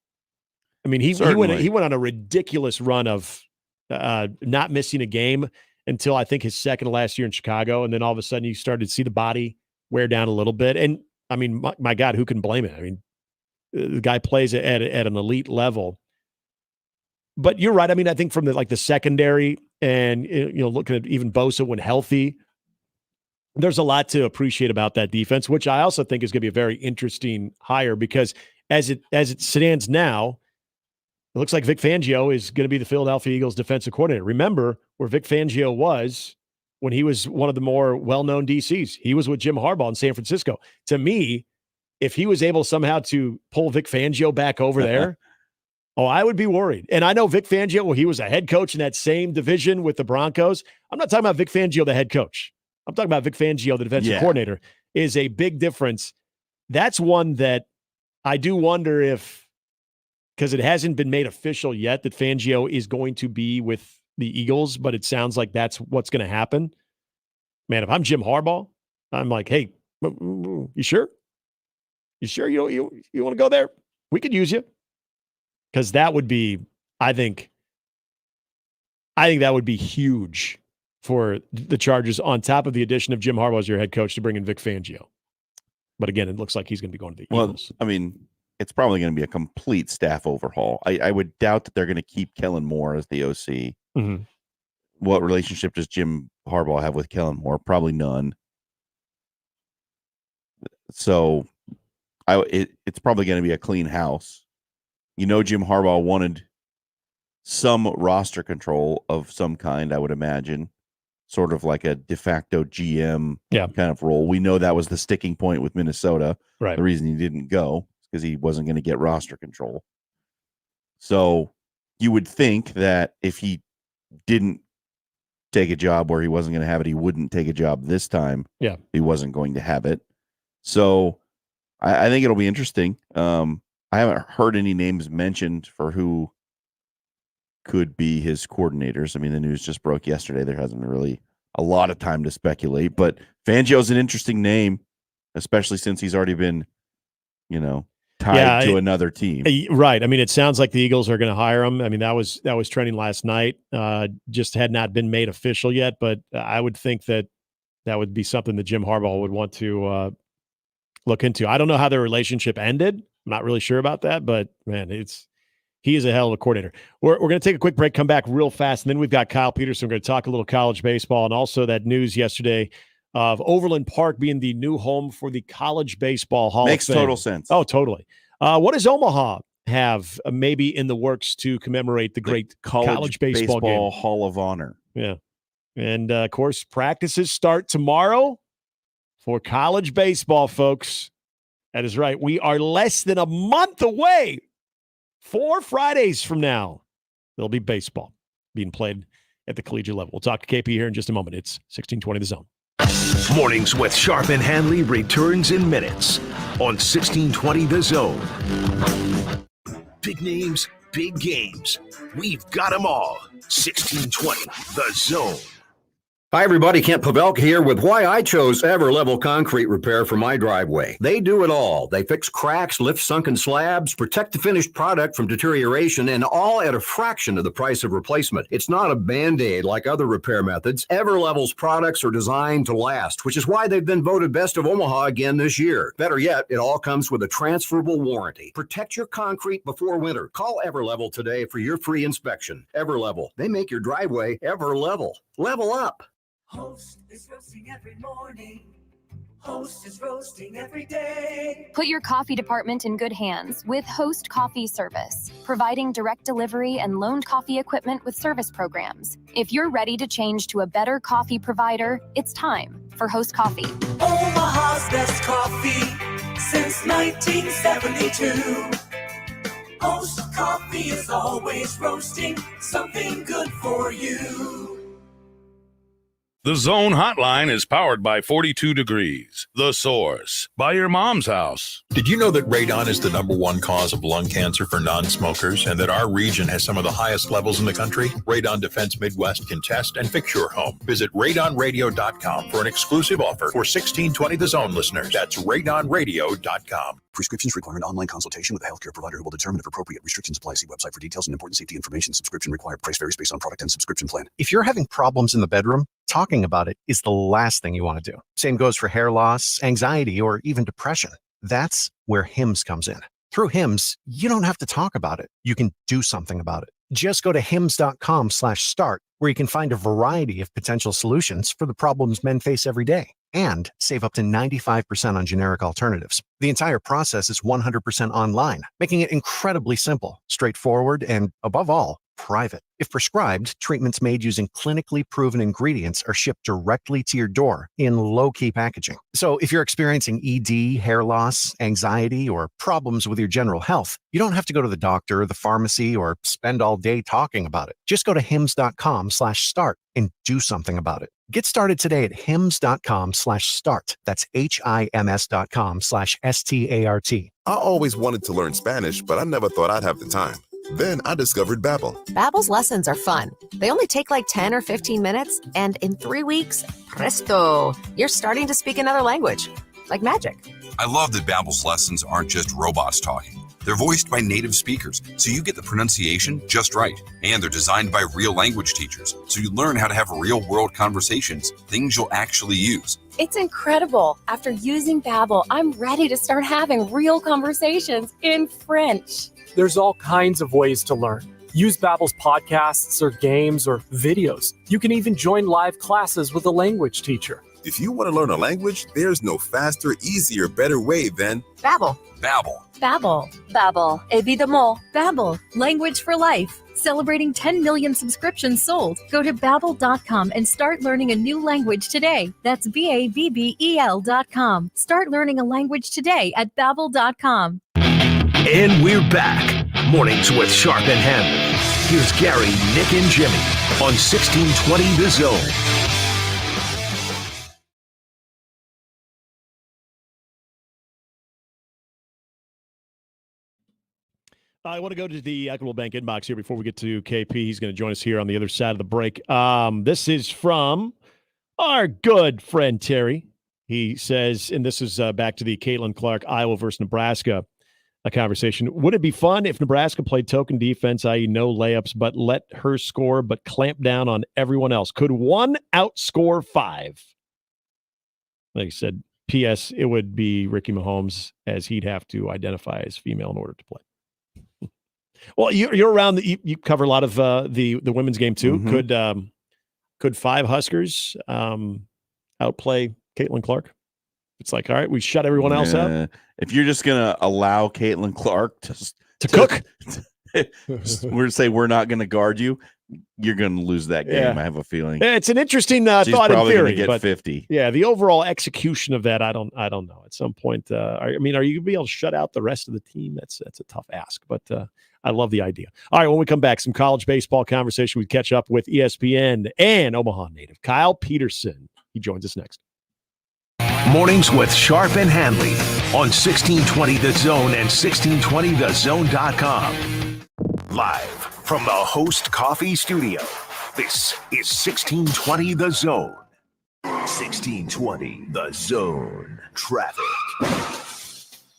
I mean, he went on a ridiculous run of not missing a game until I think his second to last year in Chicago. And then all of a sudden you started to see the body wear down a little bit. And I mean, my God, who can blame it? I mean, the guy plays at an elite level. But you're right. I mean, I think from the secondary and, looking at even Bosa when healthy, there's a lot to appreciate about that defense, which I also think is going to be a very interesting hire because as it stands now, it looks like Vic Fangio is going to be the Philadelphia Eagles defensive coordinator. Remember where Vic Fangio was when he was one of the more well-known DCs. He was with Jim Harbaugh in San Francisco. To me, if he was able somehow to pull Vic Fangio back over there, I would be worried. And I know Vic Fangio, he was a head coach in that same division with the Broncos. I'm not talking about Vic Fangio, the head coach. I'm talking about Vic Fangio, the defensive coordinator, is a big difference. That's one that I do wonder if, because it hasn't been made official yet that Fangio is going to be with the Eagles, but it sounds like that's what's going to happen. Man, if I'm Jim Harbaugh, I'm like, hey, you sure? You sure you want to go there? We could use you. Because that would be, I think that would be huge for the Chargers on top of the addition of Jim Harbaugh as your head coach to bring in Vic Fangio. But again, it looks like he's going to be going to the Eagles. I mean, it's probably going to be a complete staff overhaul. I would doubt that they're going to keep Kellen Moore as the OC. Mm-hmm. What relationship does Jim Harbaugh have with Kellen Moore? Probably none. So it's probably going to be a clean house. Jim Harbaugh wanted some roster control of some kind, I would imagine, sort of like a de facto GM kind of role. We know that was the sticking point with Minnesota. Right. The reason he didn't go is because he wasn't going to get roster control. So you would think that if he didn't take a job where he wasn't going to have it, he wouldn't take a job this time. Yeah. He wasn't going to have it. So I think it'll be interesting. I haven't heard any names mentioned for who could be his coordinators. I mean, the news just broke yesterday. There hasn't really a lot of time to speculate. But Fangio's an interesting name, especially since he's already been, tied to another team. Right. I mean, it sounds like the Eagles are going to hire him. I mean, that was trending last night. Just had not been made official yet, but I would think that would be something that Jim Harbaugh would want to look into. I don't know how their relationship ended. I'm not really sure about that, but man, he is a hell of a coordinator. We're going to take a quick break, come back real fast, and then we've got Kyle Peterson. We're going to talk a little college baseball and also that news yesterday of Overland Park being the new home for the College Baseball Hall Makes of Fame. total sense. Oh, totally. What does Omaha have maybe in the works to commemorate the great college baseball game? Hall of Honor. Yeah. And, of course, practices start tomorrow for college baseball, folks. That is right. We are less than a month away. 4 Fridays from now, there'll be baseball being played at the collegiate level. We'll talk to KP here in just a moment. It's 1620 The Zone. Mornings with Sharp and Handley returns in minutes on 1620 The Zone. Big names, big games. We've got them all. 1620 The Zone. Hi, everybody. Kent Pavelka here with why I chose Everlevel Concrete Repair for my driveway. They do it all. They fix cracks, lift sunken slabs, protect the finished product from deterioration, and all at a fraction of the price of replacement. It's not a Band-Aid like other repair methods. Everlevel's products are designed to last, which is why they've been voted Best of Omaha again this year. Better yet, it all comes with a transferable warranty. Protect your concrete before winter. Call Everlevel today for your free inspection. Everlevel. They make your driveway Everlevel. Level up. Host is roasting every morning. Host is roasting every day. Put your coffee department in good hands with Host Coffee Service, providing direct delivery and loaned coffee equipment with service programs. If you're ready to change to a better coffee provider, it's time for Host Coffee. Omaha's best coffee since 1972. Host Coffee is always roasting something good for you. The Zone Hotline is powered by 42 Degrees, The Source, by your mom's house. Did you know that radon is the #1 cause of lung cancer for non-smokers and that our region has some of the highest levels in the country? Radon Defense Midwest can test and fix your home. Visit radonradio.com for an exclusive offer for 1620 The Zone listeners. That's radonradio.com. Prescriptions require an online consultation with a healthcare provider who will determine if appropriate. Restrictions apply. See website for details and important safety information. Subscription required. Price varies based on product and subscription plan. If you're having problems in the bedroom, talking about it is the last thing you want to do. Same goes for hair loss, anxiety, or even depression. That's where HIMS comes in. Through HIMS, you don't have to talk about it. You can do something about it. Just go to hims.com/start, where you can find a variety of potential solutions for the problems men face every day and save up to 95% on generic alternatives. The entire process is 100% online, making it incredibly simple, straightforward, and above all, private. If prescribed, treatments made using clinically proven ingredients are shipped directly to your door in low-key packaging. So if you're experiencing ED, hair loss, anxiety, or problems with your general health, you don't have to go to the doctor, the pharmacy, or spend all day talking about it. Just go to hims.com/start and do something about it. Get started today at hims.com/start. That's HIMS.com/START. I always wanted to learn Spanish, but I never thought I'd have the time. Then I discovered Babbel. Babbel's lessons are fun. They only take like 10 or 15 minutes, and in 3 weeks, presto, you're starting to speak another language, like magic. I love that Babbel's lessons aren't just robots talking. They're voiced by native speakers, so you get the pronunciation just right. And they're designed by real language teachers, so you learn how to have real-world conversations, things you'll actually use. It's incredible. After using Babbel, I'm ready to start having real conversations in French. There's all kinds of ways to learn. Use Babbel's podcasts or games or videos. You can even join live classes with a language teacher. If you want to learn a language, there's no faster, easier, better way than Babbel. Babbel. Babbel. Babbel. Évidemment. Babbel. Language for life. Celebrating 10 million subscriptions sold. Go to Babbel.com and start learning a new language today. That's BABBEL.com. Start learning a language today at Babbel.com. And we're back. Mornings with Sharp and Handley. Here's Gary, Nick, and Jimmy on 1620 The Zone. I want to go to the Equitable Bank inbox here before we get to KP. He's going to join us here on the other side of the break. This is from Our good friend Terry, he says, and this is back to the Caitlin Clark, Iowa versus Nebraska conversation. Would it be fun if Nebraska played token defense, i.e. no layups, but let her score, but clamp down on everyone else? Could one outscore 5? Like I said, P.S., it would be Ricky Mahomes, as he'd have to identify as female in order to play. Well, you're around. You cover a lot of the women's game too. Mm-hmm. Could 5 Huskers outplay Caitlin Clark? It's like, all right, we shut everyone else out. If you're just gonna allow Caitlin Clark to cook, we're gonna say we're not gonna guard you. You're gonna lose that game. Yeah. I have a feeling. It's an interesting She's thought in probably theory. gonna get but 50. Yeah, the overall execution of that, I don't know. At some point, are you gonna be able to shut out the rest of the team? That's a tough ask, but I love the idea. All right, when we come back, some college baseball conversation. We catch up with ESPN and Omaha native Kyle Peterson. He joins us next. Mornings with Sharp and Handley on 1620 The Zone and 1620thezone.com. Live from the Host Coffee Studio, this is 1620 The Zone. 1620 The Zone. Traffic.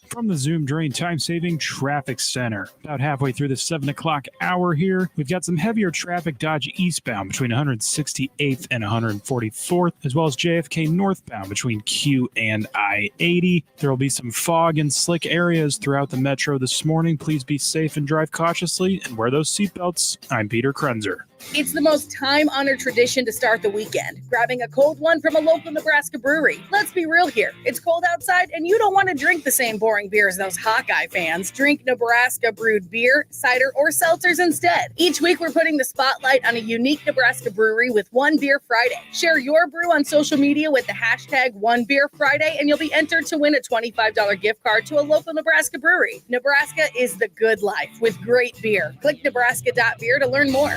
From the Zoom Drain Time-Saving Traffic Center. About halfway through the 7 o'clock hour here, we've got some heavier traffic dodge eastbound between 168th and 144th, as well as JFK northbound between Q and I-80. There will be some fog and slick areas throughout the metro this morning. Please be safe and drive cautiously and wear those seatbelts. I'm Peter Krenzer. It's the most time-honored tradition to start the weekend, grabbing a cold one from a local Nebraska brewery. Let's be real here. It's cold outside, and you don't want to drink the same boring beer as those Hawkeye fans. Drink Nebraska brewed beer, cider, or seltzers instead. Each week, we're putting the spotlight on a unique Nebraska brewery with One Beer Friday. Share your brew on social media with the hashtag One Beer Friday, and you'll be entered to win a $25 gift card to a local Nebraska brewery. Nebraska is the good life with great beer. Click nebraska.beer to learn more.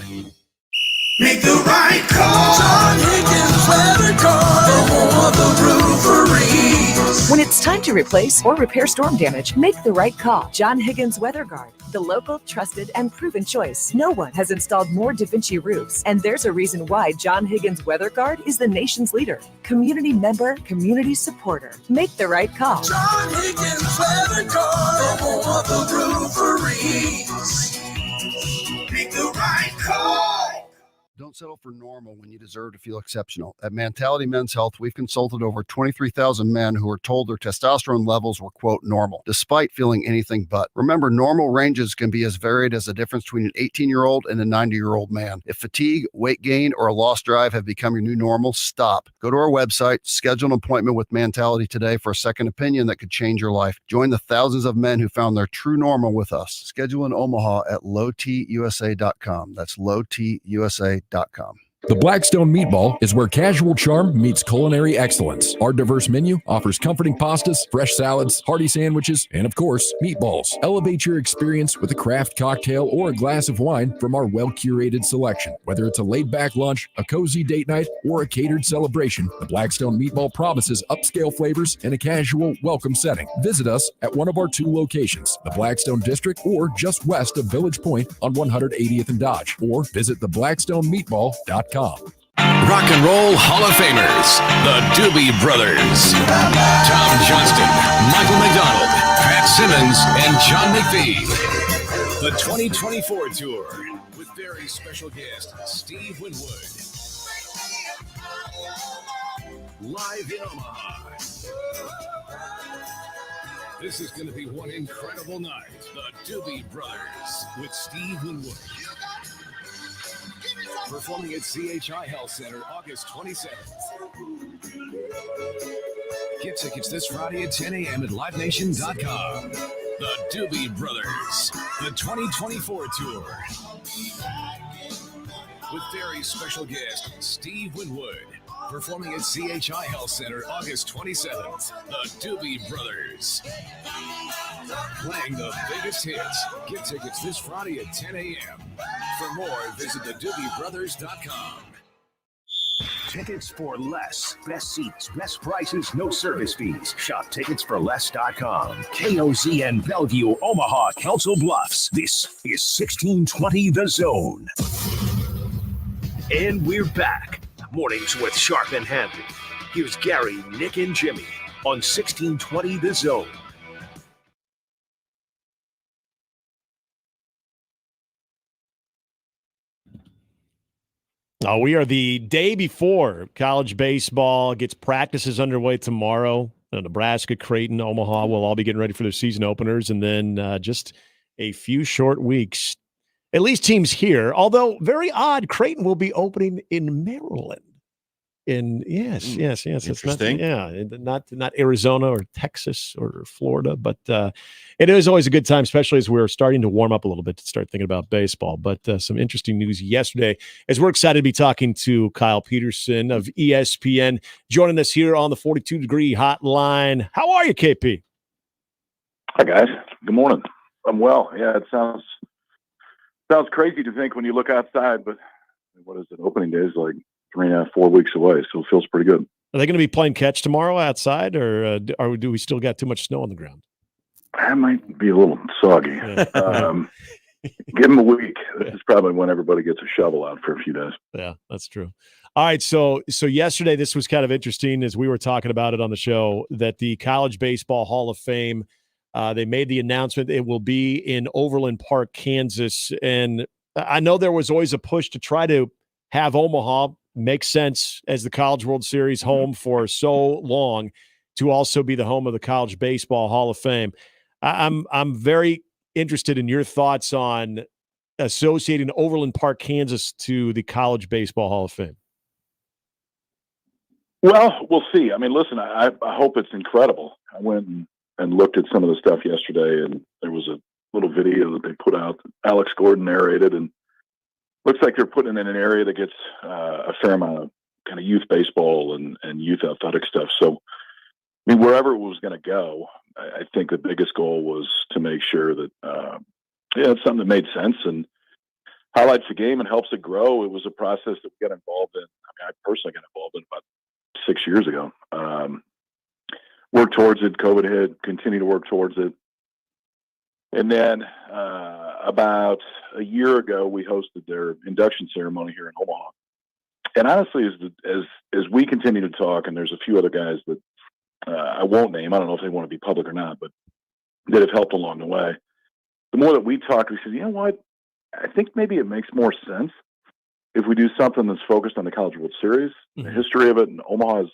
Make the right call. John Higgins Weather Guard for the roofery. When it's time to replace or repair storm damage, make the right call. John Higgins Weather Guard, the local, trusted, and proven choice. No one has installed more Da Vinci roofs, and there's a reason why John Higgins Weather Guard is the nation's leader. Community member, community supporter. Make the right call. John Higgins Weather Guard for the roofery. Make the right call. Don't settle for normal when you deserve to feel exceptional. At Mentality Men's Health, we've consulted over 23,000 men who were told their testosterone levels were, quote, normal, despite feeling anything but. Remember, normal ranges can be as varied as the difference between an 18-year-old and a 90-year-old man. If fatigue, weight gain, or a lost drive have become your new normal, stop. Go to our website, schedule an appointment with Mentality today for a second opinion that could change your life. Join the thousands of men who found their true normal with us. Schedule in Omaha at lowtusa.com. That's lowtusa.com. The Blackstone Meatball is where casual charm meets culinary excellence. Our diverse menu offers comforting pastas, fresh salads, hearty sandwiches, and of course, meatballs. Elevate your experience with a craft cocktail or a glass of wine from our well-curated selection. Whether it's a laid-back lunch, a cozy date night, or a catered celebration, the Blackstone Meatball promises upscale flavors in a casual, welcome setting. Visit us at one of our 2 locations, the Blackstone District or just west of Village Point on 180th and Dodge, or visit theblackstonemeatball.com. Rock and Roll Hall of Famers, the Doobie Brothers, Tom Johnston, Michael McDonald, Pat Simmons, and John McPhee. The 2024 tour with very special guest Steve Winwood. Live in Omaha. This is going to be one incredible night. The Doobie Brothers with Steve Winwood. Performing at CHI Health Center August 27th. Get tickets this Friday at 10 a.m. at livenation.com. The Doobie Brothers, the 2024 tour. With very special guest Steve Winwood. Performing at CHI Health Center August 27th. The Doobie Brothers. Playing the biggest hits. Get tickets this Friday at 10 a.m. For more, visit thedoobiebrothers.com. Tickets for less. Best seats, best prices, no service fees. Shop ticketsforless.com. KOZN Bellevue, Omaha, Council Bluffs. This is 1620 The Zone. And we're back. Mornings with Sharp and Handley. Here's Gary, Nick, and Jimmy on 1620 The Zone. We are the day before college baseball gets practices underway tomorrow. Nebraska, Creighton, Omaha will all be getting ready for their season openers. And then just a few short weeks, at least teams here, although very odd, Creighton will be opening in Maryland. Yes. Interesting. It's not Arizona or Texas or Florida, but it is always a good time, especially as we're starting to warm up a little bit to start thinking about baseball. But some interesting news yesterday, as we're excited to be talking to Kyle Peterson of ESPN, joining us here on the 42 Degree Hotline. How are you, KP? Hi, guys. Good morning. I'm well. Yeah, it sounds crazy to think when you look outside, but what is it? Opening day is like 3.5-4 weeks away, so it feels pretty good. Are they going to be playing catch tomorrow outside, or do we still got too much snow on the ground? That might be a little soggy. Give them a week. This is probably when everybody gets a shovel out for a few days. Yeah, that's true. All right, so yesterday this was kind of interesting as we were talking about it on the show that the College Baseball Hall of Fame, they made the announcement it will be in Overland Park, Kansas, and I know there was always a push to try to have Omaha make sense as the College World Series home for so long to also be the home of the College Baseball Hall of Fame. I'm very interested in your thoughts on associating Overland Park, Kansas to the College Baseball Hall of Fame. Well, we'll see. I mean, listen, I hope it's incredible. I went and looked at some of the stuff yesterday, and there was a little video that they put out. Alex Gordon narrated, and looks like they're putting it in an area that gets a fair amount of kind of youth baseball and youth athletic stuff. So, I mean, wherever it was going to go, I think the biggest goal was to make sure that, it's something that made sense and highlights the game and helps it grow. It was a process that we got involved in. I mean, I personally got involved in about 6 years ago. Worked towards it. COVID hit, continued to work towards it. And then about a year ago, we hosted their induction ceremony here in Omaha. And honestly, as we continue to talk, and there's a few other guys that I won't name, I don't know if they want to be public or not, but that have helped along the way. The more that we talk, we said, you know what? I think maybe it makes more sense if we do something that's focused on the College World Series, the history of it, and Omaha's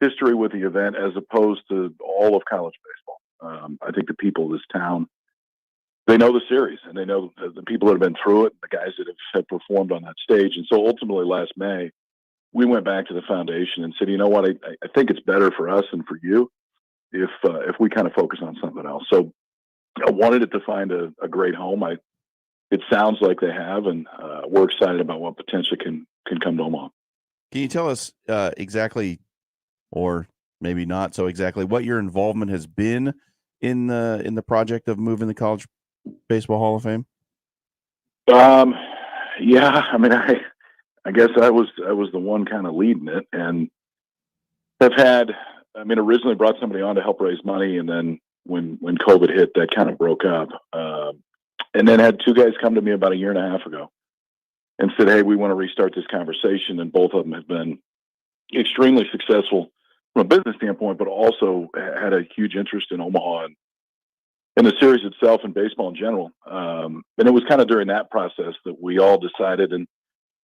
history with the event, as opposed to all of college baseball. I think the people of this town, they know the series, and they know the people that have been through it, the guys that have performed on that stage. And so ultimately last May, we went back to the foundation and said, you know what, I think it's better for us and for you if we kind of focus on something else. So I wanted it to find a great home. It sounds like they have, and we're excited about what potentially can come to Omaha. Can you tell us exactly, or maybe not so exactly, what your involvement has been in the project of moving the College Baseball Hall of Fame? Yeah, I mean, I guess I was the one kind of leading it, and have had, I mean, originally brought somebody on to help raise money, and then when COVID hit, that kind of broke up. And then had two guys come to me about a year and a half ago and said, hey, we want to restart this conversation. And both of them have been extremely successful from a business standpoint, but also had a huge interest in Omaha and the series itself and baseball in general. And it was kind of during that process that we all decided, and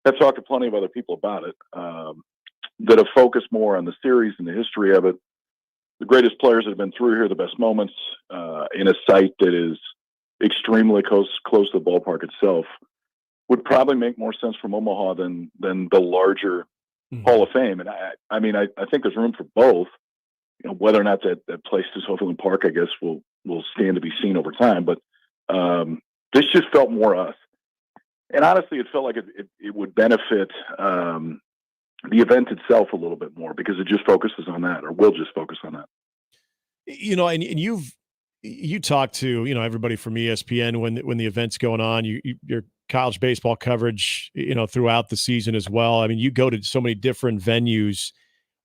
I've talked to plenty of other people about it, that have focused more on the series and the history of it, the greatest players that have been through here, the best moments, in a site that is extremely close to the ballpark itself, would probably make more sense from Omaha than the larger Hall of Fame. And I mean, I think there's room for both. You know, whether or not that place is Overland Park, I guess will stand to be seen over time. But this just felt more us. And honestly, it felt like it would benefit the event itself a little bit more, because it just focuses on that, or will just focus on that. You know, and you talk to, you know, everybody from ESPN when the event's going on, your college baseball coverage, you know, throughout the season as well. I mean, you go to so many different venues.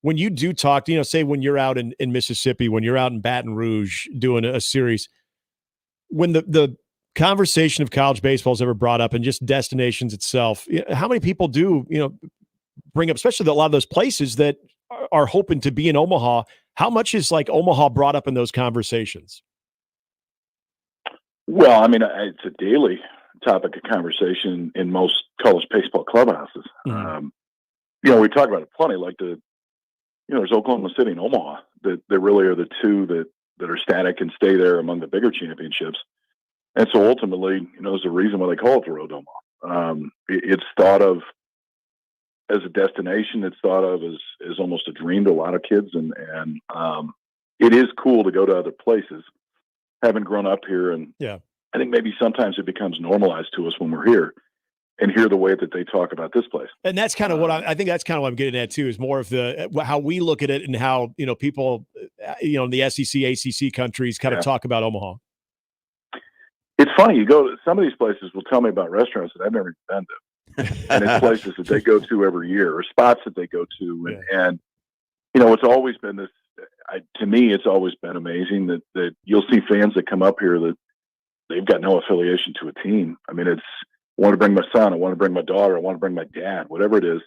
When you do talk to, you know, say when you're out in Mississippi, when you're out in Baton Rouge doing a series, when the conversation of college baseball is ever brought up and just destinations itself, how many people do, you know, bring up, especially a lot of those places that are hoping to be in Omaha. How much is like Omaha brought up in those conversations? Well, I mean, it's a daily topic of conversation in most college baseball clubhouses. We talk about it plenty. Like there's Oklahoma City and Omaha that really are the two that are static and stay there among the bigger championships. And so ultimately, there's a reason why they call it the Road to Omaha. It's thought of as a destination. It's thought of as almost a dream to a lot of kids. And it is cool to go to other places. Having grown up here, and I think maybe sometimes it becomes normalized to us when we're here and hear the way that they talk about this place. And that's kind of what I think that's kind of what I'm getting at too, is more of how we look at it and how, people, in the SEC, ACC countries kind of talk about Omaha. It's funny. You go to some of these places will tell me about restaurants that I've never been to. And it's places that they go to every year or spots that they go to. And it's always been this, to me, it's always been amazing that you'll see fans that come up here that they've got no affiliation to a team. I mean, I want to bring my son, I want to bring my daughter, I want to bring my dad, whatever it is.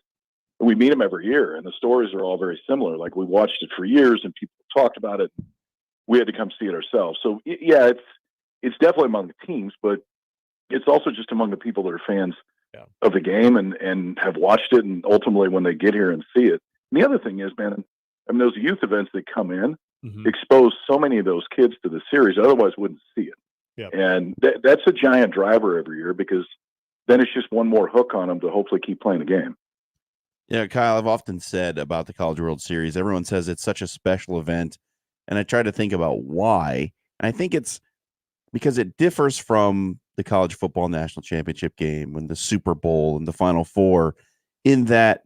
We meet them every year, and the stories are all very similar. Like, we watched it for years, and people talked about it. We had to come see it ourselves. So, yeah, it's definitely among the teams, but it's also just among the people that are fans of the game and have watched it, and ultimately when they get here and see it. And the other thing is, man, those youth events that come in expose so many of those kids to the series otherwise wouldn't see it. Yeah. And that's a giant driver every year, because then it's just one more hook on them to hopefully keep playing the game. Yeah, Kyle, I've often said about the College World Series, everyone says it's such a special event, and I try to think about why. And I think it's because it differs from the College Football National Championship game and the Super Bowl and the Final Four, in that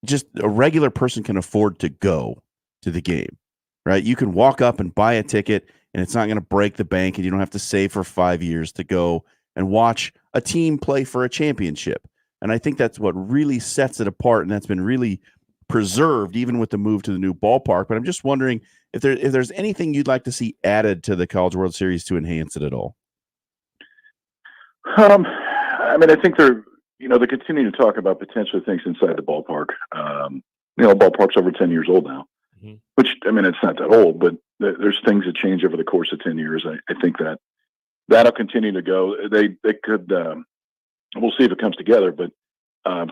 just a regular person can afford to go to the game, right? You can walk up and buy a ticket, and it's not going to break the bank, and you don't have to save for 5 years to go and watch a team play for a championship. And I think that's what really sets it apart, and that's been really preserved even with the move to the new ballpark. But I'm just wondering if there's anything you'd like to see added to the College World Series to enhance it at all. I think they continue to talk about potential things inside the ballpark. Ballpark's over 10 years old now, which, it's not that old, but there's things that change over the course of 10 years. I think that'll continue to go. They could, we'll see if it comes together, but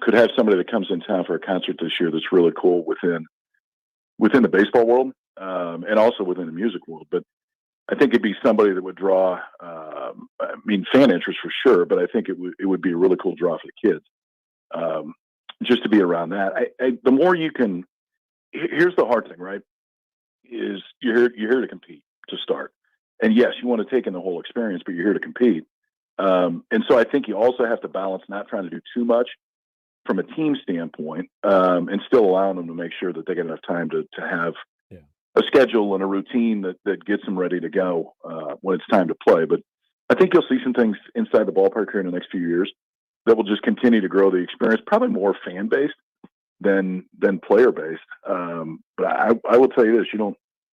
could have somebody that comes in town for a concert this year that's really cool within the baseball world, and also within the music world. But I think it'd be somebody that would draw, fan interest for sure, but I think it would be a really cool draw for the kids, just to be around that. The more you can, here's the hard thing, right? Is you're here to compete to start. And yes, you want to take in the whole experience, but you're here to compete. And so I think you also have to balance not trying to do too much from a team standpoint, and still allowing them to make sure that they get enough time to have a schedule and a routine that gets them ready to go when it's time to play. But I think you'll see some things inside the ballpark here in the next few years that will just continue to grow the experience, probably more fan-based than player-based. But I will tell you this, you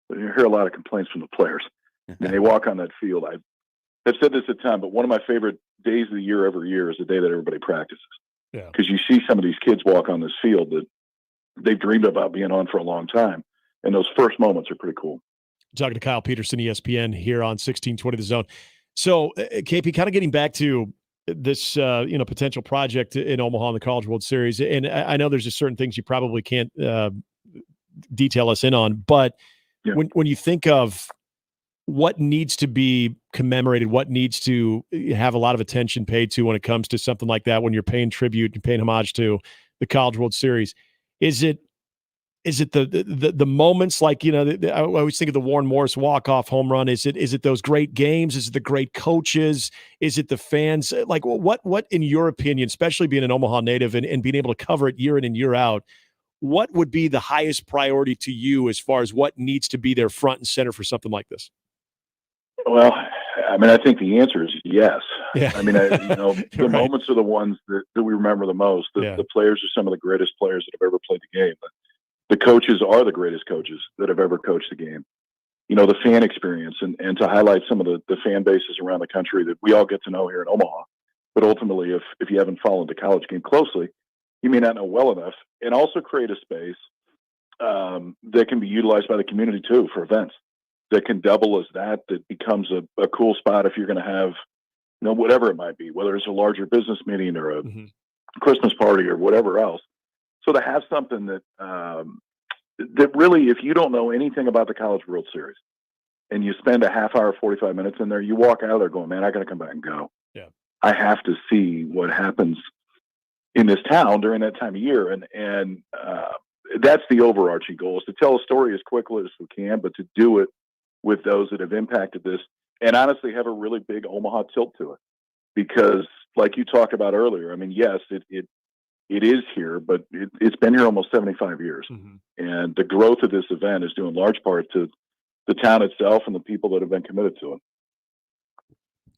hear a lot of complaints from the players. And they walk on that field. I've said this at times, but one of my favorite days of the year every year is the day that everybody practices. Yeah. Because you see some of these kids walk on this field that they've dreamed about being on for a long time. And those first moments are pretty cool. Talking to Kyle Peterson, ESPN, here on 1620 The Zone. So, KP, kind of getting back to this, potential project in Omaha in the College World Series. And I know there's just certain things you probably can't detail us in on, but when you think of what needs to be commemorated, what needs to have a lot of attention paid to when it comes to something like that, when you're paying tribute and paying homage to the College World Series, is it the moments like, I always think of the Warren Morris walk-off home run. Is it those great games? Is it the great coaches? Is it the fans? Like, what in your opinion, especially being an Omaha native and being able to cover it year in and year out, what would be the highest priority to you as far as what needs to be there front and center for something like this? Well, I think the answer is yes. Yeah. The Right. moments are the ones that we remember the most. The players are some of the greatest players that have ever played the game. The coaches are the greatest coaches that have ever coached the game. The fan experience and to highlight some of the fan bases around the country that we all get to know here in Omaha. But ultimately, if you haven't followed the college game closely, you may not know well enough, and also create a space that can be utilized by the community too for events that can double as that becomes a cool spot if you're going to have, whatever it might be, whether it's a larger business meeting or a Christmas party or whatever else. So to have something that really, if you don't know anything about the College World Series and you spend a half hour, 45 minutes in there, you walk out of there going, man, I got to come back and go. Yeah. I have to see what happens in this town during that time of year. And that's the overarching goal, is to tell a story as quickly as we can, but to do it with those that have impacted this, and honestly have a really big Omaha tilt to it. Because like you talked about earlier, I mean, yes, it is here, but it's been here almost 75 years. And the growth of this event is due in large part to the town itself and the people that have been committed to it.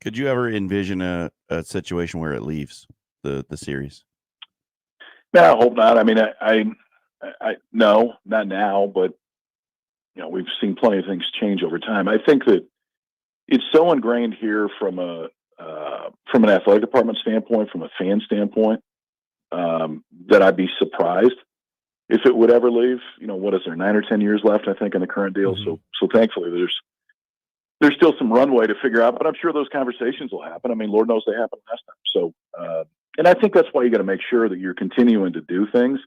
Could you ever envision a situation where it leaves the series? No, I hope not. I mean, I no, not now, but we've seen plenty of things change over time. I think that it's so ingrained here from an athletic department standpoint, from a fan standpoint, that I'd be surprised if it would ever leave. What is there, 9 or 10 years left, I think, in the current deal. So thankfully there's still some runway to figure out, but I'm sure those conversations will happen. I mean, Lord knows they happened last time. So, and I think that's why you got to make sure that you're continuing to do things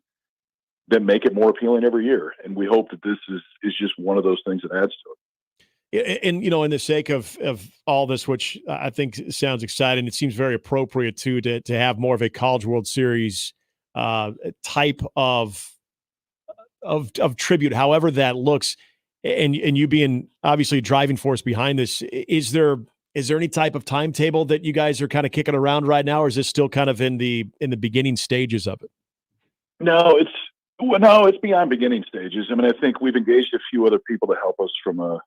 that make it more appealing every year. And we hope that this is just one of those things that adds to it. And, in the sake of all this, which I think sounds exciting, it seems very appropriate too, to have more of a College World Series type of tribute, however that looks, and you being obviously a driving force behind this. Is there any type of timetable that you guys are kind of kicking around right now, or is this still kind of in the beginning stages of it? No, it's beyond beginning stages. I mean, I think we've engaged a few other people to help us from a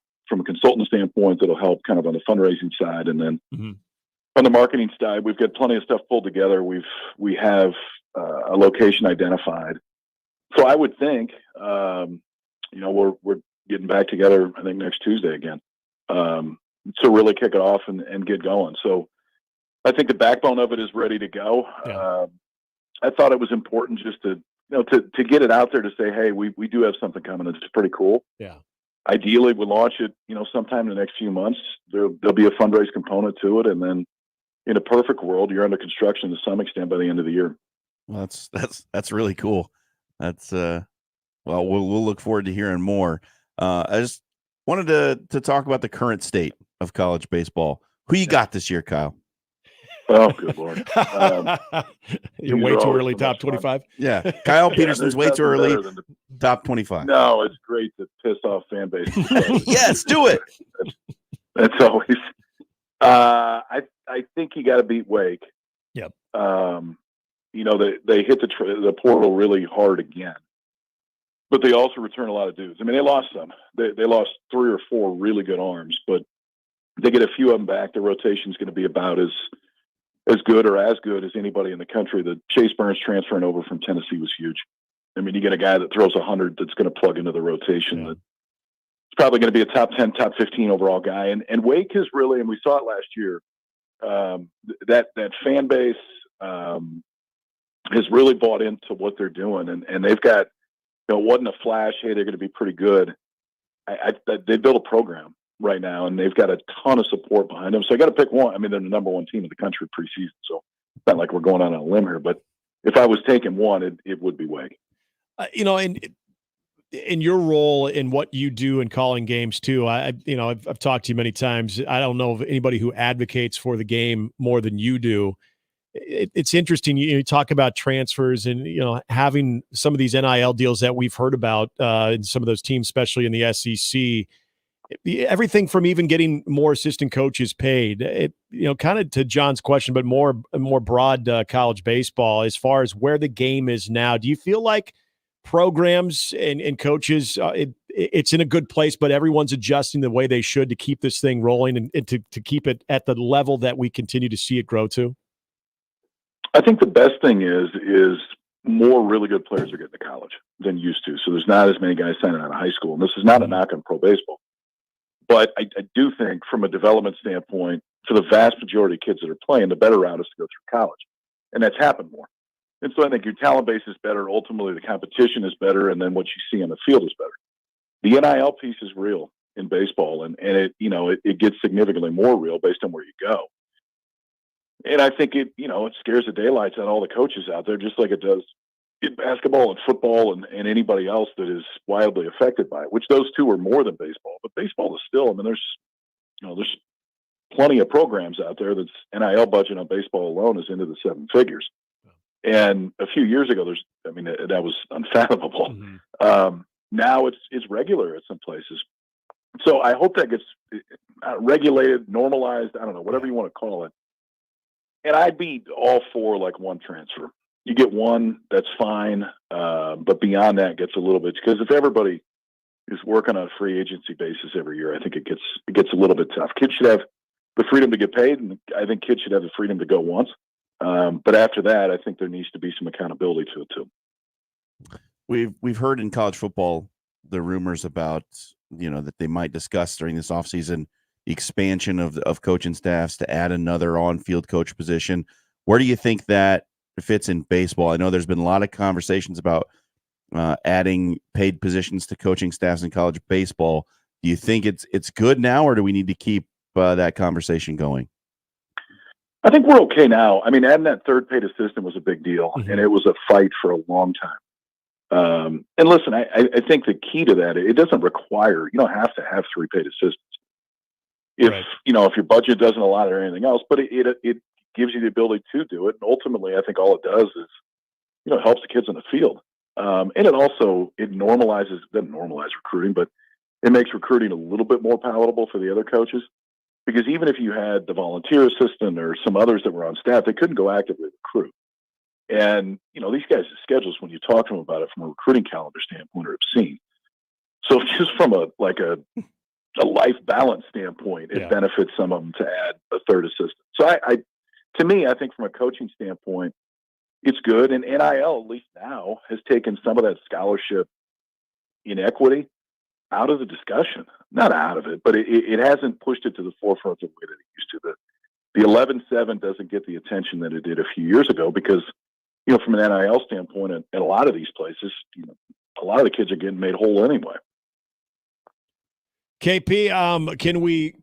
consultant standpoint that'll help kind of on the fundraising side. And then on the marketing side, we've got plenty of stuff pulled together. We have a location identified. So I would think, we're getting back together, I think, next Tuesday again, to really kick it off and get going. So I think the backbone of it is ready to go. Yeah. I thought it was important just to get it out there to say, hey, we do have something coming. It's pretty cool. Yeah. Ideally, we'll launch it, sometime in the next few months. There'll be a fundraise component to it, and then in a perfect world, you're under construction to some extent by the end of the year. Well, that's really cool. That's we'll look forward to hearing more. I just wanted to talk about the current state of college baseball. Who you got this year, Kyle? Oh, good Lord. You're way too early, top 25. Yeah. Kyle Peterson's way too early, top 25. No, it's great to piss off fan base. Yes, do it. That's always. I think you got to beat Wake. Yep. They hit the portal really hard again, but they also return a lot of dudes. I mean, they lost some. They lost 3 or 4 really good arms, but they get a few of them back. The rotation is going to be about as good or as good as anybody in the country. The Chase Burns transferring over from Tennessee was huge. I mean, you get a guy that throws 100 that's going to plug into the rotation. Yeah. That's probably going to be a top 10, top 15 overall guy. And Wake is really, and we saw it last year, that fan base has really bought into what they're doing. And they've got, it wasn't a flash, hey, they're going to be pretty good. They built a program right now, and they've got a ton of support behind them. So I got to pick one. I mean, they're the number 1 team in the country preseason, so it's not like we're going out on a limb here. But if I was taking one, it would be Wake. And in your role in what you do in calling games too, I've talked to you many times. I don't know of anybody who advocates for the game more than you do. It's interesting. You talk about transfers and, having some of these NIL deals that we've heard about in some of those teams, especially in the SEC. Everything from even getting more assistant coaches paid, kind of to John's question, but more broad college baseball as far as where the game is now. Do you feel like programs and coaches, it's in a good place, but everyone's adjusting the way they should to keep this thing rolling and to keep it at the level that we continue to see it grow to? I think the best thing is more really good players are getting to college than used to. So there's not as many guys signing out of high school. And this is not a knock on pro baseball. But I do think from a development standpoint, for the vast majority of kids that are playing, the better route is to go through college. And that's happened more. And so I think your talent base is better. Ultimately, the competition is better, and then what you see on the field is better. The NIL piece is real in baseball, and it gets significantly more real based on where you go. And I think it scares the daylights out of all the coaches out there, just like it does in basketball and football and anybody else that is wildly affected by it, which those two are more than baseball. But baseball is still, I mean, there's plenty of programs out there that's NIL budget on baseball alone is into the seven figures. And a few years ago, that was unfathomable. Mm-hmm. Now it's regular at some places. So I hope that gets regulated, normalized, I don't know, whatever you want to call it. And I'd be all for like one transfer. You get one, that's fine. But beyond that, it gets a little bit, because if everybody is working on a free agency basis every year, I think it gets a little bit tough. Kids should have the freedom to get paid, and I think kids should have the freedom to go once. But after that, I think there needs to be some accountability to it too. We've heard in college football the rumors about, that they might discuss during this offseason the expansion of coaching staffs to add another on-field coach position. Where do you think that fits in baseball? I know there's been a lot of conversations about adding paid positions to coaching staffs in college baseball. Do you think it's good now, or do we need to keep that conversation going? I think we're okay now. I mean, adding that third paid assistant was a big deal, mm-hmm. and it was a fight for a long time. And listen, I think the key to that, it doesn't require, you don't have to have three paid assistants. If, right. If your budget doesn't allow it or anything else, but it gives you the ability to do it. And ultimately, I think all it does is, it helps the kids in the field. And it also, doesn't normalize recruiting, but it makes recruiting a little bit more palatable for the other coaches. Because even if you had the volunteer assistant or some others that were on staff, they couldn't go actively recruit. And, these guys' schedules, when you talk to them about it from a recruiting calendar standpoint, are obscene. So just from a life balance standpoint, it benefits some of them to add a third assistant. So to me, I think from a coaching standpoint, it's good. And NIL, at least now, has taken some of that scholarship inequity out of the discussion. Not out of it, but it hasn't pushed it to the forefront the way that it used to. The 11-7 doesn't get the attention that it did a few years ago because, from an NIL standpoint, at a lot of these places, a lot of the kids are getting made whole anyway. KP,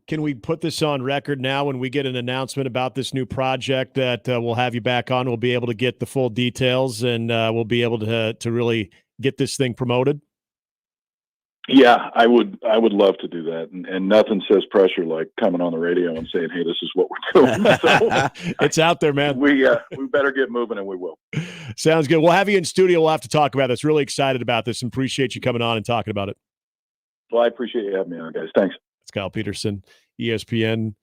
can we put this on record now when we get an announcement about this new project that we'll have you back on? We'll be able to get the full details and we'll be able to really get this thing promoted. Yeah, I would love to do that. And nothing says pressure like coming on the radio and saying, hey, this is what we're doing. So it's out there, man. We better get moving, and we will. Sounds good. We'll have you in studio. We'll have to talk about this. Really excited about this and appreciate you coming on and talking about it. Well, I appreciate you having me on, guys. Thanks. It's Kyle Peterson, ESPN,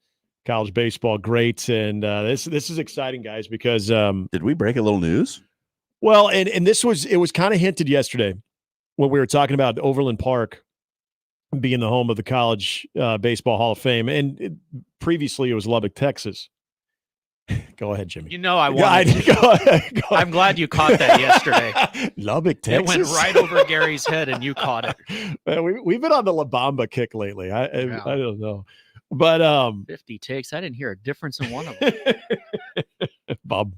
college baseball great. And this is exciting, guys, because did we break a little news? Well, and it was kind of hinted yesterday when we were talking about Overland Park being the home of the College Baseball Hall of Fame. And previously it was Lubbock, Texas. Go ahead, Jimmy. I wanted to. I'm glad you caught that yesterday. Lubbock, Texas. It went right over Gary's head, and you caught it. Man, we've been on the La Bamba kick lately. I don't know. But 50 takes. I didn't hear a difference in one of them. Bob.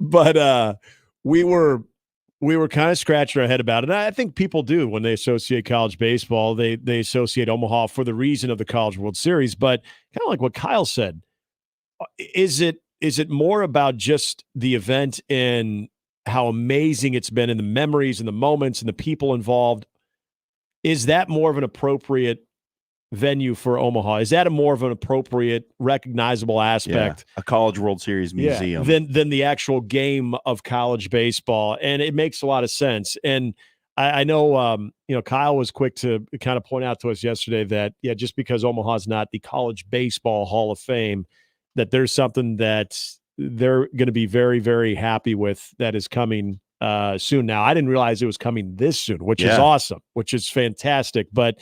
But we were kind of scratching our head about it. And I think people do when they associate college baseball. They associate Omaha for the reason of the College World Series. But kind of like what Kyle said, is it more about just the event and how amazing it's been and the memories and the moments and the people involved? Is that more of an appropriate venue for Omaha? Is that a more of an appropriate, recognizable aspect? Yeah, a College World Series museum. Than the actual game of college baseball. And it makes a lot of sense. And I know, Kyle was quick to kind of point out to us yesterday that, just because Omaha's not the College Baseball Hall of Fame, that there's something that they're going to be very, very happy with that is coming soon. Now, I didn't realize it was coming this soon, which is awesome, which is fantastic. But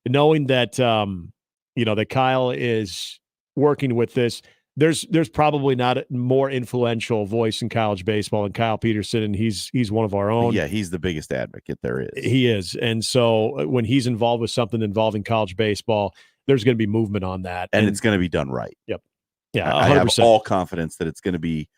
knowing that, that Kyle is working with this, there's probably not a more influential voice in college baseball than Kyle Peterson, and he's one of our own. Yeah, he's the biggest advocate there is. He is. And so when he's involved with something involving college baseball, there's going to be movement on that. And it's going to be done right. Yep. Yeah, 100%. I have all confidence that it's going to be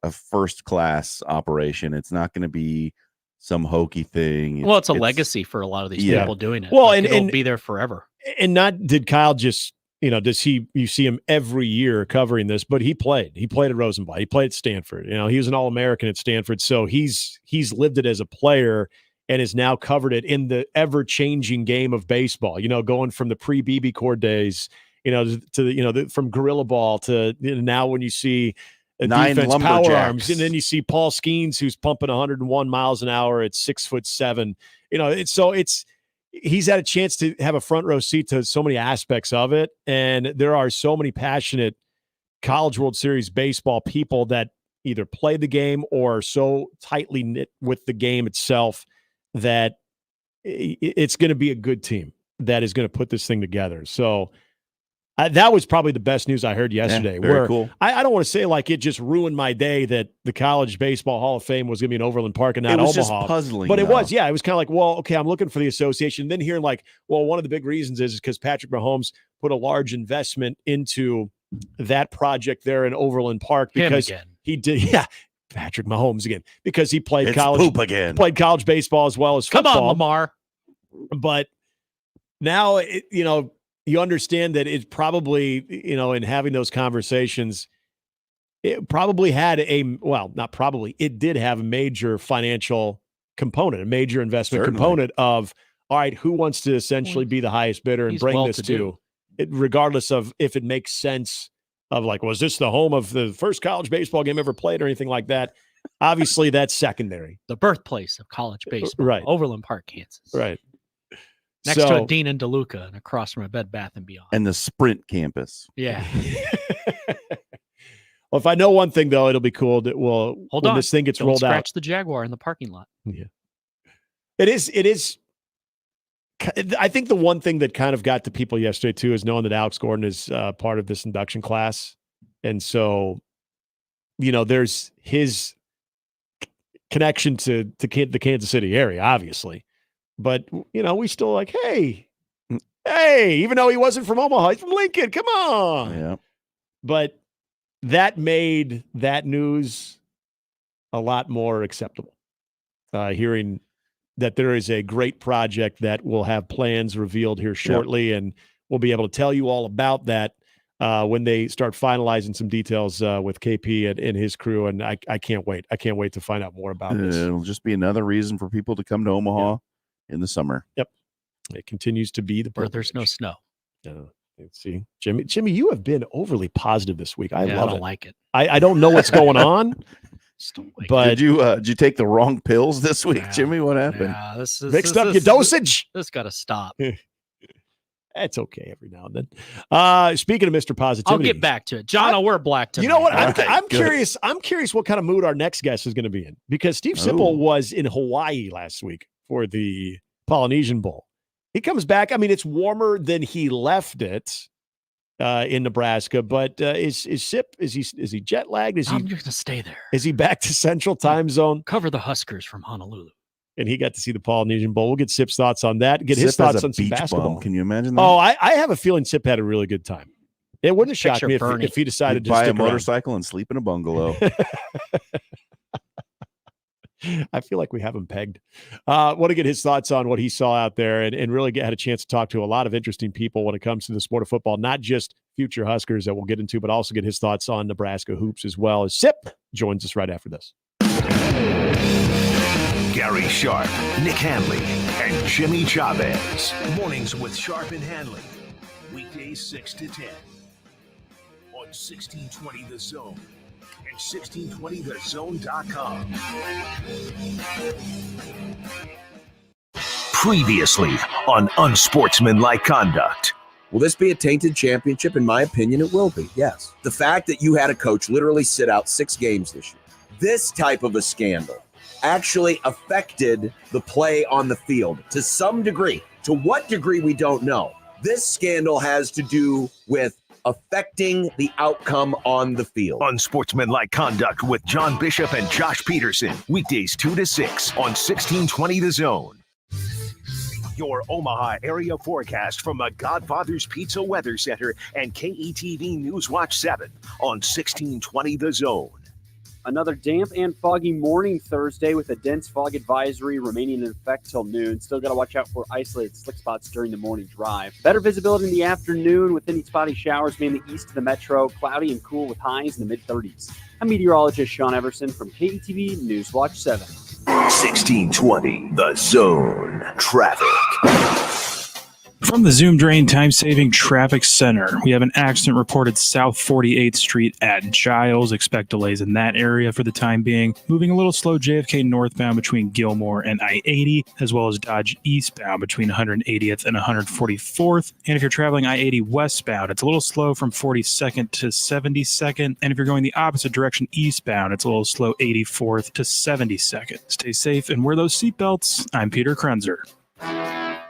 a first-class operation. It's not going to be some hokey thing. Well, it's a legacy for a lot of these people doing it. Well, Like, and it'll be there forever. And did Kyle just, you see him every year covering this, but he played at Rosenblatt. He played at Stanford. He was an All-American at Stanford. So he's lived it as a player and has now covered it in the ever-changing game of baseball, going from the pre-BB Core days, to from Gorilla Ball to now when you see defense power arms, and then you see Paul Skeens, who's pumping 101 miles an hour at 6'7". He's had a chance to have a front row seat to so many aspects of it. And there are so many passionate College World Series baseball people that either play the game or are so tightly knit with the game itself that it's going to be a good team that is going to put this thing together. So that was probably the best news I heard yesterday. Yeah, very cool. I don't want to say like it just ruined my day that the College Baseball Hall of Fame was going to be in Overland Park and not Omaha. It was just puzzling. But it was, yeah. It was kind of like, well, okay, I'm looking for the association. And then hearing like, well, one of the big reasons is because Patrick Mahomes put a large investment into that project there in Overland Park because he did, Patrick Mahomes again, because he played played college baseball as well as football. Come on, Lamar. But now, you understand that it's probably, in having those conversations, it probably had it did have a major financial component, a major investment component of, all right, who wants to essentially be the highest bidder and bring this to it, regardless of if it makes sense of like, was this the home of the first college baseball game ever played or anything like that? Obviously, that's secondary. The birthplace of college baseball, right? Overland Park, Kansas, right. Next to a Dean and DeLuca and across from a Bed Bath & Beyond. And the Sprint campus. Yeah. Well, if I know one thing, though, it'll be cool that when this thing gets rolled out. Scratch the Jaguar in the parking lot. Yeah. It is. I think the one thing that kind of got to people yesterday, too, is knowing that Alex Gordon is part of this induction class. And so, there's his connection to the Kansas City area, obviously. But, we still like, hey, even though he wasn't from Omaha, he's from Lincoln. Come on. Yeah. But that made that news a lot more acceptable. Hearing that there is a great project that will have plans revealed here shortly, and we'll be able to tell you all about that when they start finalizing some details with KP and his crew. And I can't wait. I can't wait to find out more about this. It'll just be another reason for people to come to Omaha. In the summer. Yep. It continues to be the where there's no snow. Let's see. Jimmy, you have been overly positive this week. I love it. I don't like it. I don't know what's going on. But did you take the wrong pills this week, Jimmy? What happened? Mixed up your dosage. This got to stop. That's okay every now and then. Speaking of Mr. Positivity, I'll get back to it. John, I'll wear black tonight. You know what? I'm curious. I'm curious what kind of mood our next guest is going to be in, because Steve Sipple was in Hawaii last week for the Polynesian Bowl. He comes back. I mean, it's warmer than he left it in Nebraska, but is Sip, is he jet lagged? I'm just going to stay there. Is he back to Central Time Zone? Cover the Huskers from Honolulu. And he got to see the Polynesian Bowl. We'll get Sip's thoughts on that. Get his thoughts on some basketball. Bum. Can you imagine that? Oh, I have a feeling Sip had a really good time. It wouldn't have shocked me if he decided to buy stick a motorcycle and sleep in a bungalow. I feel like we have him pegged. Want to get his thoughts on what he saw out there, and really had a chance to talk to a lot of interesting people when it comes to the sport of football, not just future Huskers that we'll get into, but also get his thoughts on Nebraska hoops as well. As Sip joins us right after this. Gary Sharp, Nick Handley, and Jimmy Chavez. Mornings with Sharp and Handley. Weekdays 6 to 10 on 1620 The Zone. 1620thezone.com. Previously on Unsportsmanlike Conduct. Will this be a tainted championship? In my opinion, it will be, yes. The fact that you had a coach literally sit out 6 games this year, this type of a scandal actually affected the play on the field to some degree. To what degree, we don't know. This scandal has to do with affecting the outcome on the field. Unsportsmanlike Conduct with John Bishop and Josh Peterson. Weekdays 2 to 6 on 1620 The Zone. Your Omaha area forecast from a Godfather's Pizza Weather Center and KETV Newswatch 7 on 1620 The Zone. Another damp and foggy morning Thursday with a dense fog advisory remaining in effect till noon. Still got to watch out for isolated slick spots during the morning drive. Better visibility in the afternoon with any spotty showers mainly east of the metro. Cloudy and cool with highs in the mid-30s. I'm meteorologist Sean Everson from KETV News Watch 7. 1620, The Zone. Traffic. From the Zoom Drain Time-Saving Traffic Center, we have an accident reported South 48th Street at Giles. Expect delays in that area for the time being. Moving a little slow JFK northbound between Gilmore and I-80, as well as Dodge eastbound between 180th and 144th. And if you're traveling I-80 westbound, it's a little slow from 42nd to 72nd. And if you're going the opposite direction eastbound, it's a little slow 84th to 72nd. Stay safe and wear those seatbelts. I'm Peter Krenzer.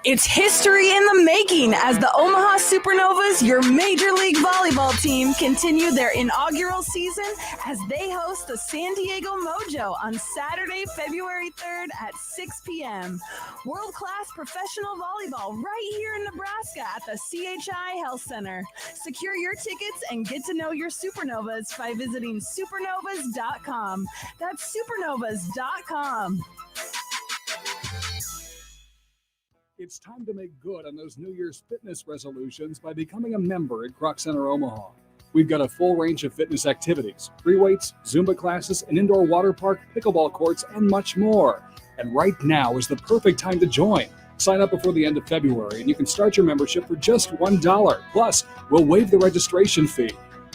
It's history in the making as the Omaha Supernovas, your Major League Volleyball team, continue their inaugural season as they host the San Diego Mojo on Saturday, February 3rd at 6 p.m. World-class professional volleyball right here in Nebraska at the CHI Health Center. Secure your tickets and get to know your Supernovas by visiting supernovas.com. That's supernovas.com. It's time to make good on those New Year's fitness resolutions by becoming a member at Croc Center Omaha. We've got a full range of fitness activities, free weights, Zumba classes, an indoor water park, pickleball courts, and much more. And right now is the perfect time to join. Sign up before the end of February and you can start your membership for just $1. Plus, we'll waive the registration fee.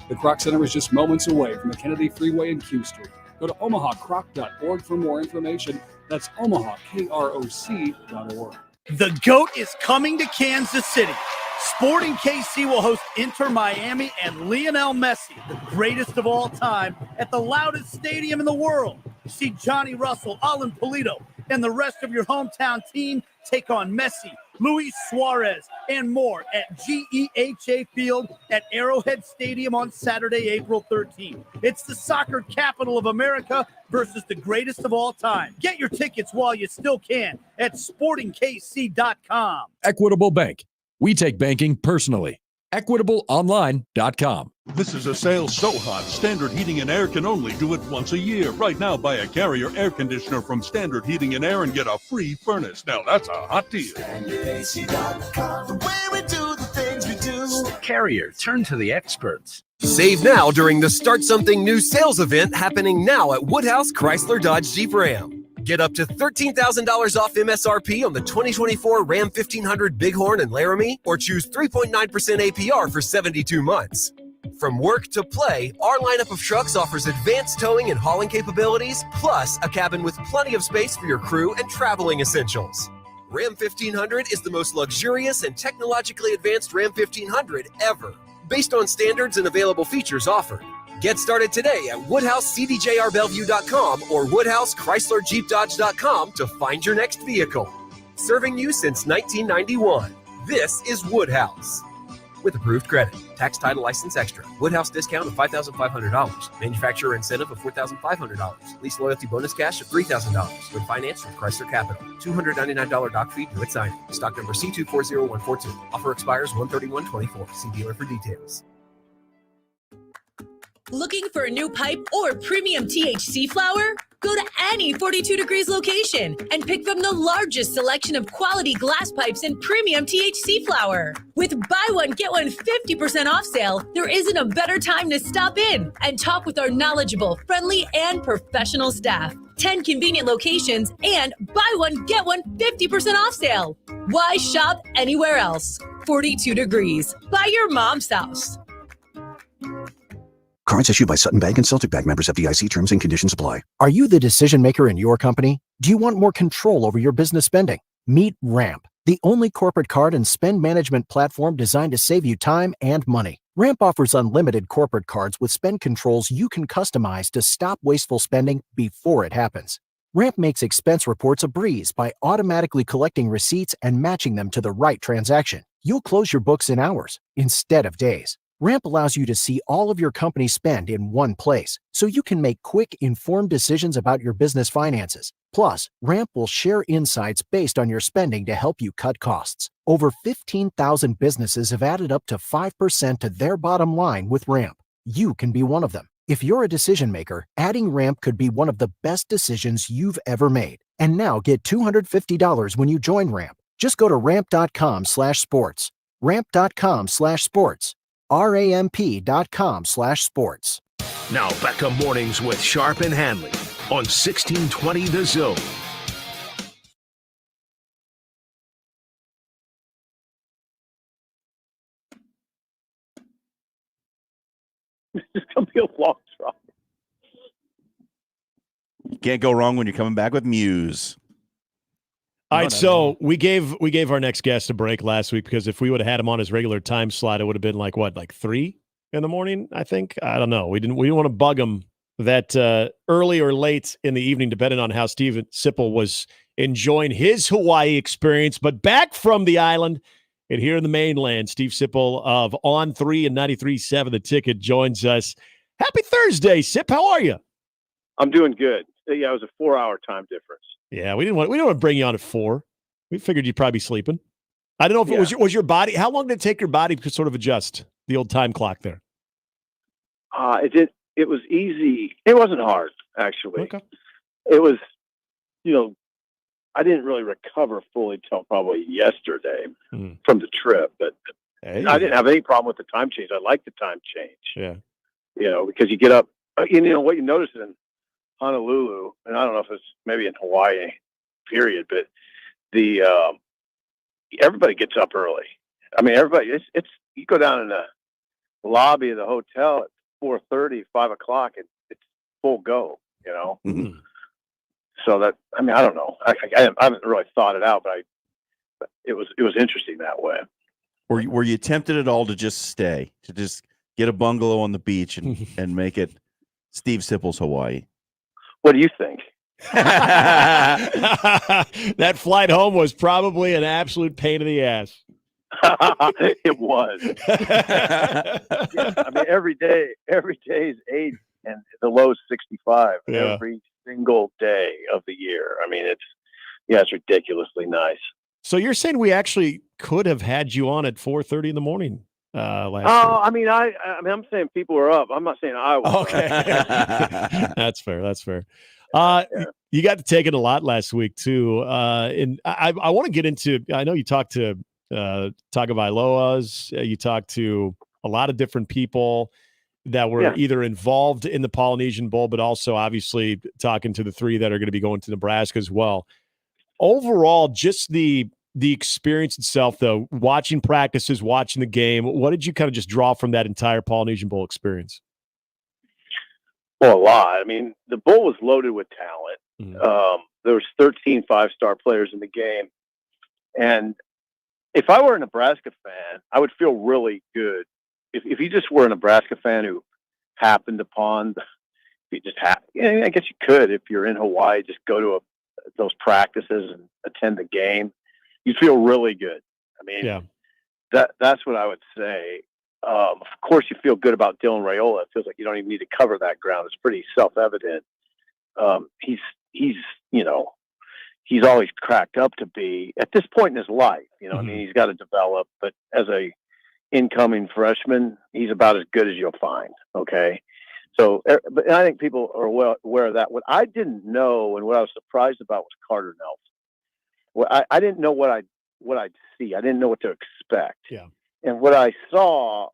The Croc Center is just moments away from the Kennedy Freeway and Q Street. Go to omahacroc.org for more information. That's omahakroc.org. The GOAT is coming to Kansas City. Sporting KC will host Inter Miami and Lionel Messi, the greatest of all time, at the loudest stadium in the world. See Johnny Russell, Alan Polito, and the rest of your hometown team take on Messi, Luis Suarez, and more at GEHA Field at Arrowhead Stadium on Saturday, April 13th. It's the soccer capital of America versus the greatest of all time. Get your tickets while you still can at sportingkc.com. Equitable Bank. We take banking personally. EquitableOnline.com. This is a sale so hot, Standard Heating and Air can only do it once a year. Right now, buy a Carrier air conditioner from Standard Heating and Air and get a free furnace. Now, that's a hot deal. The way we do the things we do. Carrier, turn to the experts. Save now during the Start Something New sales event happening now at Woodhouse Chrysler Dodge Jeep Ram. Get up to $13,000 off MSRP on the 2024 Ram 1500 Bighorn and Laramie, or choose 3.9% APR for 72 months. From work to play, our lineup of trucks offers advanced towing and hauling capabilities, plus a cabin with plenty of space for your crew and traveling essentials. Ram 1500 is the most luxurious and technologically advanced Ram 1500 ever, based on standards and available features offered. Get started today at WoodhouseCDJRBellevue.com or WoodhouseChryslerJeepDodge.com to find your next vehicle. Serving you since 1991. This is Woodhouse. With approved credit. Tax, title, license extra. Woodhouse discount of $5,500. Manufacturer incentive of $4,500. Lease loyalty bonus cash of $3,000. When financed from Chrysler Capital. $299 doc fee due at signing. Stock number C240142. Offer expires 1/31/24. See dealer for details. Looking for a new pipe or premium THC flower? Go to any 42 Degrees location and pick from the largest selection of quality glass pipes and premium THC flower. With buy one, get one 50% off sale, there isn't a better time to stop in and talk with our knowledgeable, friendly, and professional staff. 10 convenient locations and buy one, get one 50% off sale. Why shop anywhere else? 42 Degrees. Buy your mom's house. Cards issued by Sutton Bank and Celtic Bank, members FDIC. Terms and conditions apply. Are you the decision maker in your company? Do you want more control over your business spending? Meet Ramp, the only corporate card and spend management platform designed to save you time and money. Ramp offers unlimited corporate cards with spend controls you can customize to stop wasteful spending before it happens. Ramp makes expense reports a breeze by automatically collecting receipts and matching them to the right transaction. You'll close your books in hours instead of days. Ramp allows you to see all of your company spend in one place, so you can make quick, informed decisions about your business finances. Plus, Ramp will share insights based on your spending to help you cut costs. Over 15,000 businesses have added up to 5% to their bottom line with Ramp. You can be one of them. If you're a decision maker, adding Ramp could be one of the best decisions you've ever made. And now get $250 when you join Ramp. Just go to ramp.com/sports. Ramp.com/sports. RAMP.com/sports. Now Becca Mornings with Sharp and Handley on 1620 The Zone. It's going to be a long drive. You can't go wrong when you're coming back with Muse. All right, so we gave our next guest a break last week because if we would have had him on his regular time slot, it would have been like 3 in the morning, I think. I don't know. We didn't want to bug him that early or late in the evening, depending on how Steve Sipple was enjoying his Hawaii experience. But back from the island and here in the mainland, Steve Sipple of On 3 and 93.7 The Ticket joins us. Happy Thursday, Sip. How are you? I'm doing good. Yeah, it was a 4-hour time difference. Yeah, we didn't want to bring you on at 4. We figured you'd probably be sleeping. I don't know if it was your body. How long did it take your body to sort of adjust the old time clock there? It was easy. It wasn't hard, actually. Okay. It was, I didn't really recover fully till probably yesterday from the trip, but I didn't have any problem with the time change. I like the time change. Yeah. Because you get up, what you notice in Honolulu, and I don't know if it's maybe in Hawaii, period, but everybody gets up early. I mean, everybody, you go down in the lobby of the hotel at 4:30, 5 o'clock, and it's full go, Mm-hmm. So that, I don't know. I haven't really thought it out, but it was interesting that way. Were you tempted at all to just stay, to just get a bungalow on the beach and make it Steve Sipple's Hawaii? What do you think? That flight home was probably an absolute pain in the ass. It was. Every day is 80 and the low is 65 every single day of the year. It's ridiculously nice. So you're saying we actually could have had you on at 4:30 in the morning last week? I'm saying people were up. I'm not saying I was. Okay. That's fair. You got to take it a lot last week too. And I want to get into, I know you talked to Tagovailoa's, you talked to a lot of different people that were either involved in the Polynesian Bowl, but also obviously talking to the 3 that are going to be going to Nebraska as well. Overall, just the experience itself, though, watching practices, watching the game, what did you kind of just draw from that entire Polynesian Bowl experience? Well, a lot. The bowl was loaded with talent. There was 13 5-star players in the game. And if I were a Nebraska fan, I would feel really good. If you just were a Nebraska fan who happened upon, I guess you could, if you're in Hawaii, just go to those practices and attend the game. You'd feel really good. That's what I would say. Of course, you feel good about Dylan Raiola. It feels like you don't even need to cover that ground. It's pretty self-evident. He's always cracked up to be at this point in his life. He's got to develop. But as a incoming freshman, he's about as good as you'll find. Okay, so but I think people are well aware of that. What I didn't know and what I was surprised about was Carter Nelson. Well, I didn't know what I'd see. I didn't know what to expect. Yeah. And what I saw,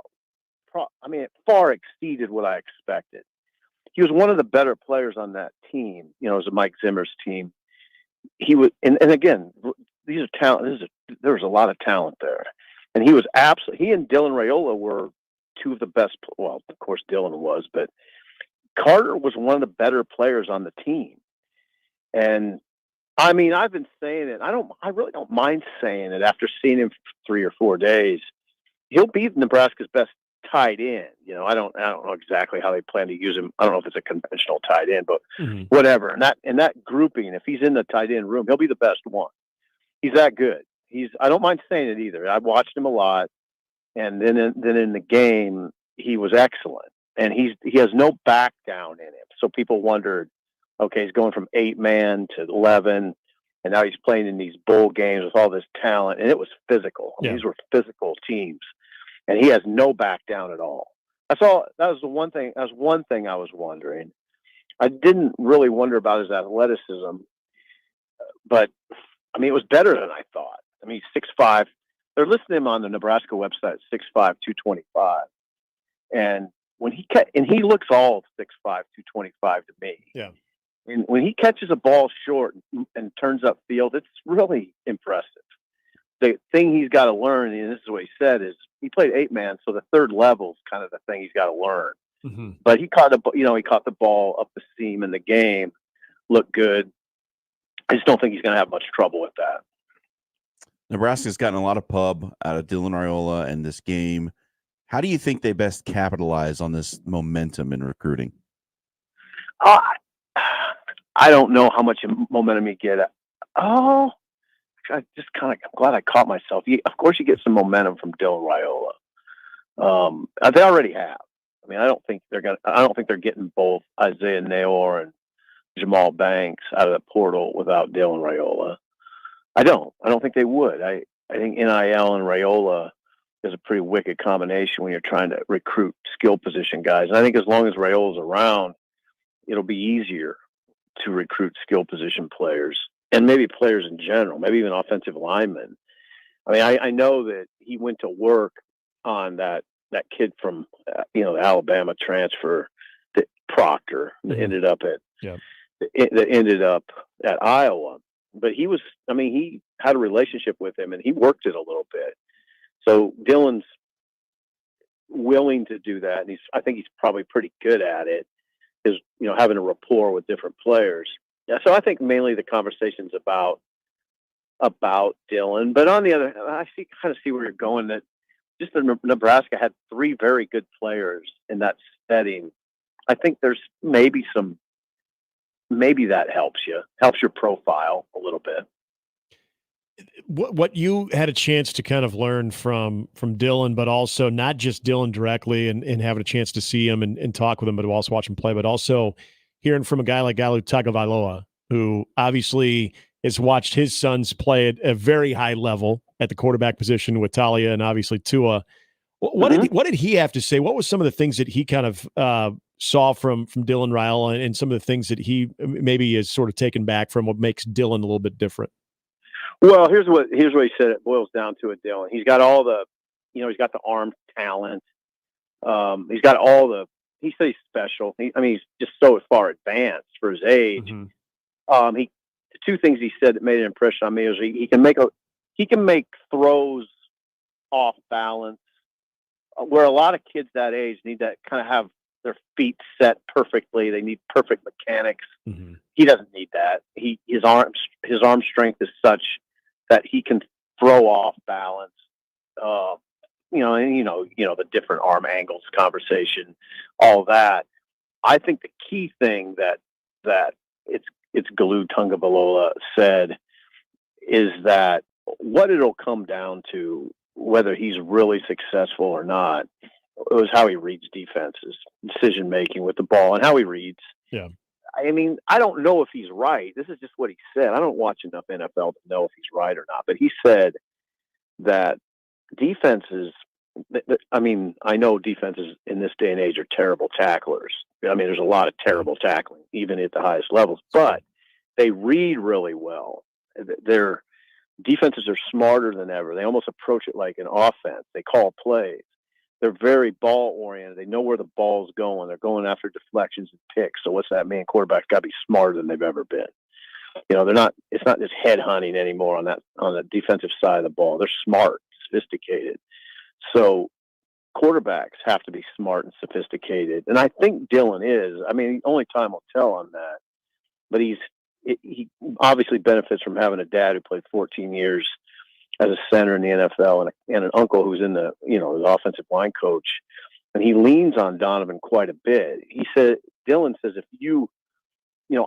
it far exceeded what I expected. He was one of the better players on that team. It was Mike Zimmer's team. He was, and again, these are talent. There was a lot of talent there, and he was absolutely. He and Dylan Raiola were 2 of the best. Well, of course, Dylan was, but Carter was one of the better players on the team. And I've been saying it. I really don't mind saying it after seeing him for 3 or 4 days. He'll be Nebraska's best tight end. I don't know exactly how they plan to use him. I don't know if it's a conventional tight end, but whatever. And that grouping, if he's in the tight end room, he'll be the best one. He's that good. I don't mind saying it either. I've watched him a lot, and then in the game he was excellent. And he has no back down in him. So people wondered, okay, he's going from 8-man to 11, and now he's playing in these bowl games with all this talent, and it was physical. These were physical teams. And he has no back down at all. That's all. That was the one thing. That was one thing I was wondering. I didn't really wonder about his athleticism, but I mean, it was better than I thought. I mean, 6'5". They're listing him on the Nebraska website, 6'5", 225, and when he looks all 6'5", 225 to me. Yeah. And when he catches a ball short and turns up field, it's really impressive. The thing he's got to learn, and this is what he said, is he played 8-man, so the third level is kind of the thing he's got to learn. Mm-hmm. But he caught the ball up the seam in the game, looked good. I just don't think he's going to have much trouble with that. Nebraska's gotten a lot of pub out of Dylan Raiola and this game. How do you think they best capitalize on this momentum in recruiting? I don't know how much momentum you get. I'm glad I caught myself. Of course, you get some momentum from Dylan Raiola. They already have. I mean, I don't think they're getting both Isaiah Nayor and Jamal Banks out of the portal without Dylan Raiola. I don't think they would. I think NIL and Raiola is a pretty wicked combination when you're trying to recruit skill position guys. And I think as long as Raiola's around, it'll be easier to recruit skill position players and maybe players in general, maybe even offensive linemen. I mean, I know that he went to work on that kid from the Alabama transfer, that Proctor, that ended up at Iowa. But he had a relationship with him and he worked it a little bit. So Dylan's willing to do that, and I think he's probably pretty good at it. Is having a rapport with different players. Yeah, so I think mainly the conversation's about Dylan. But on the other hand, I kind of see where you're going. That just Nebraska had 3 very good players in that setting. I think there's maybe that helps your profile a little bit. What you had a chance to kind of learn from Dylan, but also not just Dylan directly and having a chance to see him and talk with him, but also watch him play, but also hearing from a guy like Galu Tagovailoa, who obviously has watched his sons play at a very high level at the quarterback position with Talia and obviously Tua. What did he have to say? What was some of the things that he kind of saw from Dylan Raiola and some of the things that he maybe is sort of taken back from what makes Dylan a little bit different? Well, here's what he said. It boils down to it, Dylan. He's got all the, he's got the arm talent. He's got all the. He says he's special. He's just so far advanced for his age. Mm-hmm. The 2 things he said that made an impression on me is he can make throws off balance, where a lot of kids that age need to kind of have their feet set perfectly. They need perfect mechanics. Mm-hmm. He doesn't need that. His arm strength is such that he can throw off balance. The different arm angles conversation, all that. I think the key thing that it's Galu Tagovailoa said is that what it'll come down to, whether he's really successful or not, was how he reads defenses, decision making with the ball, and how he reads. Yeah. I mean, I don't know if he's right. This is just what he said. I don't watch enough NFL to know if he's right or not. But he said that defenses, I know defenses in this day and age are terrible tacklers. There's a lot of terrible tackling, even at the highest levels. But they read really well. Their defenses are smarter than ever. They almost approach it like an offense. They call plays. They're very ball-oriented. They know where the ball's going. They're going after deflections and picks. So what's that mean? Quarterback's got to be smarter than they've ever been. They're not. It's not just head hunting anymore on the defensive side of the ball. They're smart, sophisticated. So quarterbacks have to be smart and sophisticated, and I think Dylan is. Only time will tell on that. But he obviously benefits from having a dad who played 14 years as a center in the NFL and an uncle who's in the, his offensive line coach. And he leans on Donovan quite a bit. Dylan says,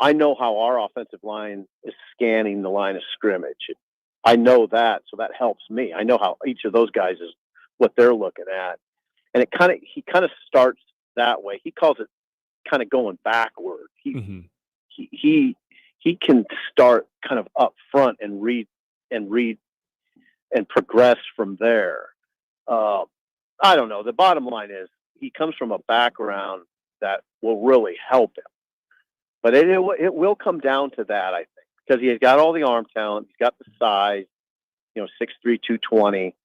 I know how our offensive line is scanning the line of scrimmage. I know that, so that helps me. I know how each of those guys is what they're looking at. And he kind of starts that way. He calls it kind of going backward. He can start kind of up front and read and progress from there. I don't know. The bottom line is comes from a background that will really help him. But it will come down to that, I think, because he's got all the arm talent, he's got the size, 6'3", 220.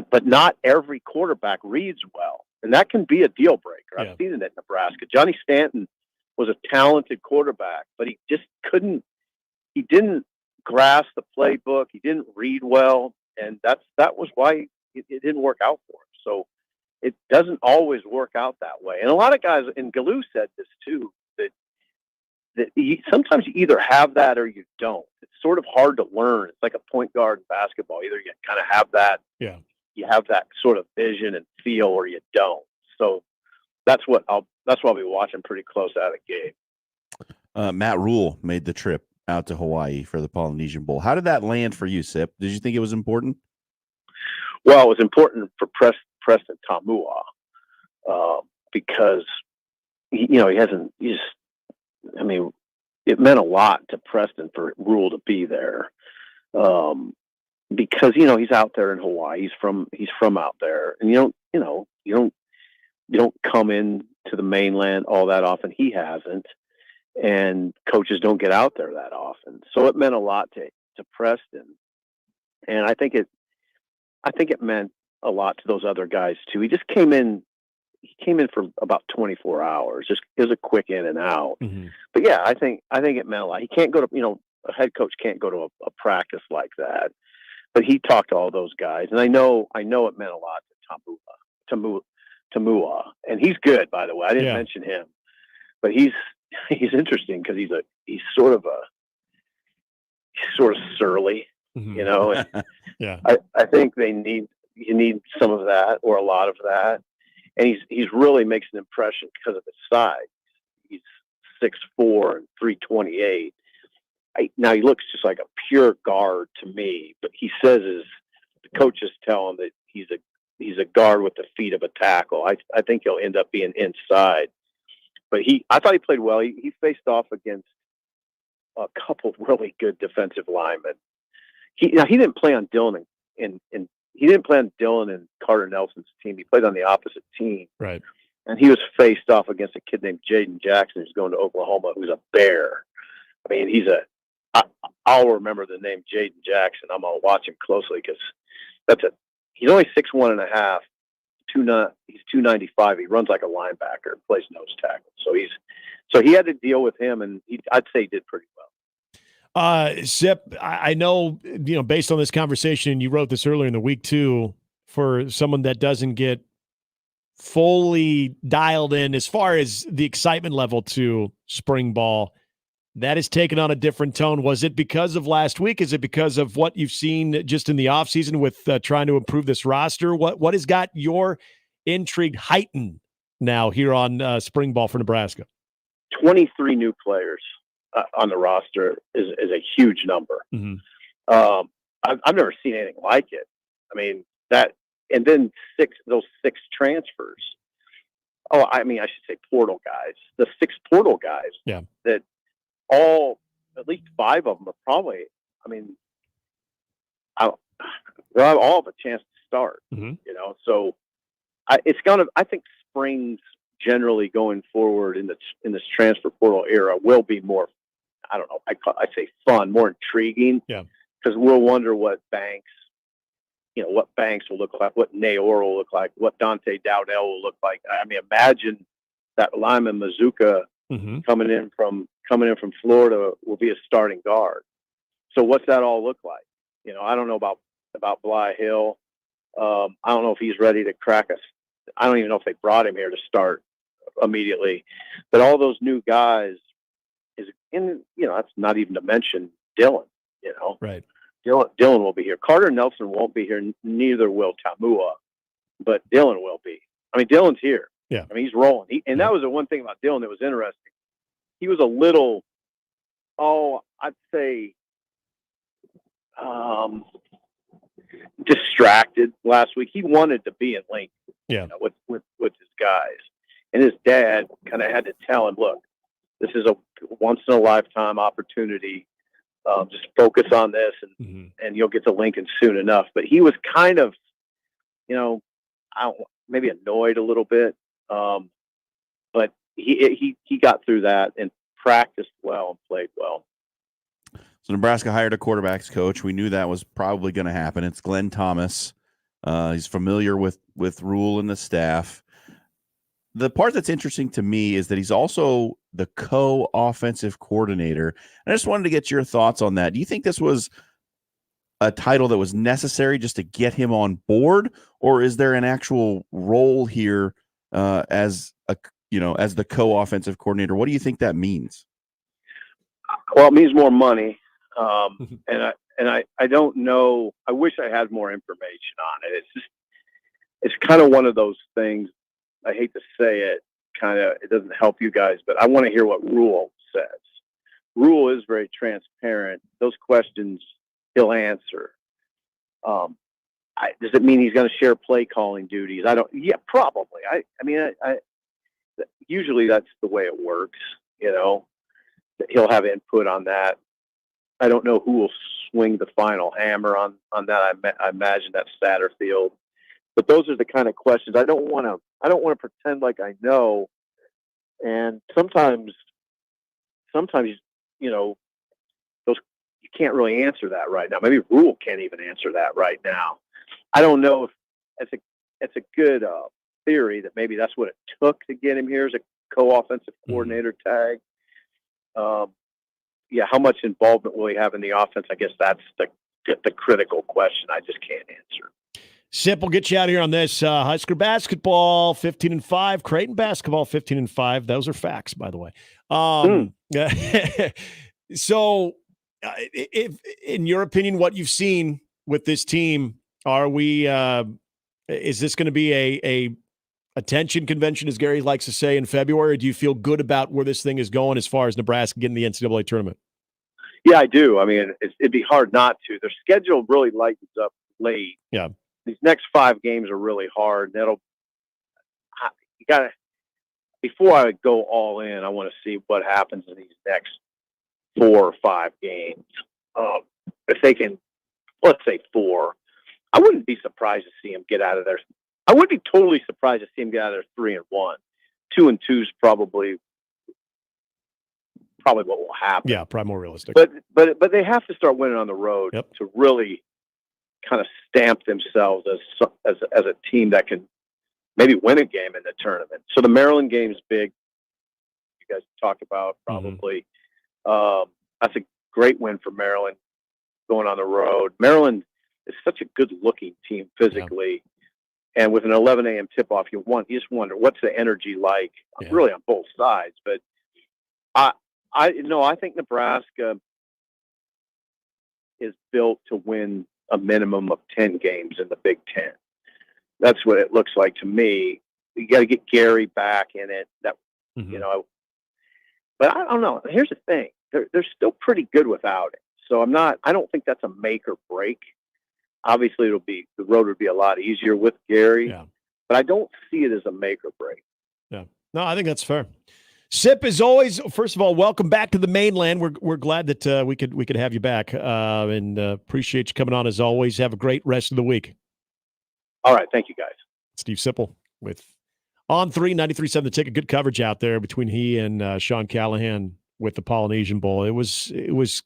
But not every quarterback reads well, and that can be a deal breaker. I've seen it at Nebraska. Johnny Stanton was a talented quarterback, but he just couldn't. He didn't grasp the playbook. He didn't read well, and that was why it didn't work out for him. So it doesn't always work out that way. And a lot of guys, and Galoo said this too, that sometimes you either have that or you don't. It's sort of hard to learn. It's like a point guard in basketball. Either you kind of have that, you have that sort of vision and feel, or you don't. So that's what I'll be watching pretty close out of the game. Matt Rule made the trip out to Hawaii for the Polynesian Bowl. How did that land for you, Sip? Did you think it was important? Well, it was important for Preston Tamua because it meant a lot to Preston for Rule to be there because he's out there in Hawaii. He's from out there, and you don't come in to the mainland all that often. He hasn't, and coaches don't get out there that often. So it meant a lot to Preston, and I think it meant a lot to those other guys too. He just came in. He came in for about 24 hours. Just it was a quick in and out. Mm-hmm. But yeah, I think it meant a lot. He can't go to a head coach can't go to a practice like that. But he talked to all those guys, and I know it meant a lot to Tamua, and he's good, by the way. I didn't mention him, but he's interesting because he's sort of surly, mm-hmm. And yeah. I think you need some of that or a lot of that. And he's really makes an impression because of his size. He's 6'4" and 328. Now he looks just like a pure guard to me, but he says the coaches tell him that he's a guard with the feet of a tackle. I think he'll end up being inside. But I thought he played well. He faced off against a couple of really good defensive linemen. He didn't play on Dylan and he didn't play on Dylan and Carter Nelson's team. He played on the opposite team. Right. And he was faced off against a kid named Jaden Jackson who's going to Oklahoma, who's a bear. I mean, I'll remember the name Jaden Jackson. I'm going to watch him closely because he's only 6'1.5", he's 295. He runs like a linebacker, plays nose tackle. So he had to deal with him, and I'd say he did pretty well. Sip, I know, based on this conversation, and you wrote this earlier in the week too, for someone that doesn't get fully dialed in as far as the excitement level to spring ball, that has taken on a different tone. Was it because of last week? Is it because of what you've seen just in the offseason with trying to improve this roster? What has got your intrigue heightened now here on spring ball for Nebraska? 23 new players on the roster is a huge number. Mm-hmm. I've never seen anything like it. I mean, that, and then those six transfers. Oh, I mean, I should say portal guys. The 6 portal guys. Yeah. That at least 5 of them are probably, I mean, they'll all have a chance to start, mm-hmm. So I think springs generally going forward in this transfer portal era will be more, I don't know, I say fun, more intriguing. Yeah. Because we'll wonder what Banks will look like, what Naor will look like, what Dante Dowdell will look like. I mean, imagine that Lyman Mazuka mm-hmm. coming in from Florida will be a starting guard. So what's that all look like? I don't know about Bly Hill. I don't know if he's ready to crack us. I don't even know if they brought him here to start immediately. But all those new guys that's not even to mention Dylan. Right. Dylan will be here. Carter Nelson won't be here. Neither will Tamua, but Dylan will be. I mean, Dylan's here. Yeah. I mean, he's rolling. That was the one thing about Dylan that was interesting. He was a little, I'd say, distracted last week. He wanted to be in Lincoln, with his guys, and his dad kind of had to tell him, "Look, this is a once in a lifetime opportunity. Just focus on this, and you'll get to Lincoln soon enough." But he was kind of, maybe annoyed a little bit. But he got through that and practiced well and played well. So Nebraska hired a quarterbacks coach. We knew that was probably going to happen. It's Glenn Thomas. He's familiar with Rule and the staff. The part that's interesting to me is that he's also the co-offensive coordinator. And I just wanted to get your thoughts on that. Do you think this was a title that was necessary just to get him on board, or is there an actual role here as the co-offensive coordinator? What do you think that means? Well, it means more money. And I don't know. I wish I had more information on it. It's kind of one of those things. I hate to say it, it doesn't help you guys, but I want to hear what Rule says. Rule is very transparent. Those questions he'll answer. Does it mean he's going to share play calling duties? Yeah, probably. I mean, usually that's the way it works. He'll have input on that. I don't know who will swing the final hammer on that. I imagine that's Satterfield. But those are the kind of questions I don't want to pretend like I know. And sometimes those you can't really answer that right now. Maybe Rule can't even answer that right now. I don't know if it's a good theory that maybe that's what it took to get him here as a co-offensive coordinator tag. How much involvement will he have in the offense? I guess that's the critical question. I just can't answer. Sipple, get you out of here on this. Husker basketball 15-5, Creighton basketball 15-5. Those are facts, by the way. So, if in your opinion, what you've seen with this team, is this going to be a attention convention, as Gary likes to say, in February? Or do you feel good about where this thing is going as far as Nebraska getting the NCAA tournament? Yeah, I do. I mean, it'd be hard not to. Their schedule really lightens up late. Yeah. These next 5 games are really hard. Before I go all in, I want to see what happens in these next 4 or 5 games. If they can, let's say 4, I wouldn't be surprised to see them get out of there. I would be totally surprised to see them get out of there 3-1. 2-2 is probably what will happen. Yeah, probably more realistic. But they have to start winning on the road to really kind of stamp themselves as a team that can maybe win a game in the tournament. So the Maryland game's big. You guys talked about probably. That's a great win for Maryland going on the road. Maryland is such a good-looking team physically, and with an 11 a.m. tip-off, you just wonder what's the energy like, really on both sides. But I think Nebraska is built to win a minimum of 10 games in the Big Ten. That's what it looks like to me. You got to get Gary back in it. But I don't know. Here's the thing: they're still pretty good without it. So I don't think that's a make or break. Obviously, the road would be a lot easier with Gary, but I don't see it as a make or break. Yeah, no, I think that's fair. Sip, as always, first of all, welcome back to the mainland. We're glad that we could have you back, and appreciate you coming on as always. Have a great rest of the week. All right, thank you guys. Steve Sipple with On 3, 93.7 The Ticket. Good coverage out there between he and Sean Callahan with the Polynesian Bowl. It was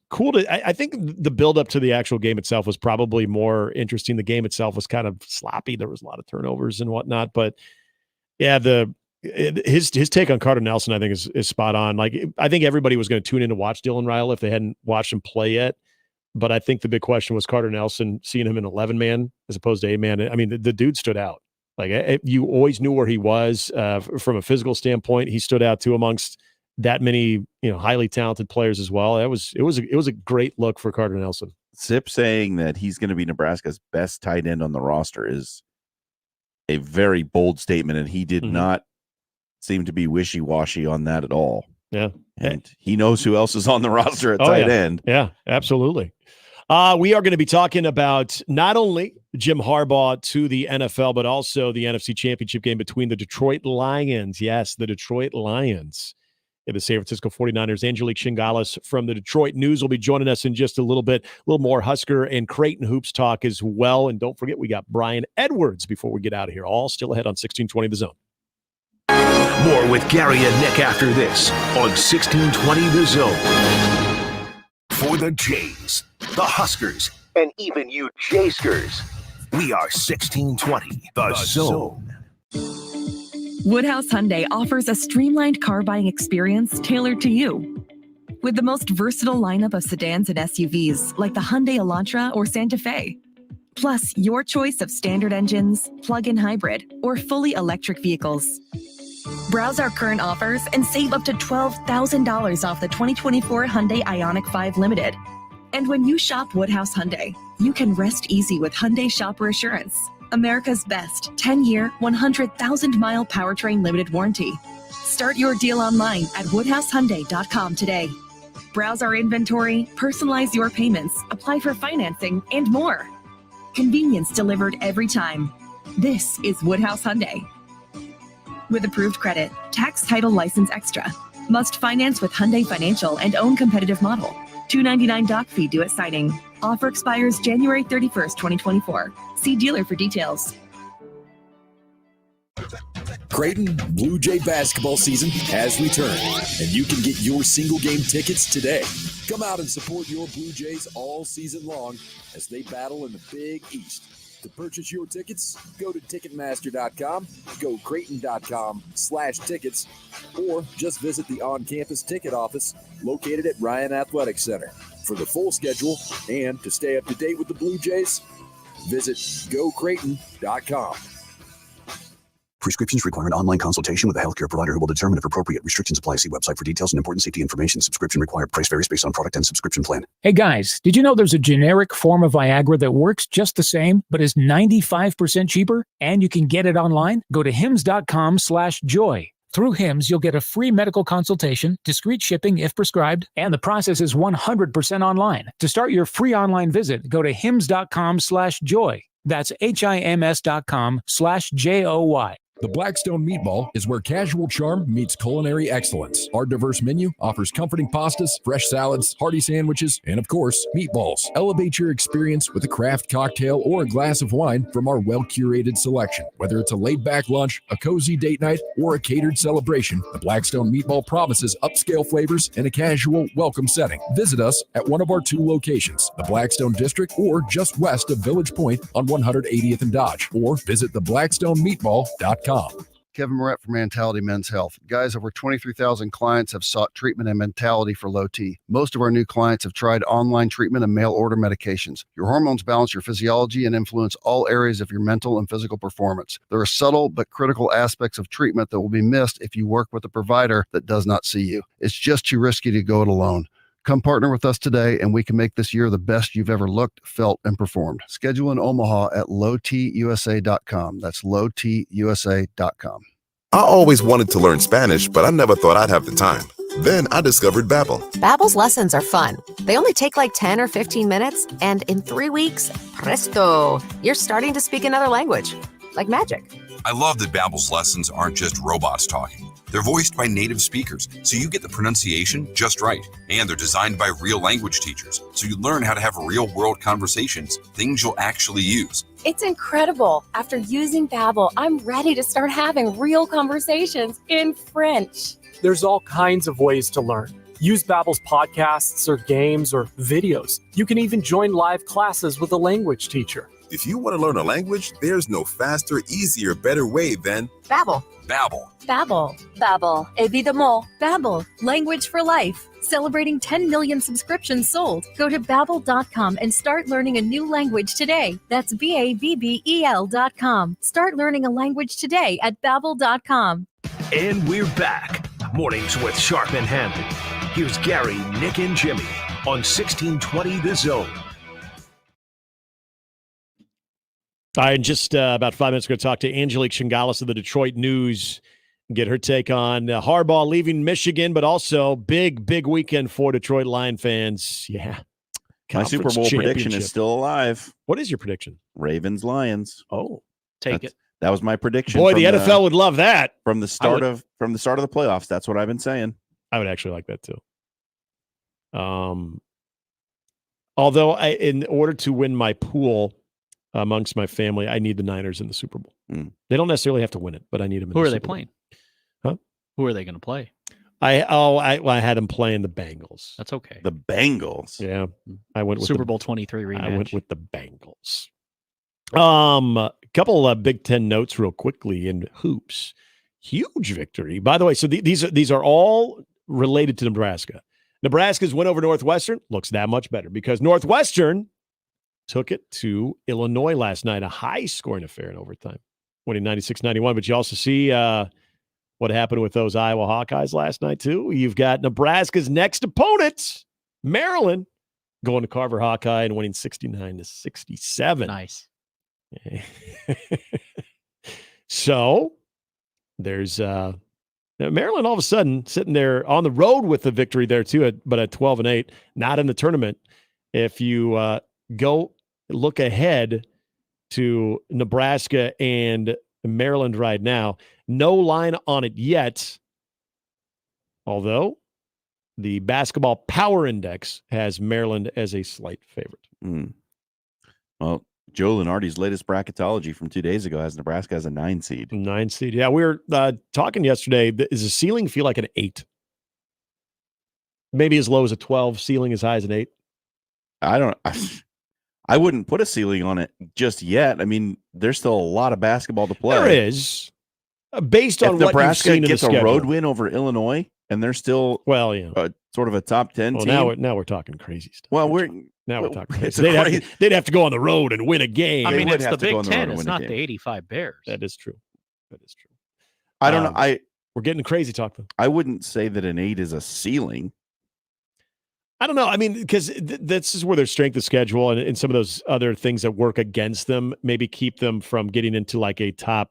cool to. I think the build up to the actual game itself was probably more interesting. The game itself was kind of sloppy. There was a lot of turnovers and whatnot, but yeah, his take on Carter Nelson, I think, is spot on. Like, I think everybody was going to tune in to watch Dylan Raiola if they hadn't watched him play yet. But I think the big question was Carter Nelson, seeing him in 11-man as opposed to 8-man. I mean, the dude stood out. Like, you always knew where he was from a physical standpoint. He stood out too amongst that many, highly talented players as well. It was a great look for Carter Nelson. Sip saying that he's going to be Nebraska's best tight end on the roster is a very bold statement, and he did not seem to be wishy-washy on that at all. Yeah. And he knows who else is on the roster at tight end. Yeah, absolutely. We are going to be talking about not only Jim Harbaugh to the NFL, but also the NFC Championship game between the Detroit Lions. Yes, the Detroit Lions the San Francisco 49ers. Angelique Shingalis from the Detroit News will be joining us in just a little bit. A little more Husker and Creighton hoops talk as well. And don't forget, we got Brian Edwards before we get out of here. All still ahead on 1620 The Zone. More with Gary and Nick after this on 1620 The Zone. For the Jays, the Huskers, and even you Jayskers, we are 1620 The Zone. Woodhouse Hyundai offers a streamlined car buying experience tailored to you. With the most versatile lineup of sedans and SUVs like the Hyundai Elantra or Santa Fe. Plus, your choice of standard engines, plug-in hybrid, or fully electric vehicles. Browse our current offers and save up to $12,000 off the 2024 Hyundai Ioniq 5 Limited. And when you shop Woodhouse Hyundai, you can rest easy with Hyundai Shopper Assurance. America's best 10-year, 100,000-mile powertrain limited warranty. Start your deal online at woodhousehyundai.com today. Browse our inventory, personalize your payments, apply for financing, and more. Convenience delivered every time. This is Woodhouse Hyundai. With approved credit, tax, title, license extra. Must finance with Hyundai Financial and own competitive model. $299 doc fee due at signing. Offer expires January 31st, 2024. See dealer for details. Creighton Blue Jay basketball season has returned, and you can get your single game tickets today. Come out and support your Blue Jays all season long as they battle in the Big East. To purchase your tickets, go to Ticketmaster.com, go Creighton.com/tickets, or just visit the on-campus ticket office located at Ryan Athletic Center. For the full schedule and to stay up to date with the Blue Jays, visit GoCreighton.com. Prescriptions require an online consultation with a healthcare provider who will determine if appropriate. Restrictions apply. See website for details and important safety information. Subscription required. Price varies based on product and subscription plan. Hey guys, did you know there's a generic form of Viagra that works just the same, but is 95% cheaper? And you can get it online? Go to hims.com/joy. Through Hims, you'll get a free medical consultation, discreet shipping if prescribed, and the process is 100% online. To start your free online visit, go to hims.com/joy. That's HIMS.com/JOY. The Blackstone Meatball is where casual charm meets culinary excellence. Our diverse menu offers comforting pastas, fresh salads, hearty sandwiches, and of course, meatballs. Elevate your experience with a craft cocktail or a glass of wine from our well-curated selection. Whether it's a laid-back lunch, a cozy date night, or a catered celebration, the Blackstone Meatball promises upscale flavors in a casual, welcome setting. Visit us at one of our 2 locations, the Blackstone District or just west of Village Point on 180th and Dodge, or visit theblackstonemeatball.com. Kevin Moret for Mentality Men's Health. Guys, over 23,000 clients have sought treatment and Mentality for low T. Most of our new clients have tried online treatment and mail order medications. Your hormones balance your physiology and influence all areas of your mental and physical performance. There are subtle but critical aspects of treatment that will be missed if you work with a provider that does not see you. It's just too risky to go it alone. Come partner with us today, and we can make this year the best you've ever looked, felt, and performed. Schedule in Omaha at lowtusa.com. That's lowtusa.com. I always wanted to learn Spanish, but I never thought I'd have the time. Then I discovered Babbel. Babbel's lessons are fun. They only take like 10 or 15 minutes, and in 3 weeks, presto, you're starting to speak another language. Like magic. I love that Babbel's lessons aren't just robots talking. They're voiced by native speakers, so you get the pronunciation just right. And they're designed by real language teachers, so you learn how to have real-world conversations, things you'll actually use. It's incredible. After using Babbel, I'm ready to start having real conversations in French. There's all kinds of ways to learn. Use Babbel's podcasts or games or videos. You can even join live classes with a language teacher. If you want to learn a language, there's no faster, easier, better way than Babbel. Babbel. Babbel. Babbel, évidemment. Babbel, language for life. Celebrating 10 million subscriptions sold. Go to Babbel.com and start learning a new language today. That's Babbel.com. Start learning a language today at Babbel.com. And we're back. Mornings with Sharp and Handley. Here's Gary, Nick, and Jimmy on 1620 The Zone. All right, in just about 5 minutes, we're going to talk to Angelique Shingalis of the Detroit News, get her take on Harbaugh leaving Michigan, but also big weekend for Detroit Lion fans. Yeah. My Super Bowl prediction is still alive. What is your prediction? Ravens, Lions. Oh, take it. That was my prediction. Boy, the NFL would love that. From the start of the playoffs. That's what I've been saying. I would actually like that too. Although in order to win my pool amongst my family, I need the Niners in the Super Bowl. They don't necessarily have to win it, but I need them in the Super Bowl. Who are they playing? Huh? Who are they going to play? I had them playing the Bengals. That's okay. The Bengals. Yeah. I went with Super Bowl 23 rematch. I went with the Bengals. A couple of Big Ten notes real quickly in hoops. Huge victory. By the way, so these are all related to Nebraska. Nebraska's win over Northwestern looks that much better because Northwestern took it to Illinois last night, a high-scoring affair in overtime, winning 96-91. But you also see what happened with those Iowa Hawkeyes last night, too. You've got Nebraska's next opponent, Maryland, going to Carver Hawkeye and winning 69-67. Nice. So there's Maryland all of a sudden sitting there on the road with the victory there too, but at 12-8, not in the tournament. If you go look ahead to Nebraska and Maryland right now, no line on it yet, although the Basketball Power Index has Maryland as a slight favorite. Well, Joe Lenardi's latest bracketology from 2 days ago has Nebraska as a 9 seed. 9 seed. Yeah, we were talking yesterday. Does the ceiling feel like an 8? Maybe as low as a 12, ceiling as high as an 8? I wouldn't put a ceiling on it just yet. I mean, there's still a lot of basketball to play. There is. Based on if what Nebraska you've seen gets in the a road schedule. win over Illinois, and they're still sort of a top 10 well, team. now we're talking crazy stuff. Well, we're talking it's crazy. They'd have to go on the road and win a game. I mean, it's the Big Ten. It's not the 85 Bears. That is true. I don't know. We're getting crazy talk though. I wouldn't say that an 8 is a ceiling. I don't know. I mean, because this is where their strength of schedule and some of those other things that work against them maybe keep them from getting into like a top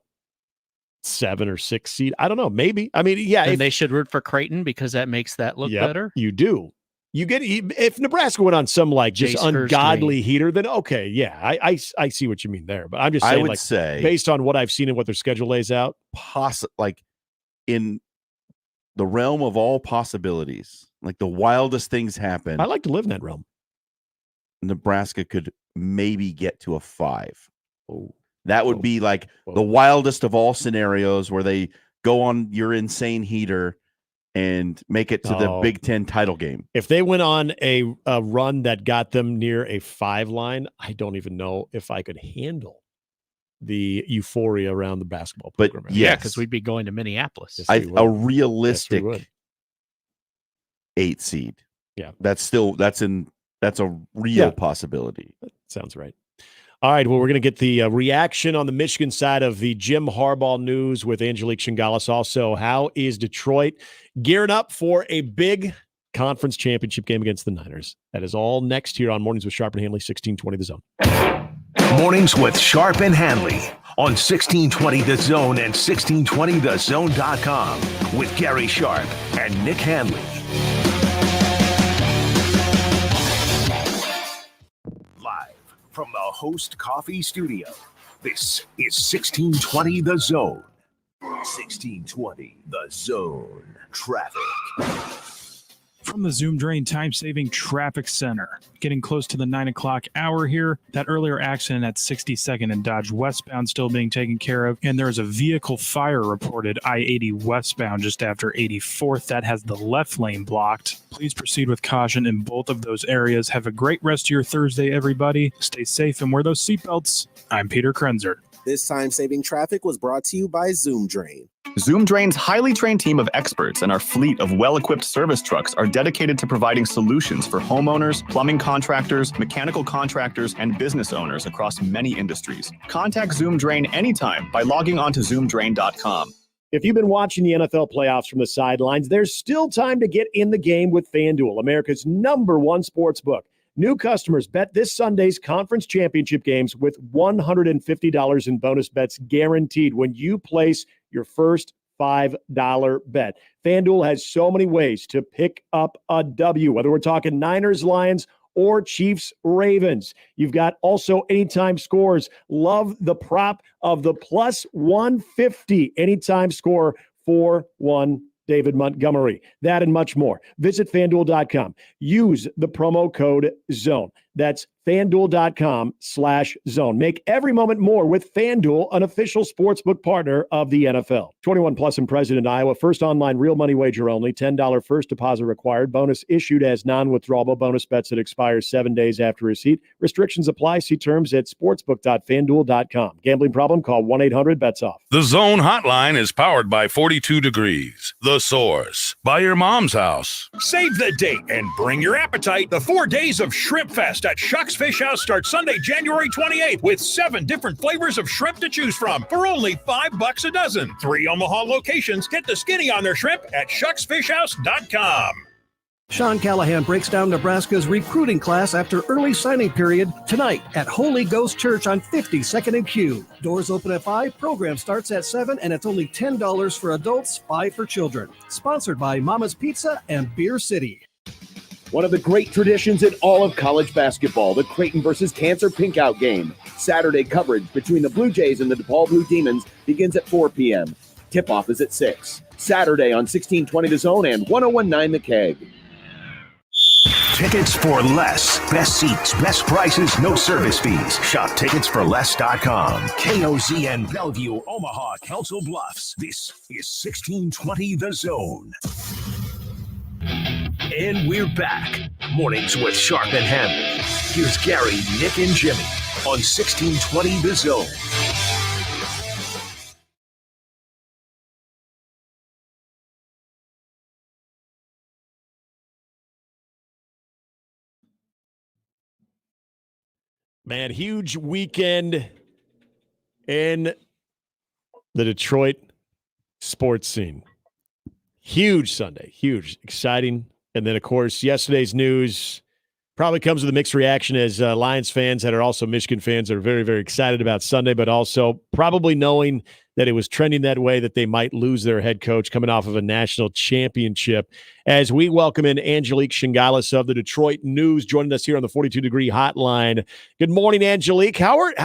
7 or 6 seed. I don't know. Maybe. I mean, yeah. And they should root for Creighton because that makes that look better. You do. You get if Nebraska went on some like just ungodly heater, then okay, yeah, I see what you mean there. But I'm just saying, I would say based on what I've seen and what their schedule lays out, like in the realm of all possibilities, like the wildest things happen. I like to live in that realm. Nebraska could maybe get to a 5. That would be like the wildest of all scenarios where they go on your insane heater and make it to the Big Ten title game. If they went on a run that got them near a 5 line, I don't even know if I could handle the euphoria around the basketball program. But yeah, because we'd be going to Minneapolis. A realistic 8 seed. Yeah, that's a real possibility. That sounds right. All right, well, we're going to get the reaction on the Michigan side of the Jim Harbaugh news with Angelique Shingalis. Also, how is Detroit gearing up for a big conference championship game against the Niners? That is all next here on Mornings with Sharp and Handley, 1620 The Zone. Mornings with Sharp and Handley on 1620 The Zone and 1620thezone.com with Gary Sharp and Nick Handley. From the Host Coffee Studio, this is 1620 The Zone. 1620 The Zone. Traffic. From the Zoom Drain Time-Saving Traffic Center. Getting close to the 9 o'clock hour here. That earlier accident at 62nd and Dodge westbound still being taken care of. And there is a vehicle fire reported I-80 westbound just after 84th. That has the left lane blocked. Please proceed with caution in both of those areas. Have a great rest of your Thursday, everybody. Stay safe and wear those seatbelts. I'm Peter Krenzer. This time-saving traffic was brought to you by Zoom Drain. Zoom Drain's highly trained team of experts and our fleet of well-equipped service trucks are dedicated to providing solutions for homeowners, plumbing contractors, mechanical contractors, and business owners across many industries. Contact Zoom Drain anytime by logging on to zoomdrain.com. If you've been watching the NFL playoffs from the sidelines, there's still time to get in the game with FanDuel, America's #1 sports book. New customers bet this Sunday's conference championship games with $150 in bonus bets guaranteed when you place your first $5 bet. FanDuel has so many ways to pick up a W, whether we're talking Niners, Lions, or Chiefs, Ravens. You've got also anytime scores. Love the prop of the plus 150 anytime score for one David Montgomery. That and much more. Visit FanDuel.com. Use the promo code ZONE. That's FanDuel.com/zone. Make every moment more with FanDuel, an official sportsbook partner of the NFL. 21 plus and present in Iowa. First online real money wager only. $10 first deposit required. Bonus issued as non-withdrawable bonus bets that expires 7 days after receipt. Restrictions apply. See terms at sportsbook.fanduel.com. Gambling problem? Call 1-800-BETS-OFF. The Zone Hotline is powered by 42 Degrees. The Source. By your mom's house. Save the date and bring your appetite. The 4 days of Shrimp Fest at Shuck's Fish House starts Sunday, January 28th with 7 different flavors of shrimp to choose from for only $5 a dozen. 3 Omaha locations. Get the skinny on their shrimp at shucksfishhouse.com. Sean Callahan breaks down Nebraska's recruiting class after early signing period tonight at Holy Ghost Church on 52nd and Q. Doors open at 5, program starts at 7, and it's only $10 for adults, $5 for children. Sponsored by Mama's Pizza and Beer City. One of the great traditions in all of college basketball, the Creighton versus Cancer Pinkout game. Saturday coverage between the Blue Jays and the DePaul Blue Demons begins at 4 p.m. Tip-off is at 6. Saturday on 1620 The Zone and 1019 The Keg. Tickets for less. Best seats, best prices, no service fees. Shop ticketsforless.com. KOZN Bellevue, Omaha, Council Bluffs. This is 1620 The Zone. And we're back. Mornings with Sharp and Handley. Here's Gary, Nick, and Jimmy on 1620 The Zone. Man, huge weekend in the Detroit sports scene. Huge Sunday, huge, exciting. And then, of course, yesterday's news probably comes with a mixed reaction as Lions fans that are also Michigan fans are very, very excited about Sunday, but also probably knowing that it was trending that way, that they might lose their head coach coming off of a national championship. As we welcome in Angelique Shingalis of the Detroit News, joining us here on the 42 Degree Hotline. Good morning, Angelique. How are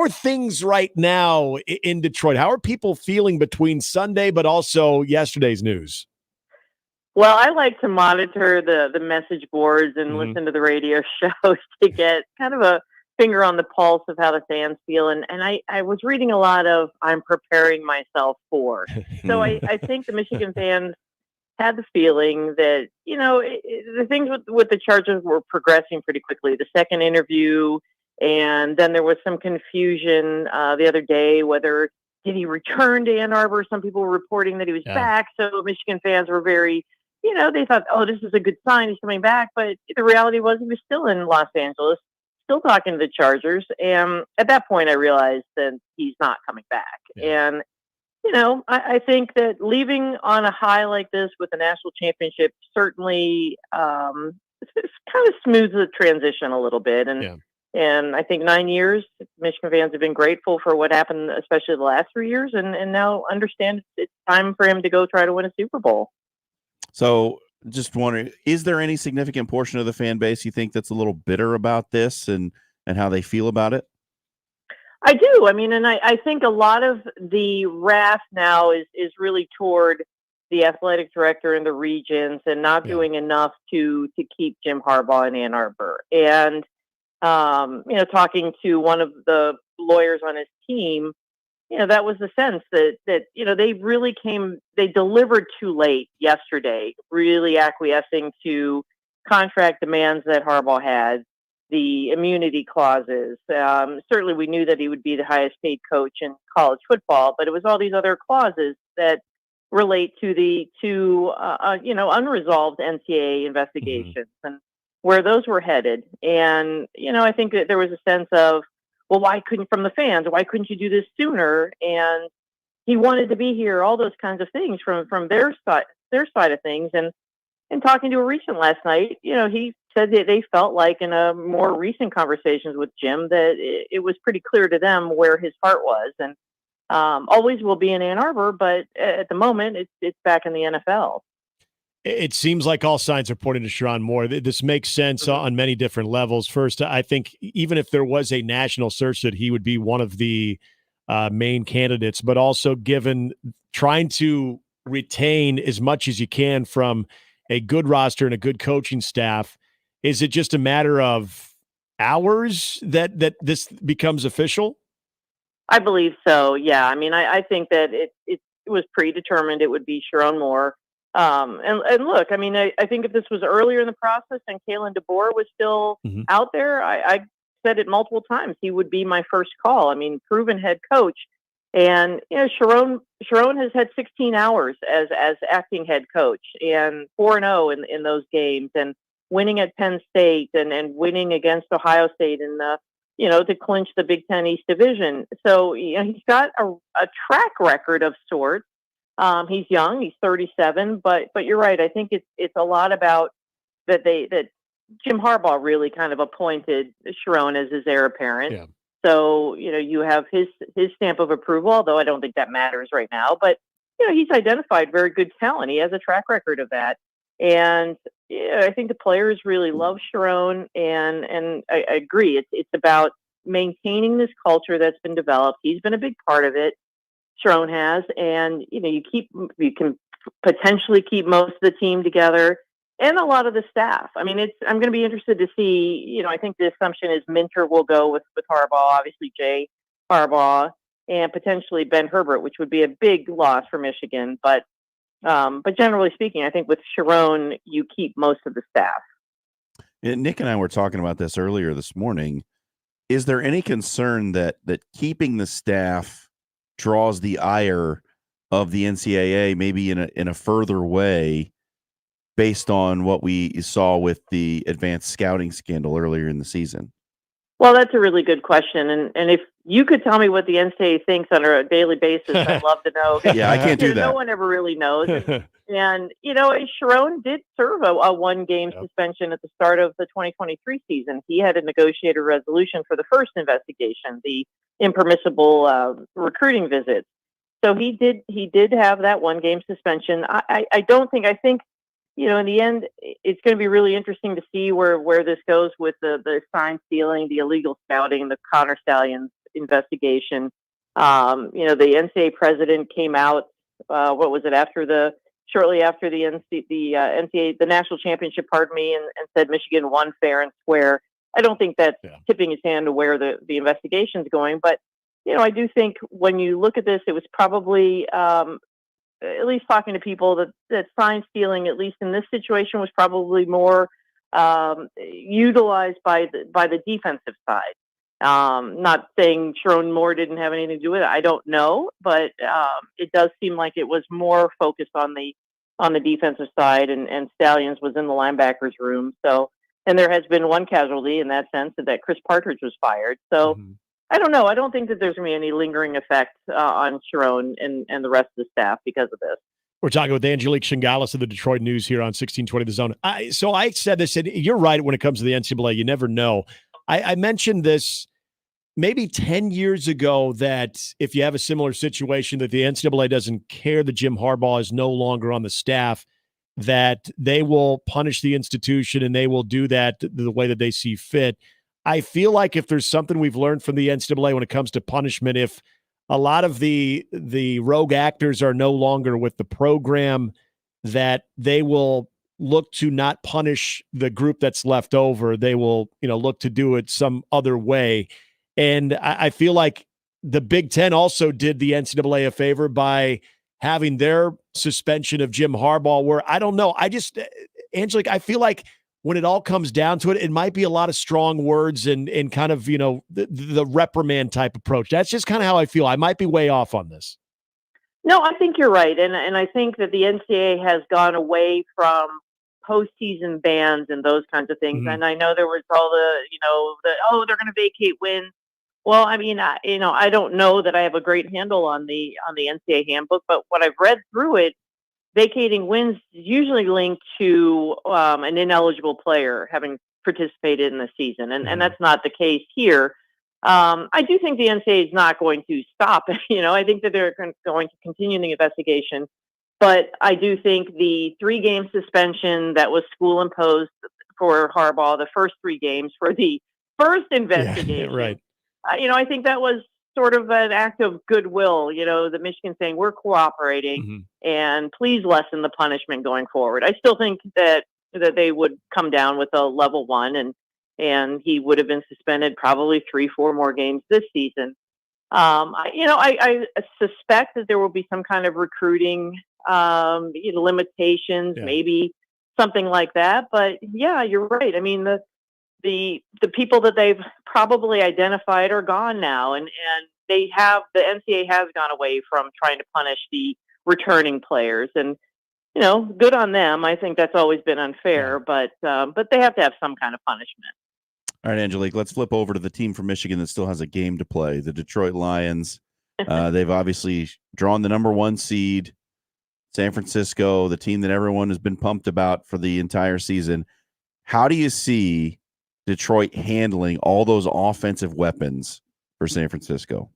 things right now in Detroit? How are people feeling between Sunday but also yesterday's news? Well, I like to monitor the message boards and listen to the radio shows to get kind of a finger on the pulse of how the fans feel. And I was reading a lot of I'm preparing myself for. So I think the Michigan fans had the feeling that, the things with the Chargers were progressing pretty quickly. The second interview, and then there was some confusion the other day whether did he return to Ann Arbor. Some people were reporting that he was back. So Michigan fans were very, they thought, oh, this is a good sign. He's coming back. But the reality was he was still in Los Angeles, still talking to the Chargers. And at that point, I realized that he's not coming back. Yeah. And, I think that leaving on a high like this with a national championship certainly kind of smooths the transition a little bit. And I think 9 years, Michigan fans have been grateful for what happened, especially the last 3 years, and now understand it's time for him to go try to win a Super Bowl. So just wondering, is there any significant portion of the fan base you think that's a little bitter about this and how they feel about it? I do. I mean, and I think a lot of the wrath now is really toward the athletic director and the regents and not doing enough to keep Jim Harbaugh in Ann Arbor. And, talking to one of the lawyers on his team, that was the sense that they delivered too late yesterday, really acquiescing to contract demands that Harbaugh had, the immunity clauses. Certainly we knew that he would be the highest paid coach in college football, but it was all these other clauses that relate to the unresolved NCAA investigations and where those were headed. And, I think that there was a sense of, well, why couldn't you do this sooner? And he wanted to be here, all those kinds of things from their side of things. And talking to a regent last night, he said that they felt like in a more recent conversations with Jim that it was pretty clear to them where his heart was. And always will be in Ann Arbor, but at the moment it's back in the NFL. It seems like all signs are pointing to Sherrone Moore. This makes sense on many different levels. First, I think even if there was a national search that he would be one of the main candidates, but also given trying to retain as much as you can from a good roster and a good coaching staff? Is it just a matter of hours that this becomes official? I believe so. Yeah. I mean, I think that it was predetermined it would be Sharon Moore. And look, I mean, I think if this was earlier in the process and Kalen DeBoer was still out there, I said it multiple times, he would be my first call. I mean, proven head coach. And, Sharon has had 16 hours as acting head coach and 4-0 in those games, and winning at Penn State and winning against Ohio State in the, to clinch the Big Ten East Division. So, he's got a track record of sorts. He's young, he's 37, but you're right. I think it's a lot about that Jim Harbaugh really kind of appointed Sharon as his heir apparent. Yeah. So, you have his stamp of approval, although I don't think that matters right now, but he's identified very good talent. He has a track record of that. And I think the players really love Sharon, and I agree. It's about maintaining this culture that's been developed. He's been a big part of it. Sharon has, and you can potentially keep most of the team together and a lot of the staff. I mean, I'm going to be interested to see. I think the assumption is Minter will go with Harbaugh, obviously Jay Harbaugh, and potentially Ben Herbert, which would be a big loss for Michigan. But generally speaking, I think with Sharon, you keep most of the staff. Nick and I were talking about this earlier this morning. Is there any concern that keeping the staff draws the ire of the NCAA maybe in a further way based on what we saw with the advanced scouting scandal earlier in the season? Well, that's a really good question. And if you could tell me what the NCAA thinks on a daily basis, I'd love to know. Yeah, I can't do that. No one ever really knows. And Sharon did serve a one-game suspension at the start of the 2023 season. He had a negotiated resolution for the first investigation, the impermissible recruiting visits. So he did have that one-game suspension. I think in the end, it's going to be really interesting to see where this goes with the sign stealing, the illegal scouting, the Connor Stallions investigation. The NCAA president came out. What was it shortly after the NCAA, the national championship, and said Michigan won fair and square. I don't think that's tipping his hand to where the investigation's going, but I do think when you look at this, it was probably at least talking to people that sign stealing, at least in this situation, was probably more utilized by the defensive side. Not saying Sharon Moore didn't have anything to do with it. I don't know, but it does seem like it was more focused on the defensive side, and Stallions was in the linebackers room. So, and there has been one casualty in that sense, that Chris Partridge was fired. So. I don't know. I don't think that there's going to be any lingering effect on Sharon and the rest of the staff because of this. We're talking with Angelique Shingalis of the Detroit News here on 1620 The Zone. So I said this, and you're right when it comes to the NCAA. You never know. I mentioned this maybe 10 years ago, that if you have a similar situation that the NCAA doesn't care that Jim Harbaugh is no longer on the staff, that they will punish the institution, and they will do that the way that they see fit. I feel like if there's something we've learned from the NCAA when it comes to punishment, if a lot of the rogue actors are no longer with the program, that they will look to not punish the group that's left over. They will, look to do it some other way. And I feel like the Big Ten also did the NCAA a favor by having their suspension of Jim Harbaugh, where I don't know. Angelique, I feel like when it all comes down to it, it might be a lot of strong words and kind of, the reprimand type approach. That's just kind of how I feel. I might be way off on this. No, I think you're right. And I think that the NCAA has gone away from postseason bans and those kinds of things. Mm-hmm. And I know there was all they're going to vacate wins. Well, I mean, I don't know that I have a great handle on the NCAA handbook, but what I've read through it, vacating wins is usually linked to an ineligible player having participated in the season, and that's not the case here. I do think the NCAA is not going to stop. I think that they're going to continue the investigation, but I do think the 3-game suspension that was school imposed for Harbaugh, the first 3 games for the first investigation, right? I think that was sort of an act of goodwill, the Michigan saying we're cooperating and please lessen the punishment going forward. I still think that they would come down with a level 1 and he would have been suspended probably 3-4 more games this season. I suspect that there will be some kind of recruiting limitations, maybe something like that. But yeah, you're right. I mean, the people that they've probably identified are gone now, and the NCAA has gone away from trying to punish the returning players, and good on them. I think that's always been unfair, but they have to have some kind of punishment. All right, Angelique, let's flip over to the team from Michigan that still has a game to play, the Detroit Lions. They've obviously drawn the number 1 seed, San Francisco, the team that everyone has been pumped about for the entire season. How do you see Detroit handling all those offensive weapons for San Francisco?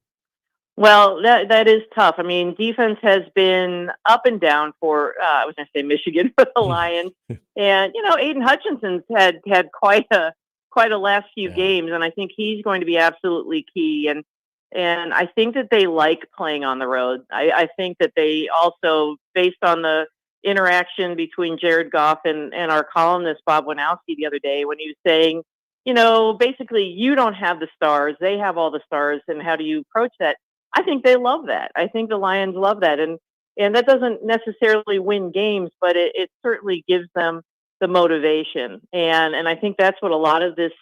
Well, that is tough. I mean, defense has been up and down for, I was going to say Michigan, for the Lions. And, Aiden Hutchinson's had quite a last few games, and I think he's going to be absolutely key. And I think that they like playing on the road. I think that they also, based on the interaction between Jared Goff and our columnist Bob Winowski the other day, when he was saying, basically you don't have the stars, they have all the stars, and how do you approach that? I think they love that. I think the Lions love that, and that doesn't necessarily win games, but it certainly gives them the motivation. And I think that's what a lot of this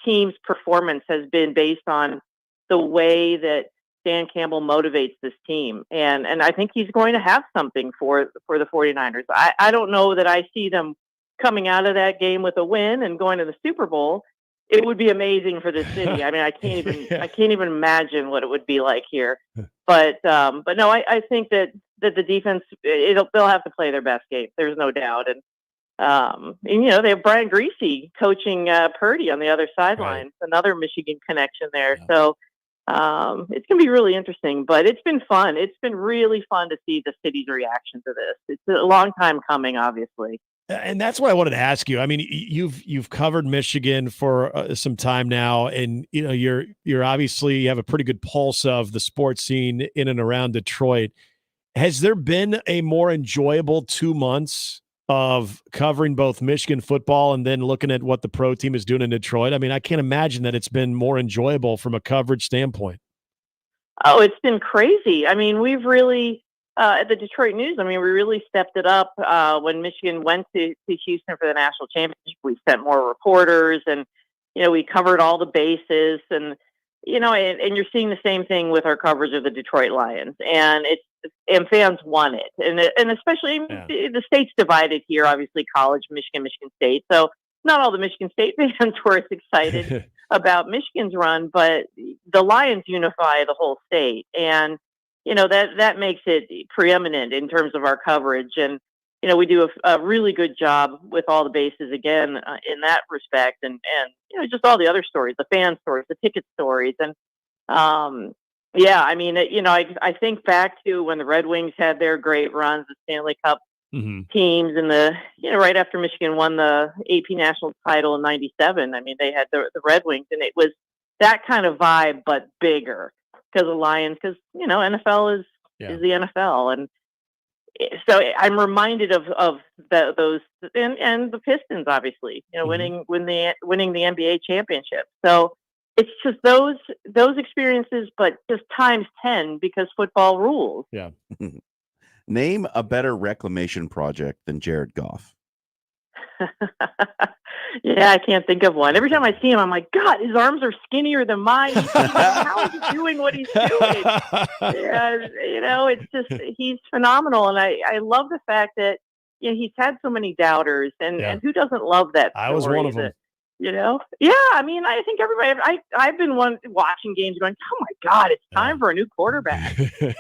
team's performance has been based on, the way that Dan Campbell motivates this team. And I think he's going to have something for the 49ers. I don't know that I see them coming out of that game with a win and going to the Super Bowl. It would be amazing for this city. I mean, I can't even imagine what it would be like here. But no, I think that the defense, they'll have to play their best game. There's no doubt. And they have Brian Griese coaching Purdy on the other sideline. Right. Another Michigan connection there. Yeah. So it's going to be really interesting, but it's been fun. It's been really fun to see the city's reaction to this. It's a long time coming, obviously. And that's what I wanted to ask you. I mean, you've covered Michigan for some time now, and you're obviously, you have a pretty good pulse of the sports scene in and around Detroit. Has there been a more enjoyable 2 months of covering both Michigan football and then looking at what the pro team is doing in Detroit? I mean, I can't imagine that it's been more enjoyable from a coverage standpoint. Oh, it's been crazy. I mean, we've really, at the Detroit News, we really stepped it up when Michigan went to Houston for the national championship. We sent more reporters, and, we covered all the bases, and, and you're seeing the same thing with our coverage of the Detroit Lions. And and fans want it. And especially the state's divided here, obviously college, Michigan State. So not all the Michigan State fans were as excited about Michigan's run, but the Lions unify the whole state. And, that makes it preeminent in terms of our coverage. And, we do a really good job with all the bases again in that respect. And, just all the other stories, the fan stories, the ticket stories. And, I think back to when the Red Wings had their great runs, the Stanley Cup teams, and right after Michigan won the AP national title in '97. I mean, they had the Red Wings, and it was that kind of vibe, but bigger because of Lions. Because NFL is the NFL, and so I'm reminded of those and the Pistons, obviously, winning the NBA championship. So. It's just those experiences, but just times 10 because football rules. Yeah. Name a better reclamation project than Jared Goff. Yeah, I can't think of one. Every time I see him, I'm like, God, his arms are skinnier than mine. How is he doing what he's doing? Yeah, it's just, he's phenomenal. And I love the fact that he's had so many doubters, and who doesn't love that story? I was one of them. I think everybody. I've been watching games, going, "Oh my God, it's time for a new quarterback."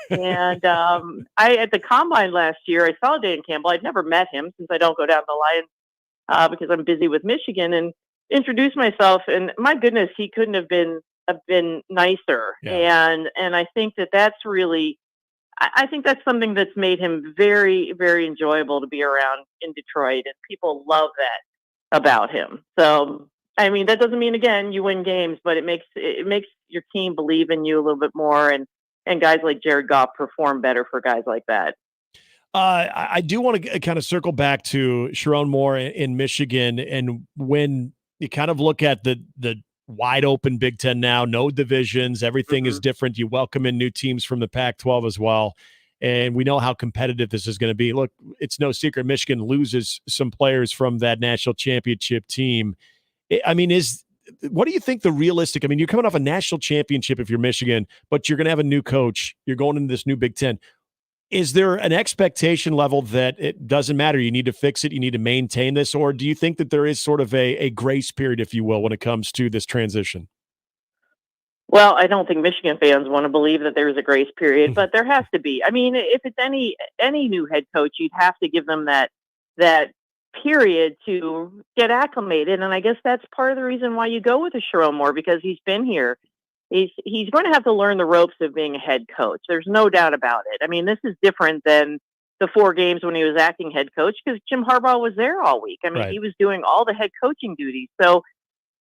And at the combine last year, I saw Dan Campbell. I'd never met him since I don't go down to the Lions because I'm busy with Michigan, and introduced myself. And my goodness, he couldn't have been nicer. Yeah. And I think that's really. I think that's something that's made him very, very enjoyable to be around in Detroit, and people love that about him. So I mean, that doesn't mean, again, you win games, but it makes your team believe in you a little bit more, and guys like Jared Goff perform better for guys like that. I do want to kind of circle back to Sharon Moore in Michigan, and when you kind of look at the wide open Big Ten now, no divisions, everything is different. You welcome in new teams from the Pac-12 as well, and we know how competitive this is going to be. Look, it's no secret Michigan loses some players from that national championship team. I mean, what do you think the realistic? I mean, you're coming off a national championship if you're Michigan, but you're going to have a new coach. You're going into this new Big Ten. Is there an expectation level that it doesn't matter? You need to fix it. You need to maintain this. Or do you think that there is sort of a grace period, if you will, when it comes to this transition? Well, I don't think Michigan fans want to believe that there's a grace period, but there has to be. I mean, if it's any new head coach, you'd have to give them that period to get acclimated. And I guess that's part of the reason why you go with a Sharon Moore, because he's been here. He's going to have to learn the ropes of being a head coach. There's no doubt about it. I mean, this is different than the 4 games when he was acting head coach, because Jim Harbaugh was there all week. I mean, He was doing all the head coaching duties. So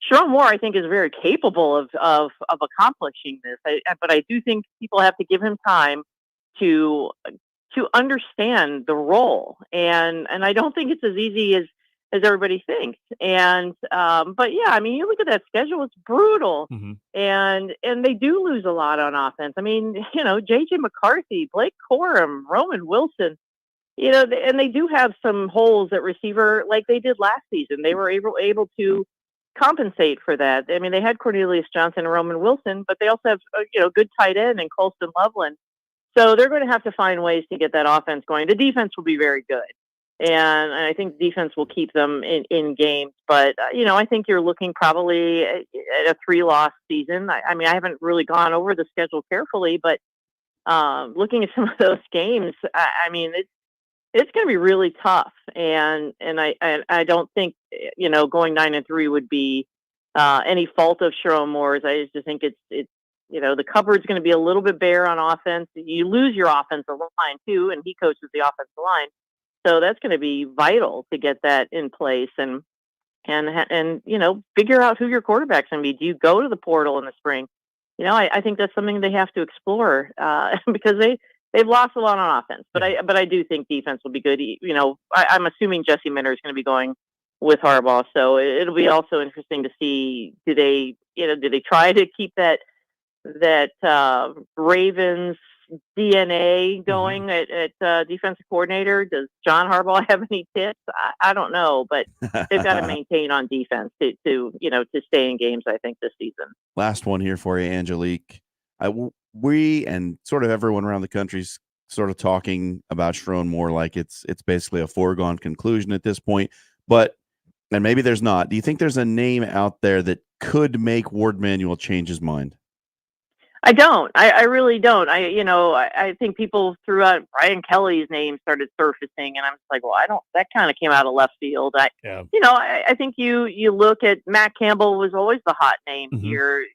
Sharon Moore, I think, is very capable of accomplishing this. But I do think people have to give him time to understand the role. And I don't think it's as easy as everybody thinks. And, but yeah, I mean, you look at that schedule, it's brutal. And they do lose a lot on offense. I mean, JJ McCarthy, Blake Corum, Roman Wilson, and they do have some holes at receiver like they did last season. They were able to compensate for that. I mean, they had Cornelius Johnson and Roman Wilson, but they also have, good tight end and Colston Loveland. So they're going to have to find ways to get that offense going. The defense will be very good. And I think defense will keep them in games. But, I think you're looking probably at a 3-loss season. I mean, I haven't really gone over the schedule carefully, but looking at some of those games, I mean, it's going to be really tough. And I don't think, going 9-3 would be any fault of Sharon Moore's. I just think it's the cupboard's going to be a little bit bare on offense. You lose your offensive line too, and he coaches the offensive line. So that's going to be vital to get that in place and figure out who your quarterback's going to be. Do you go to the portal in the spring? I think that's something they have to explore because they've lost a lot on offense. But I do think defense will be good. I'm assuming Jesse Minter is going to be going with Harbaugh, so it'll be also interesting to see do they try to keep that Ravens DNA going at defensive coordinator. Does John Harbaugh have any tips? I don't know, but they've got to maintain on defense to stay in games, I think, this season. Last one here for you, Angelique. We and sort of everyone around the country's sort of talking about Sharon Moore like it's basically a foregone conclusion at this point, and maybe there's not. Do you think there's a name out there that could make Ward Manuel change his mind? I don't. I really don't. I think people threw out Brian Kelly's name started surfacing, and I'm just like, well, that kind of came out of left field. I think you look at Matt Campbell was always the hot name here,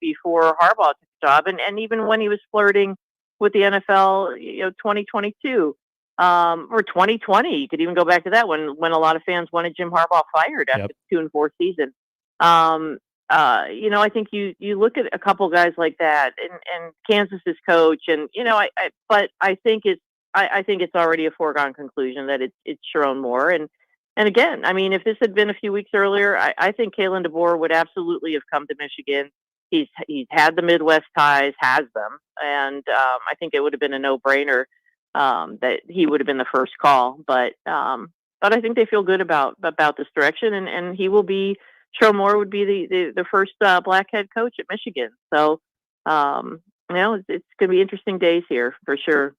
before Harbaugh took the job, and even when he was flirting with the NFL, 2022 or 2020, you could even go back to that when a lot of fans wanted Jim Harbaugh fired after the 2-4 season. I think you look at a couple guys like that, and Kansas's coach, and but I think it's already a foregone conclusion that it's Sharon Moore, and again, I mean, if this had been a few weeks earlier, I think Kalen DeBoer would absolutely have come to Michigan. He's had the Midwest ties, has them, and I think it would have been a no-brainer that he would have been the first call, but I think they feel good about this direction, and he will be. Sharon Moore would be the first black head coach at Michigan. So, it's going to be interesting days here for sure.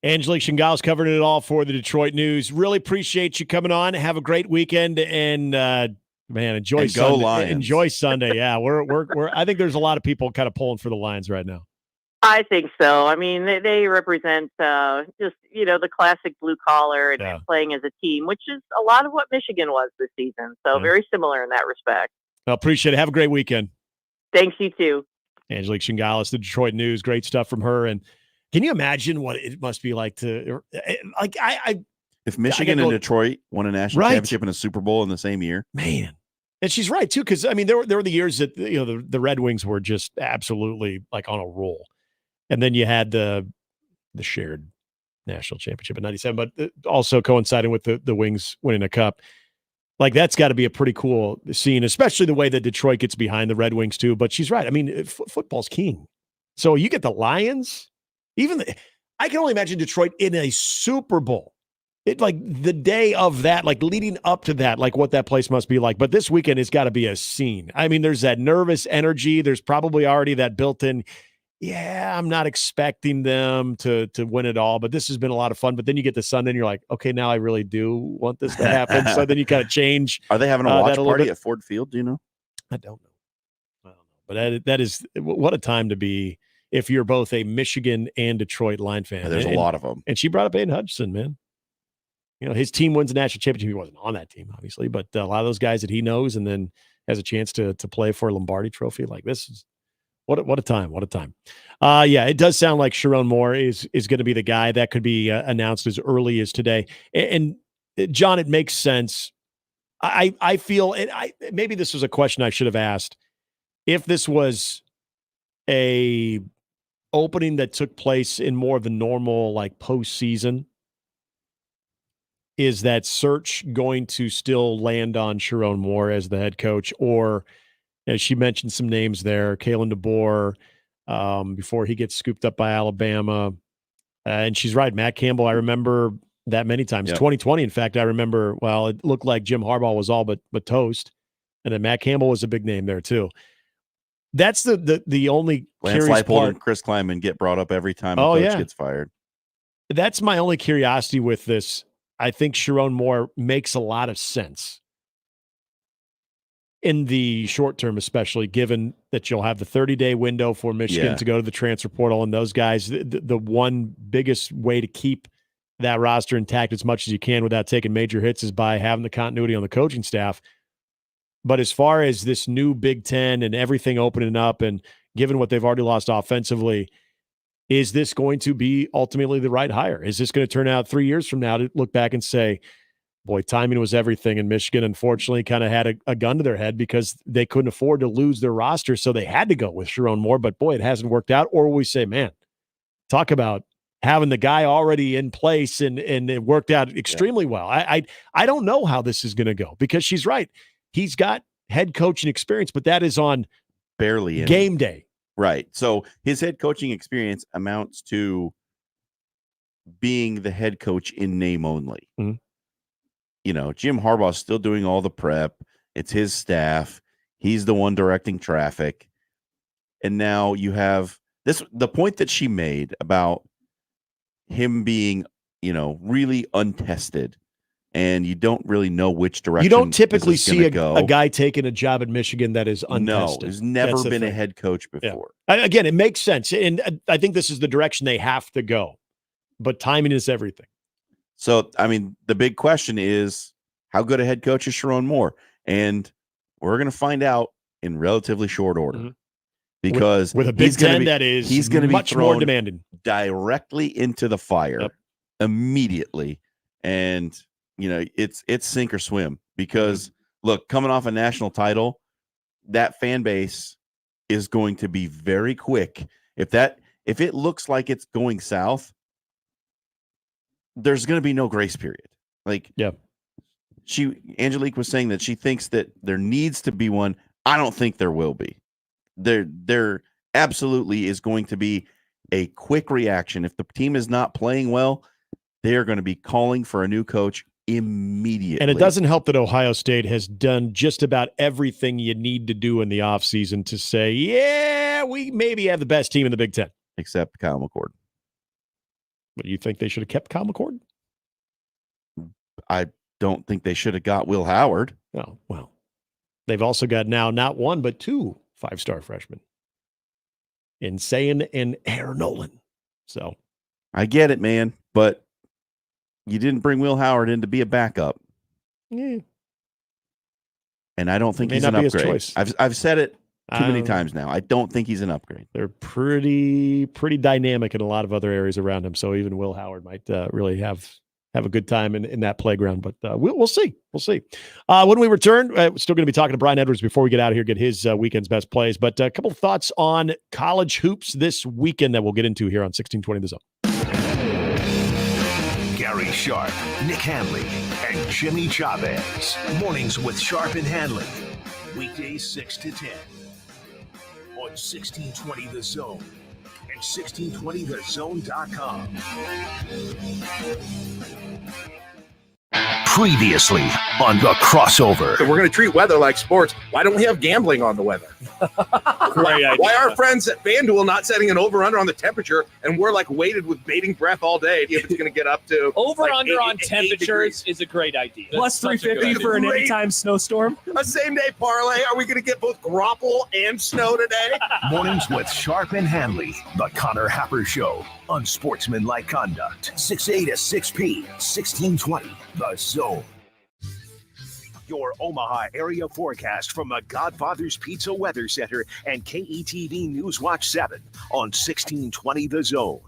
Angelique Shingales covering it all for the Detroit News. Really appreciate you coming on. Have a great weekend, and enjoy Sunday. Go Lions. Enjoy Sunday. Yeah, we're. I think there's a lot of people kind of pulling for the Lions right now. I think so. I mean, they represent just the classic blue collar and playing as a team, which is a lot of what Michigan was this season. So very similar in that respect. I appreciate it. Have a great weekend. Thanks, you too. Angelique Shingales, the Detroit News. Great stuff from her. And can you imagine what it must be like to if Michigan and Detroit won a national championship and a Super Bowl in the same year? Man. And she's right too, because I mean, there were the years that the Red Wings were just absolutely like on a roll, and then you had the shared national championship in '97, but also coinciding with the Wings winning a cup. Like that's got to be a pretty cool scene, especially the way that Detroit gets behind the Red Wings too. But she's right. I mean, football's king. So you get the Lions. I can only imagine Detroit in a Super Bowl. It like the day of that, like leading up to that, like what that place must be like. But this weekend has got to be a scene. I mean, there's that nervous energy. There's probably already that built-in. Yeah, I'm not expecting them to win it all, but this has been a lot of fun. But then you get to Sunday and you're like, okay, now I really do want this to happen. So then you kind of change. Are they having a watch party at Ford Field? Do you know? I don't know. But that is what a time to be if you're both a Michigan and Detroit Line fan. Yeah, there's a lot of them. And she brought up Aiden Hutchinson, man. His team wins the national championship. He wasn't on that team, obviously, but a lot of those guys that he knows and then has a chance to play for a Lombardi trophy. Like this is what a time. What a time. Yeah, it does sound like Sharon Moore is going to be the guy that could be announced as early as today. And John, it makes sense. I feel, and maybe this was a question I should have asked. If this was a opening that took place in more of the normal, like postseason, is that search going to still land on Sharon Moore as the head coach? Or, as she mentioned some names there, Kalen DeBoer, before he gets scooped up by Alabama. And she's right. Matt Campbell, I remember that many times. 2020, in fact, I remember, it looked like Jim Harbaugh was all but toast. And then Matt Campbell was a big name there too. That's the only Lance curious Leipold part. and Chris Kleiman get brought up every time a coach gets fired. That's my only curiosity with this. I think Sharon Moore makes a lot of sense in the short term, especially given that you'll have the 30-day window for Michigan to go to the transfer portal. And those guys, the one biggest way to keep that roster intact as much as you can without taking major hits is by having the continuity on the coaching staff. But as far as this new Big Ten and everything opening up and given what they've already lost offensively, is this going to be ultimately the right hire? Is this going to turn out 3 years from now to look back and say, boy, timing was everything, and Michigan unfortunately kind of had a gun to their head because they couldn't afford to lose their roster, so they had to go with Sharon Moore, but boy, it hasn't worked out? Or will we say, man, talk about having the guy already in place and it worked out extremely well. I don't know how this is going to go because she's right. He's got head coaching experience, but that is on barely game day. Right. So his head coaching experience amounts to being the head coach in name only. Mm-hmm. Jim Harbaugh is still doing all the prep. It's his staff. He's the one directing traffic. And now you have the point that she made about him being, really untested. And you don't really know which direction. You don't typically see a guy taking a job at Michigan that is untested. No, has never been a head coach before. Yeah. Again, it makes sense. And I think this is the direction they have to go. But timing is everything. So, I mean, the big question is, how good a head coach is Sharon Moore? And we're going to find out in relatively short order. Mm-hmm. Because with a Big Ten that is he's going to be much more demanding directly into the fire immediately. And it's sink or swim because look, coming off a national title, that fan base is going to be very quick. If it looks like it's going south, there's going to be no grace period. Angelique was saying that she thinks that there needs to be one. I don't think there will be. There absolutely is going to be a quick reaction. If the team is not playing well, they're going to be calling for a new coach immediately. And it doesn't help that Ohio State has done just about everything you need to do in the offseason to say, yeah, we maybe have the best team in the Big Ten. Except Kyle McCord. But you think they should have kept Kyle McCord? I don't think they should have got Will Howard. Oh, well. They've also got now not one, but two 5-star freshmen. Insane and Aaron Nolan. So I get it, man. But you didn't bring Will Howard in to be a backup. Yeah. And I don't think he's an upgrade. I've said it too many times now. I don't think he's an upgrade. They're pretty dynamic in a lot of other areas around him. So even Will Howard might really have have a good time in that playground. But we'll see. We'll see. When we return, we're still going to be talking to Brian Edwards before we get out of here, get his weekend's best plays. But a couple of thoughts on college hoops this weekend that we'll get into here on 1620 The Zone. Gary Sharp, Nick Handley, and Jimmy Chavez. Mornings with Sharp and Handley. Weekdays 6 to 10. On 1620 The Zone and 1620thezone.com. Previously on The Crossover. So we're going to treat weather like sports. Why don't we have gambling on the weather? Great idea. Why are our friends at FanDuel not setting an over-under on the temperature, and we're like weighted with bating breath all day if it's going to get up to Over-under like on temperatures is a great idea. Plus 350 for an anytime snowstorm. A same-day parlay. Are we going to get both grapple and snow today? Mornings with Sharp and Handley. The Connor Happer Show. Unsportsmanlike conduct. 6A to 6P. 1620. The Zone. Your Omaha area forecast from the Godfather's Pizza Weather Center and KETV News Watch 7 on 1620 The Zone.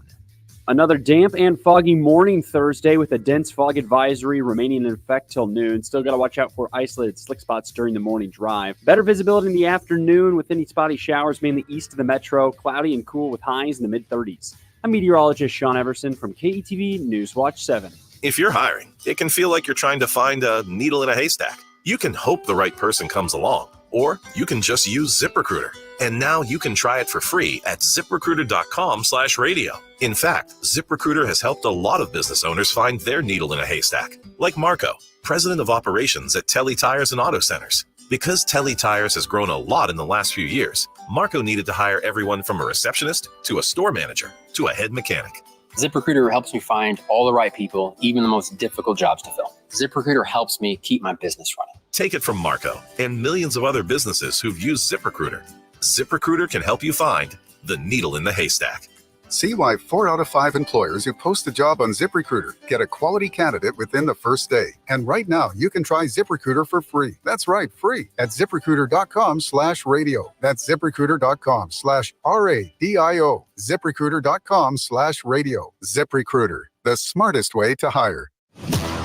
Another damp and foggy morning Thursday with a dense fog advisory remaining in effect till noon. Still got to watch out for isolated slick spots during the morning drive. Better visibility in the afternoon with any spotty showers mainly east of the metro. Cloudy and cool with highs in the mid-30s. I'm meteorologist Sean Everson from KETV News Watch 7. If you're hiring, it can feel like you're trying to find a needle in a haystack. You can hope the right person comes along, or you can just use ZipRecruiter. And now you can try it for free at ZipRecruiter.com/radio. In fact, ZipRecruiter has helped a lot of business owners find their needle in a haystack, like Marco, president of operations at Telly Tires and Auto Centers. Because Telly Tires has grown a lot in the last few years, Marco needed to hire everyone from a receptionist to a store manager to a head mechanic. ZipRecruiter helps me find all the right people, even the most difficult jobs to fill. ZipRecruiter helps me keep my business running. Take it from Marco and millions of other businesses who've used ZipRecruiter. ZipRecruiter can help you find the needle in the haystack. See why 4 out of 5 employers who post a job on ZipRecruiter get a quality candidate within the first day. And right now, you can try ZipRecruiter for free. That's right, free at ZipRecruiter.com/radio. That's ZipRecruiter.com/RADIO. ZipRecruiter.com/radio. ZipRecruiter, the smartest way to hire.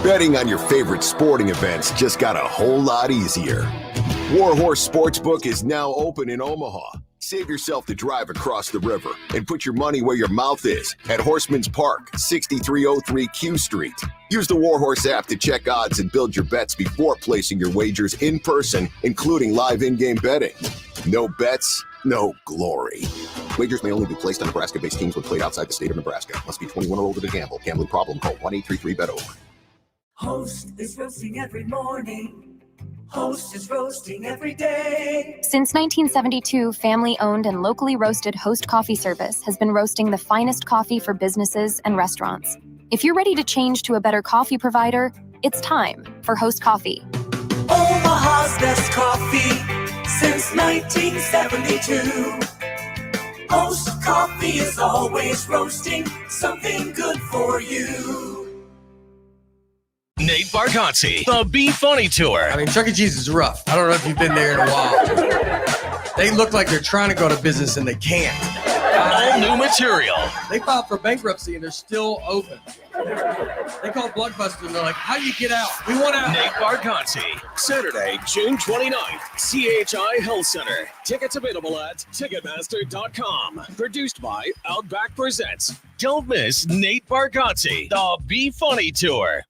Betting on your favorite sporting events just got a whole lot easier. Warhorse Sportsbook is now open in Omaha. Save yourself the drive across the river and put your money where your mouth is at Horseman's Park, 6303 Q Street. Use the Warhorse app to check odds and build your bets before placing your wagers in person, including live in-game betting. No bets, no glory. Wagers may only be placed on Nebraska-based teams when played outside the state of Nebraska. Must be 21 or older to gamble. Gambling problem? Call 1-833-BET-OVER. Host is roasting every morning. Host is roasting every day. Since 1972, family-owned and locally roasted Host Coffee Service has been roasting the finest coffee for businesses and restaurants. If you're ready to change to a better coffee provider, it's time for Host Coffee. Omaha's best coffee since 1972. Host Coffee is always roasting something good for you. Nate Bargatze, the Be Funny Tour. I mean, Chuck E. Cheese is rough. I don't know if you've been there in a while. They look like they're trying to go to business and they can't. All new material. They filed for bankruptcy and they're still open. They call Blockbuster and they're like, how do you get out? We want out. Nate Bargatze, Saturday, June 29th, CHI Health Center. Tickets available at Ticketmaster.com. Produced by Outback Presents. Don't miss Nate Bargatze, the Be Funny Tour.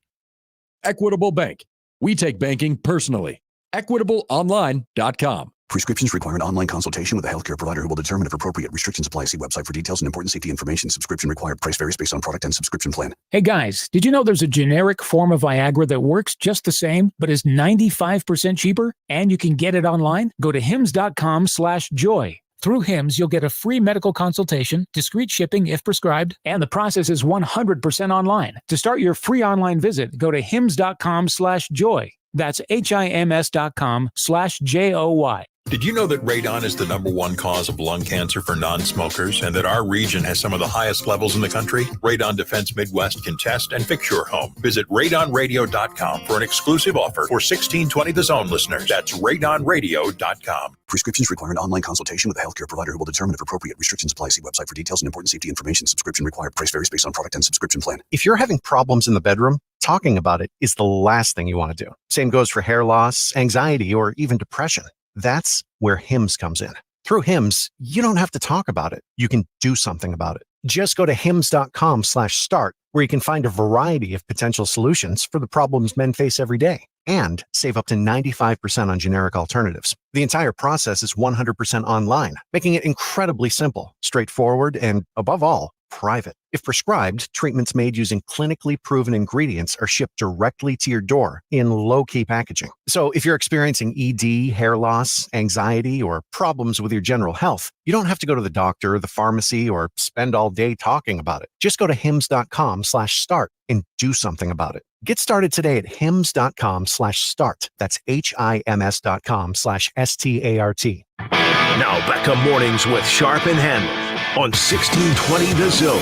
Equitable Bank. We take banking personally. EquitableOnline.com. Prescriptions require an online consultation with a healthcare provider who will determine if appropriate. Restrictions apply. See website for details and important safety information. Subscription required. Price varies based on product and subscription plan. Hey guys, did you know there's a generic form of Viagra that works just the same, but is 95% cheaper? And you can get it online? Go to hims.com/joy. Through Hims, you'll get a free medical consultation, discreet shipping if prescribed, and the process is 100% online. To start your free online visit, go to hims.com/joy. That's HIMS.com/JOY. Did you know that radon is the #1 cause of lung cancer for non-smokers and that our region has some of the highest levels in the country? Radon Defense Midwest can test and fix your home. Visit radonradio.com for an exclusive offer for 1620 The Zone listeners. That's radonradio.com. Prescriptions require an online consultation with a healthcare provider who will determine if appropriate. Restrictions apply. See website for details and important safety information. Subscription required. Price varies based on product and subscription plan. If you're having problems in the bedroom, Talking about it is the last thing you want to do. Same goes for hair loss, anxiety, or even depression. That's where Hims comes in. Through Hims, you don't have to talk about it. You can do something about it. Just go to hims.com/start, where you can find a variety of potential solutions for the problems men face every day and save up to 95% on generic alternatives. The entire process is 100% online, making it incredibly simple, straightforward, and above all, private. If prescribed, treatments made using clinically proven ingredients are shipped directly to your door in low-key packaging. So if you're experiencing ED, hair loss, anxiety, or problems with your general health, you don't have to go to the doctor, the pharmacy, or spend all day talking about it. Just go to hims.com/start and do something about it. Get started today at hims.com/start. That's HIMS.com/START. Now back to mornings with Sharp and Handley on 1620 The Zone.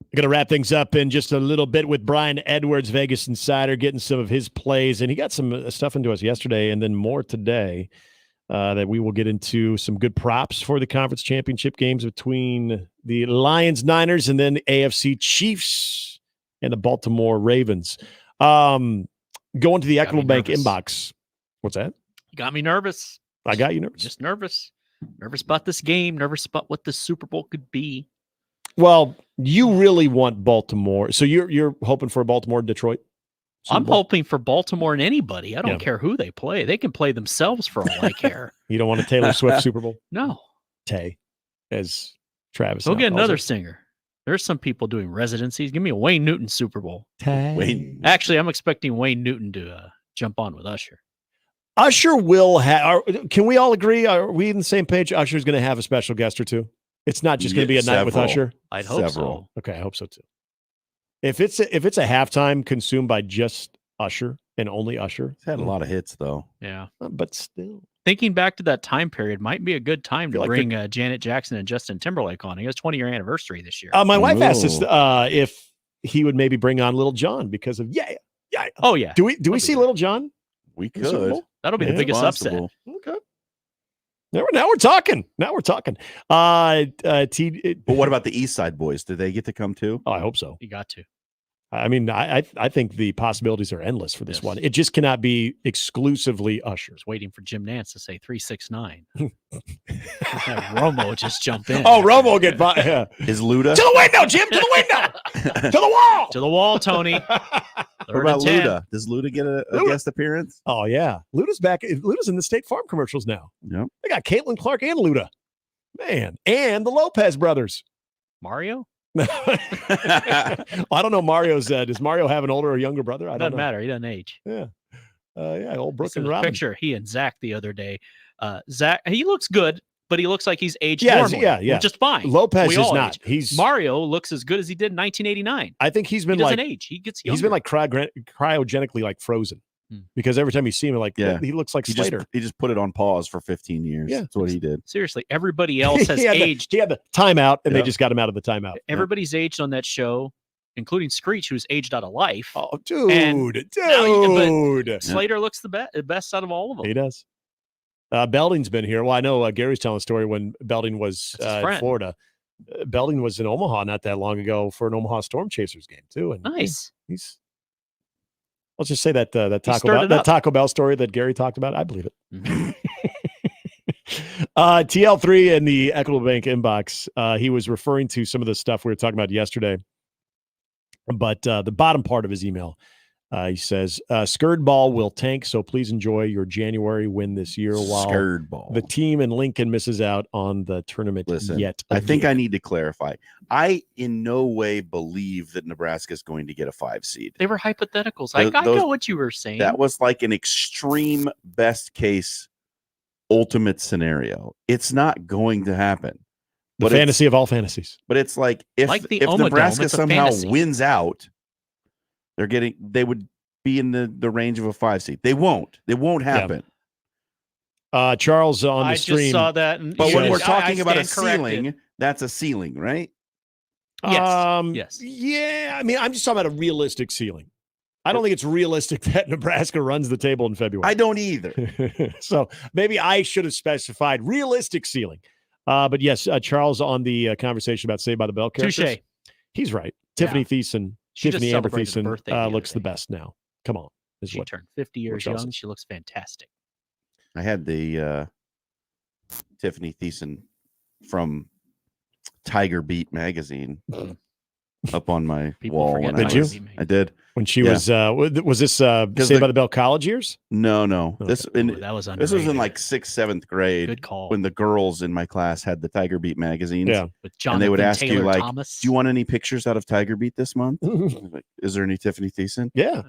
We're going to wrap things up in just a little bit with Brian Edwards, Vegas Insider, getting some of his plays. And he got some stuff into us yesterday and then more today that we will get into some good props for the conference championship games between the Lions, Niners, and then the AFC Chiefs and the Baltimore Ravens. Going to the Equitable Bank inbox. What's that? You got me nervous. I got you nervous. Just nervous. Nervous about this game. Nervous about what the Super Bowl could be. Well, you really want Baltimore. So you're hoping for Baltimore, Detroit? I'm hoping for Baltimore and anybody. I don't care who they play. They can play themselves for all I care. You don't want a Taylor Swift Super Bowl? No. Tay, as Travis. We'll get another singer. There's some people doing residencies. Give me a Wayne Newton Super Bowl. Actually, I'm expecting Wayne Newton to jump on with Usher. Usher will have. Can we all agree? Are we on the same page? Usher's going to have a special guest or two. It's not just going to be a night with Usher. I'd hope so. Okay, I hope so too. If it's a halftime consumed by just Usher and only Usher, it's had a lot of hits though. Yeah, but still, thinking back to that time period might be a good time to bring Janet Jackson and Justin Timberlake on. It was 20-year anniversary this year. My wife asked us if he would maybe bring on Little John because of yeah. Oh yeah. Do we see Little John? We could. That'll be the biggest upset. Okay. Now we're talking. But what about the East Side Boys? Did they get to come too? Oh, I hope so. You got to. I mean, I think the possibilities are endless for this one. It just cannot be exclusively Usher. Waiting for Jim Nance to say 369. Romo just jump in. Oh, Romo get by. Yeah. Is Luda to the window, Jim? To the window. To the wall. To the wall, Tony. What about Luda? Does Luda get a guest appearance? Oh yeah, Luda's back. Luda's in the State Farm commercials now. Yep. They got Caitlin Clark and Luda, man, and the Lopez brothers. Mario. I don't know. Mario's. Does Mario have an older or younger brother? I don't know. Doesn't matter. He doesn't age. Yeah. Old Brooke and Robin. Picture he and Zach the other day. Zach, he looks good, but he looks like he's aged normally. Yeah. Just fine. Lopez is not. Mario looks as good as he did in 1989. I think he's been he doesn't age. He gets younger. He's been like cryogenically like frozen because every time you see him, he looks like Slater. He just put it on pause for 15 years. Yeah, that's what he did. Seriously, everybody else has aged. He had the timeout, and they just got him out of the timeout. Everybody's aged on that show, including Screech, who's aged out of life. Oh, dude. But Slater looks the best out of all of them. He does. Belding's been here. Well, I know Gary's telling a story when Belding was in Florida. Belding was in Omaha not that long ago for an Omaha Storm Chasers game too. And nice. Let's just say that Taco Bell story that Gary talked about. I believe it. Mm-hmm. TL3 in the Equitable Bank inbox. He was referring to some of the stuff we were talking about yesterday, but the bottom part of his email. He says, Skird Ball will tank, so please enjoy your January win this year while Skird Ball. The team in Lincoln misses out on the tournament yet. I think I need to clarify. I in no way believe that Nebraska is going to get a 5 seed. They were hypotheticals. I know what you were saying. That was like an extreme best case ultimate scenario. It's not going to happen. The fantasy of all fantasies. But it's like if Nebraska somehow wins out, they would be in the range of a 5 seed. They won't. It won't happen. Yeah. Charles on the stream. I just saw that. But when we're talking about a ceiling, that's a ceiling, right? Yes. Yeah. I mean, I'm just talking about a realistic ceiling. I don't think it's realistic that Nebraska runs the table in February. I don't either. So maybe I should have specified realistic ceiling. But yes, Charles on the conversation about Saved by the Bell characters. Touche. He's right. Tiffany Thiessen, She just Tiffany Amber celebrated her birthday Thiessen the looks other the best now. Come on. She turned 50 years Charles young. is. She looks fantastic. I had the Tiffany Thiessen from Tiger Beat magazine up on my wall. When I did. When she was this Saved by the Bell college years? No. Okay. This was in like 6th, 7th grade. Good call. When the girls in my class had the Tiger Beat magazines. Yeah. With and they would ask Taylor you like, Thomas. do you want any pictures out of Tiger Beat this month? Like, is there any Tiffany Thiessen? Yeah.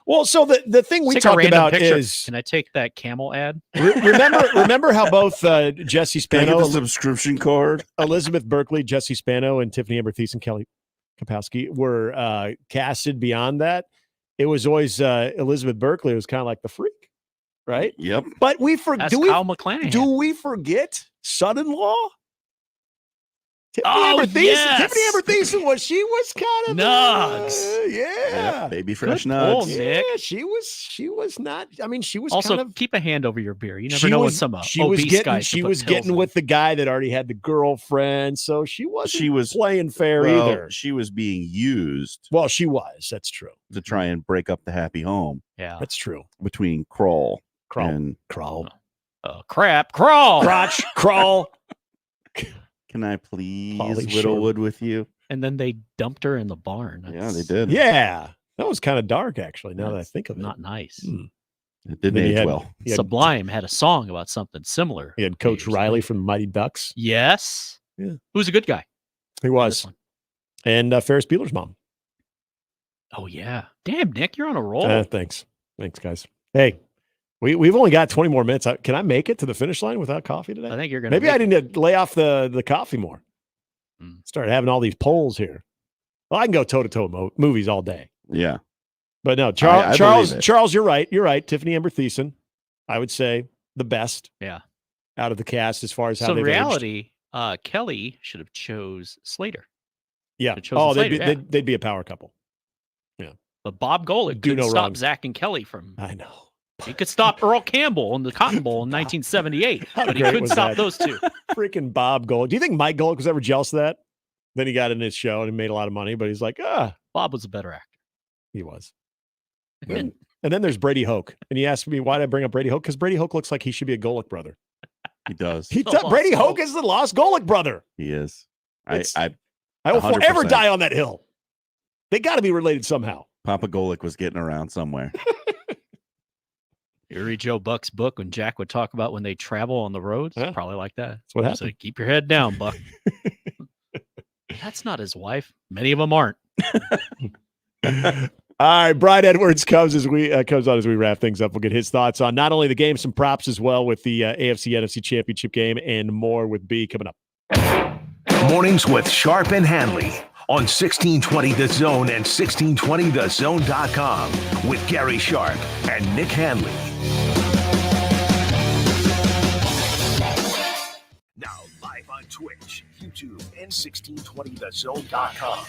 Well, so the thing we Take a talked random about picture. is Can I take that camel ad? remember how both Jesse Can I get Spano, the subscription card, Elizabeth Berkley, Jesse Spano, and Tiffany Amber Thiessen, Kelly Kapowski were casted beyond that. It was always Elizabeth Berkley was kind of like the freak, right? Yep. But That's Kyle McClanahan. Do we forget son-in-law? Oh, yes. Tiffany Amber Thiessen was kind of Nugs. yeah. Yep, baby fresh Good pull, nugs. Nick. Yeah, she was not. I mean, she was Also, kind of. keep a hand over your beer. You never She know when was, some she was obese getting guys she can put was pills getting in. with the guy that already had the girlfriend, so she was playing fair Well, either. she was being used Well, she was. That's true. to try and break up the happy home Yeah. That's true. between Kroll and Crawl. Crap. Crawl. Crotch. Crawl. Can I please Polly Whittlewood with you? And then they dumped her in the barn. Yeah, they did. Yeah, that was kind of dark, actually. Now that I think of it, Not nice. It didn't Then he age had- well. he had- Sublime had a song about something similar. He had Coach Riley from the Mighty Ducks. Yes. Yeah. Who's a good guy? He was, and Ferris Bueller's mom. Oh, yeah. Damn, Nick, you're on a roll. Thanks, guys. Hey, we've only got 20 more minutes. Can I make it to the finish line without coffee today? I think you're going to. Maybe I need to lay off the coffee more. Start having all these polls here. Well, I can go toe-to-toe movies all day. Yeah. But no, I Charles, believe it. Charles, you're right. You're right. Tiffany Amber Thiessen, I would say the best Yeah. out of the cast as far as how So in they've aged. reality, Kelly should have chose Slater. Yeah. Should've chosen Oh, Slater, they'd be a power couple. Yeah. But Bob Golick Do couldn't no stop wrong. Zach and Kelly from. I know. He could stop Earl Campbell in the Cotton Bowl in 1978, How but he great couldn't was stop that? those two. Freaking Bob Golick. Do you think Mike Golick was ever jealous of that? Then he got in his show and he made a lot of money, but he's like, Bob was a better actor. he was. And then there's Brady Hoke. And you asked me, why did I bring up Brady Hoke? Because Brady Hoke looks like he should be a Golick brother. He does. Brady Hoke is the lost Golick brother. He is. I I will 100%. forever die on that hill. They got to be related somehow. Papa Golick was getting around somewhere. You read Joe Buck's book when Jack would talk about when they travel on the roads? Yeah. Probably like that. That's what He's happened. like, keep your head down, Buck. That's not his wife. Many of them aren't. All right, Brian Edwards comes on as we wrap things up. We'll get his thoughts on not only the game, some props as well with the AFC NFC Championship game, and more with B coming up. Mornings with Sharp and Handley on 1620 The Zone and 1620thezone.com with Gary Sharp and Nick Handley. Now live on Twitch, YouTube, and 1620thezone.com.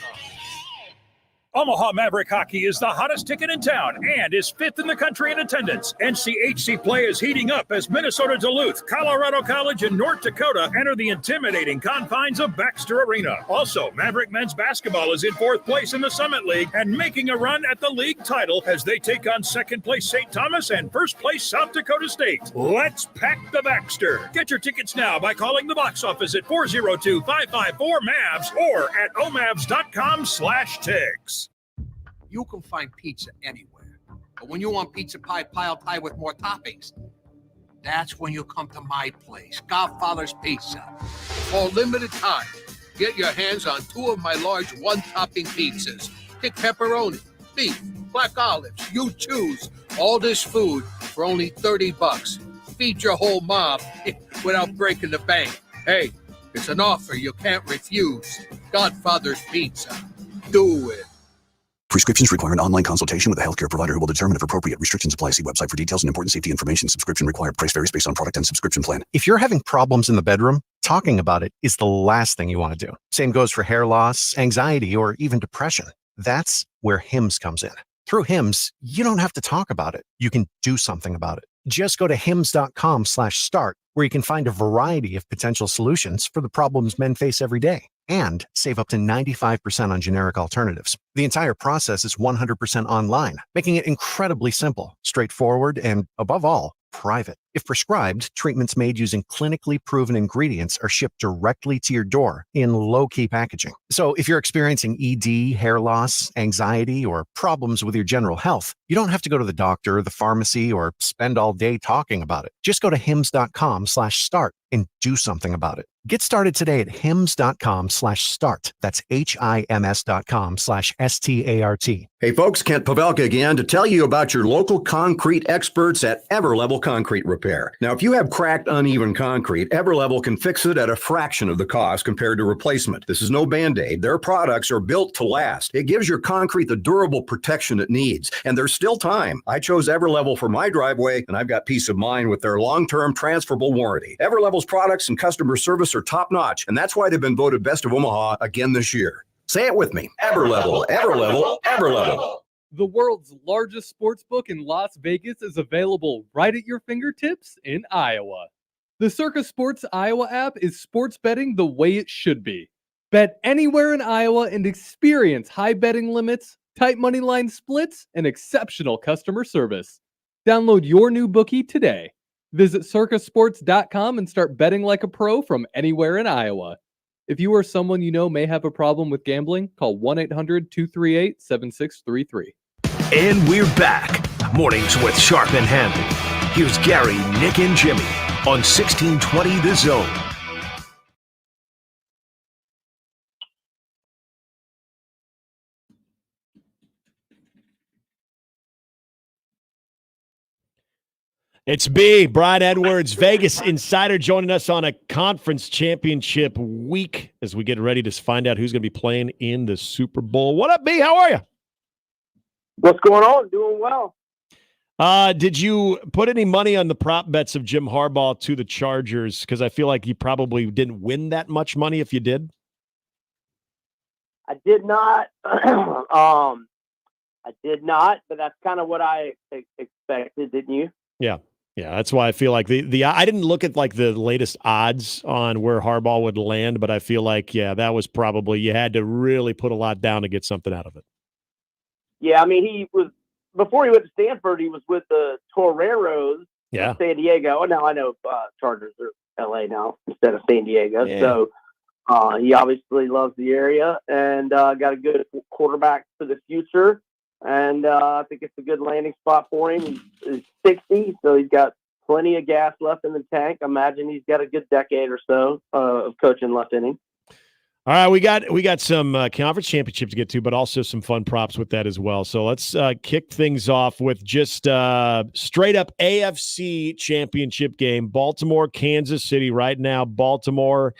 Omaha Maverick Hockey is the hottest ticket in town and is fifth in the country in attendance. NCHC play is heating up as Minnesota Duluth, Colorado College, and North Dakota enter the intimidating confines of Baxter Arena. Also, Maverick men's basketball is in fourth place in the Summit League and making a run at the league title as they take on second place St. Thomas and first place South Dakota State. Let's pack the Baxter. Get your tickets now by calling the box office at 402-554-MAVS or at omavs.com/tigs. You can find pizza anywhere. But when you want pizza pie piled high with more toppings, that's when you come to my place, Godfather's Pizza. For a limited time, get your hands on 2 of my large one-topping pizzas. Pick pepperoni, beef, black olives, you choose. All this food for only $30. Feed your whole mob without breaking the bank. Hey, it's an offer you can't refuse. Godfather's Pizza. Do it. Prescriptions require an online consultation with a healthcare provider who will determine if appropriate. Restrictions apply. See website for details and important safety information. Subscription required. Price varies based on product and subscription plan. If you're having problems in the bedroom, talking about it is the last thing you want to do. Same goes for hair loss, anxiety, or even depression. That's where HIMS comes in. Through HIMS, you don't have to talk about it. You can do something about it. Just go to hims.com/start, where you can find a variety of potential solutions for the problems men face every day and save up to 95% on generic alternatives. The entire process is 100% online, making it incredibly simple, straightforward, and above all, private. If prescribed, treatments made using clinically proven ingredients are shipped directly to your door in low-key packaging. So if you're experiencing ED, hair loss, anxiety, or problems with your general health, you don't have to go to the doctor, the pharmacy, or spend all day talking about it. Just go to hims.com/start and do something about it. Get started today at hims.com/start. That's HIMS.com/START. Hey folks, Kent Pavelka again to tell you about your local concrete experts at Everlevel Concrete Repair. Now, if you have cracked, uneven concrete, Everlevel can fix it at a fraction of the cost compared to replacement. This is no Band-Aid. Their products are built to last. It gives your concrete the durable protection it needs, and there's still time. I chose Everlevel for my driveway, and I've got peace of mind with their long-term transferable warranty. Everlevel's products and customer service are top-notch, and that's why they've been voted Best of Omaha again this year. Say it with me. Everlevel, Everlevel, Everlevel. The world's largest sports book in Las Vegas is available right at your fingertips in Iowa. The Circa Sports Iowa app is sports betting the way it should be. Bet anywhere in Iowa and experience high betting limits, tight money line splits, and exceptional customer service. Download your new bookie today. Visit circasports.com and start betting like a pro from anywhere in Iowa. If you or someone you know may have a problem with gambling, call 1-800-238-7633. And we're back. Mornings with Sharp and Handley. Here's Gary, Nick, and Jimmy on 1620 The Zone. It's B, Brian Edwards, Vegas insider, joining us on a conference championship week as we get ready to find out who's going to be playing in the Super Bowl. What up, B? How are you? What's going on? Doing well. Did you put any money on the prop bets of Jim Harbaugh to the Chargers? Because I feel like you probably didn't win that much money if you did. I did not. I did not, but that's kind of what I expected, didn't you? Yeah. Yeah, that's why I feel like the I didn't look at like the latest odds on where Harbaugh would land, but I feel like, yeah, that was probably, you had to really put a lot down to get something out of it. Yeah, I mean, he was, before he went to Stanford, he was with the Toreros in San Diego. Now I know Chargers are LA now instead of San Diego. Yeah. So he obviously loves the area and got a good quarterback for the future. And I think it's a good landing spot for him. He's 60, so he's got plenty of gas left in the tank. I imagine he's got a good decade or so of coaching left in him. All right, we got some conference championship to get to, but also some fun props with that as well. So let's kick things off with just straight up AFC championship game. Baltimore, Kansas City. Right now, Baltimore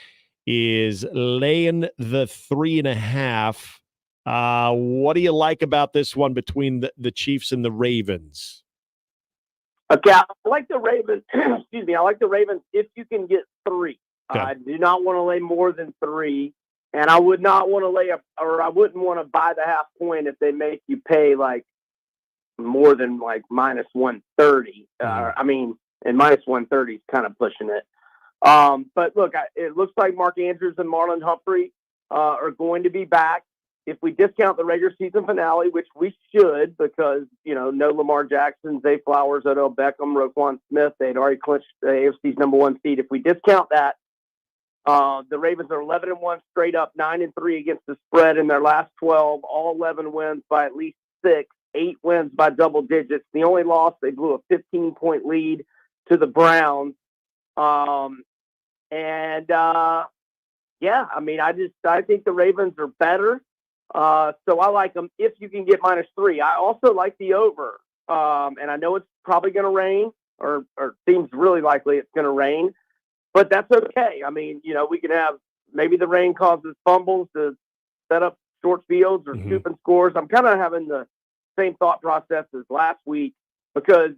is laying the 3.5. What do you like about this one between the Chiefs and the Ravens? Okay, I like the Ravens. Excuse me. I like the Ravens if you can get 3. Okay. I do not want to lay more than 3, and I would not want to I wouldn't want to buy the half point if they make you pay like more than like minus 130. I mean, and minus 130 is kind of pushing it. But look, it looks like Mark Andrews and Marlon Humphrey are going to be back. If we discount the regular season finale, which we should, because, no Lamar Jackson, Zay Flowers, Odell Beckham, Roquan Smith, they'd already clinched the AFC's number 1 seed. If we discount that, the Ravens are 11-1 straight up, 9-3 against the spread in their last 12, all 11 wins by at least 6, 8 wins by double digits. The only loss, they blew a 15-point lead to the Browns. Yeah, I mean, I think the Ravens are better. So I like them if you can get minus 3. I also like the over. And I know it's probably going to rain or seems really likely it's going to rain, but that's okay. I mean, we can have, maybe the rain causes fumbles to set up short fields or scooping scores. I'm kind of having the same thought process as last week because,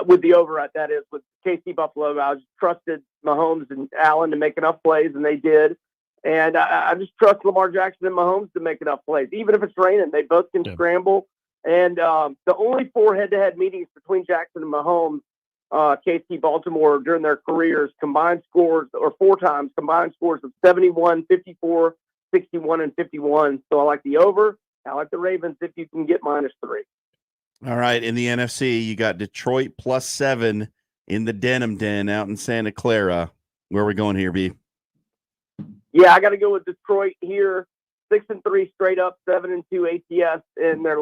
with the over, that is, with KC Buffalo, I just trusted Mahomes and Allen to make enough plays, and they did. And I just trust Lamar Jackson and Mahomes to make enough plays. Even if it's raining, they both can scramble. And the only 4 head-to-head meetings between Jackson and Mahomes KC Baltimore during their careers, combined scores, or 4 times combined scores of 71, 54, 61, and 51. So I like the over. I like the Ravens if you can get -3. All right. In the NFC, you got Detroit +7 in the Denim Den out in Santa Clara. Where are we going here, B? Yeah, I got to go with Detroit here. 6-3 straight up, 7-2 ATS in their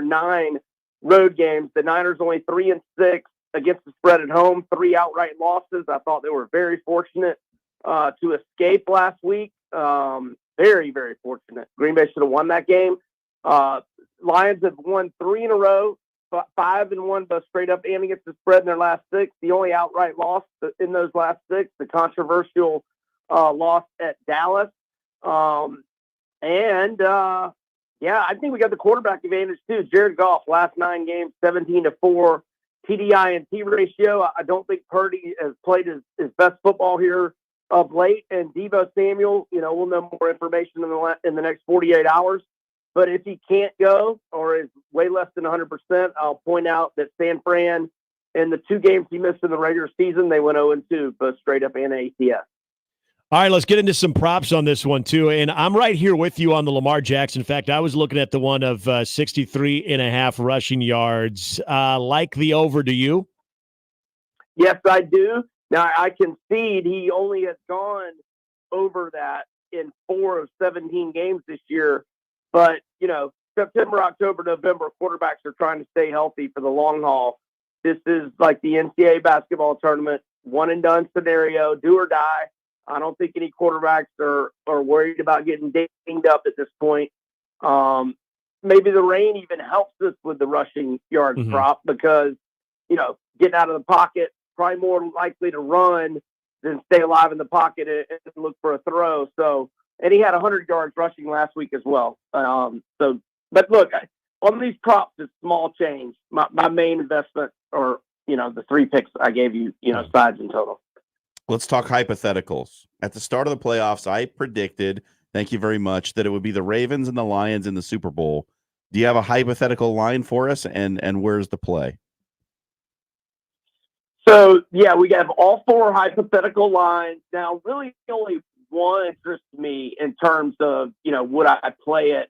9 road games. The Niners only 3-6 against the spread at home, 3 outright losses. I thought they were very fortunate to escape last week. Very, very fortunate. Green Bay should have won that game. Lions have won 3 in a row, 5-1, both straight up and against the spread in their last 6. The only outright loss in those last 6, the controversial loss at Dallas. I think we got the quarterback advantage too. Jared Goff, last 9 games, 17-4 TDI-T ratio. I don't think Purdy has played his best football here of late. And Deebo Samuel, we'll know more information in the next 48 hours. But if he can't go or is way less than 100%, I'll point out that San Fran, in the 2 games he missed in the regular season, they went 0-2, both straight up and ATS. All right, let's get into some props on this one, too. And I'm right here with you on the Lamar Jackson. In fact, I was looking at the one of 63.5 rushing yards. Like the over, do you? Yes, I do. Now, I concede he only has gone over that in 4 of 17 games this year. But, September, October, November, quarterbacks are trying to stay healthy for the long haul. This is like the NCAA basketball tournament, one-and-done scenario, do or die. I don't think any quarterbacks are worried about getting dinged up at this point. Maybe the rain even helps us with the rushing yards prop because, getting out of the pocket, probably more likely to run than stay alive in the pocket and look for a throw. So, and he had 100 yards rushing last week as well. But look, on these props, it's small change. My main investment are, the 3 picks I gave you, sides in total. Let's talk hypotheticals. At the start of the playoffs, I predicted, thank you very much, that it would be the Ravens and the Lions in the Super Bowl. Do you have a hypothetical line for us, and where's the play? So, yeah, we have all 4 hypothetical lines. Now, really only one interests me in terms of, would I play it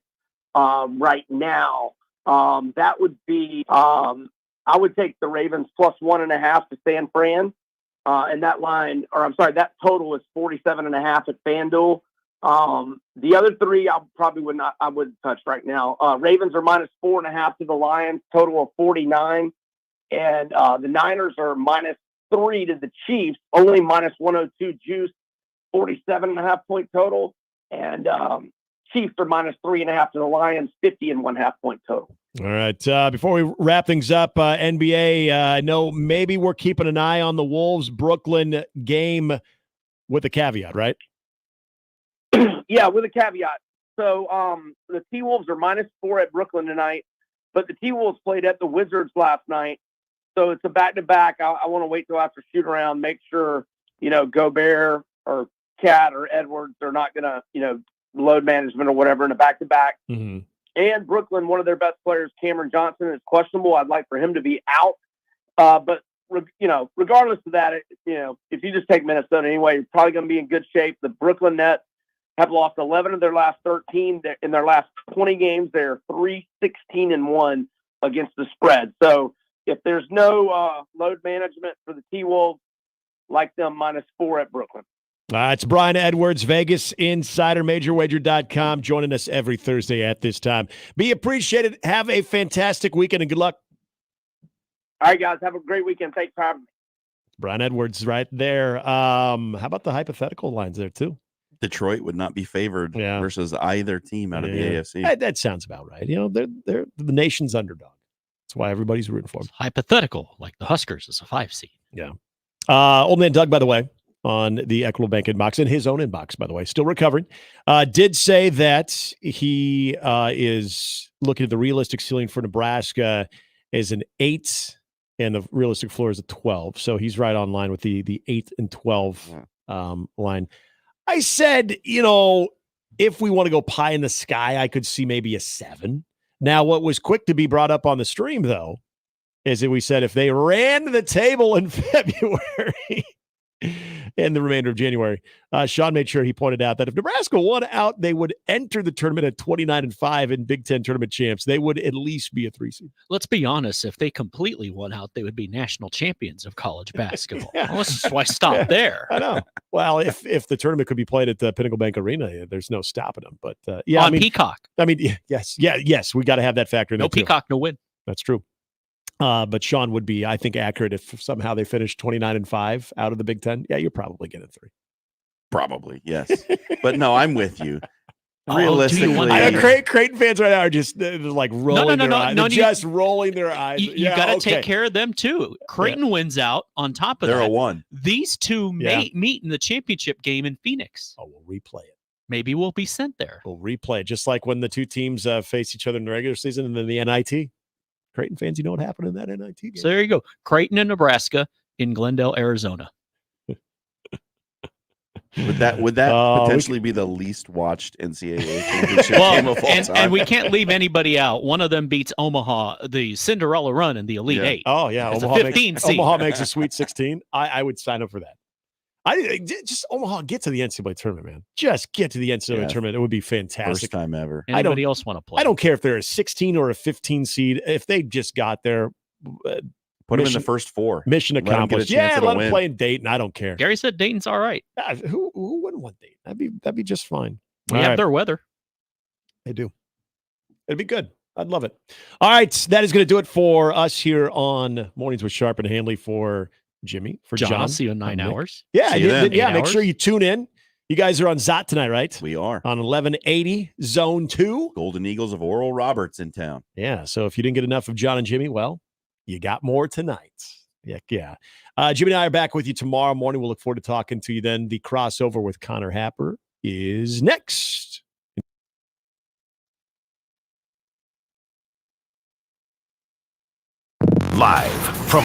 right now? That would be, I would take the Ravens +1.5 to San Fran. And that that total is 47.5 at FanDuel. The other 3 I wouldn't touch right now. Ravens are -4.5 to the Lions, total of 49. And the Niners are -3 to the Chiefs, only -102 juice, 47.5 point total. And Chiefs are -3.5 to the Lions, 50.5 point total. All right. Before we wrap things up, NBA, I know maybe we're keeping an eye on the Wolves-Brooklyn game with a caveat, right? Yeah, with a caveat. So the T-Wolves are -4 at Brooklyn tonight, but the T-Wolves played at the Wizards last night. So it's a back-to-back. I want to wait till after shoot-around, make sure, Gobert or Cat or Edwards are not going to, load management or whatever in a back-to-back. Mm-hmm. And Brooklyn, one of their best players, Cameron Johnson, is questionable. I'd like for him to be out. But regardless of that, if you just take Minnesota anyway, you're probably going to be in good shape. The Brooklyn Nets have lost 11 of their last 13. In their last 20 games, they're 3-16-1 against the spread. So if there's no load management for the T-Wolves, like them -4 at Brooklyn. It's Brian Edwards, Vegas Insider, MajorWager.com, joining us every Thursday at this time. Be appreciated. Have a fantastic weekend and good luck. All right, guys. Have a great weekend. Thanks for having me. Brian Edwards right there. How about the hypothetical lines there, too? Detroit would not be favored versus either team out of the AFC. That sounds about right. They're the nation's underdog. That's why everybody's rooting for them. Hypothetical, like the Huskers as a 5 seed. Yeah. Old man Doug, by the way, on the Equitable Bank inbox, in his own inbox, by the way, still recovering, did say that he is looking at the realistic ceiling for Nebraska as an 8 and the realistic floor is a 12. So he's right on line with the 8 and 12 line. I said, if we want to go pie in the sky, I could see maybe a 7. Now, what was quick to be brought up on the stream, though, is that we said if they ran the table in February and the remainder of January, Sean made sure he pointed out that if Nebraska won out, they would enter the tournament at 29-5 in Big Ten tournament champs. They would at least be a 3 seed. Let's be honest. If they completely won out, they would be national champions of college basketball. Well, let's just why stop there. I know. Well, if the tournament could be played at the Pinnacle Bank Arena, there's no stopping them. But on Peacock. I mean, yes, we got to have that factor in. No Peacock, no win. That's true. But Sean would be, I think, accurate if somehow they finished 29-5 out of the Big Ten. Yeah, you're probably getting 3. Probably, yes. But no, I'm with you. Realistically, I know Creighton fans right now are just like rolling their eyes. They're just rolling their eyes. You got to take care of them too. Creighton wins out. On top of they're that, a 1. These two meet in the championship game in Phoenix. Oh, we'll replay it. Maybe we'll be sent there. We'll replay it, just like when the two teams face each other in the regular season and then the NIT. Creighton fans, you know what happened in that NIT game? So there you go. Creighton and Nebraska in Glendale, Arizona. Would that potentially be the least watched NCAA championship game of all time? And we can't leave anybody out. One of them beats Omaha, the Cinderella run in the Elite Eight. Oh, yeah. It's a 15 seed. Omaha makes a Sweet 16. I would sign up for that. Omaha, get to the NCAA tournament, man. Just get to the NCAA tournament. It would be fantastic. First time ever. Anybody else want to play? I don't care if they're a 16 or a 15 seed. If they just got there, put them in the first 4. Mission accomplished. Let them play in Dayton. I don't care. Gary said Dayton's all right. Who wouldn't want Dayton? That'd be just fine. We have their weather. They do. It'd be good. I'd love it. All right, that is going to do it for us here on Mornings with Sharp and Handley. For Jimmy, for John. I'll see you in 9 hours. Yeah, make sure you tune in. You guys are on ZOT tonight, right? We are. On 1180 Zone 2. Golden Eagles of Oral Roberts in town. Yeah, so if you didn't get enough of John and Jimmy, well, you got more tonight. Yeah. Jimmy and I are back with you tomorrow morning. We'll look forward to talking to you then. The crossover with Connor Happer is next. Live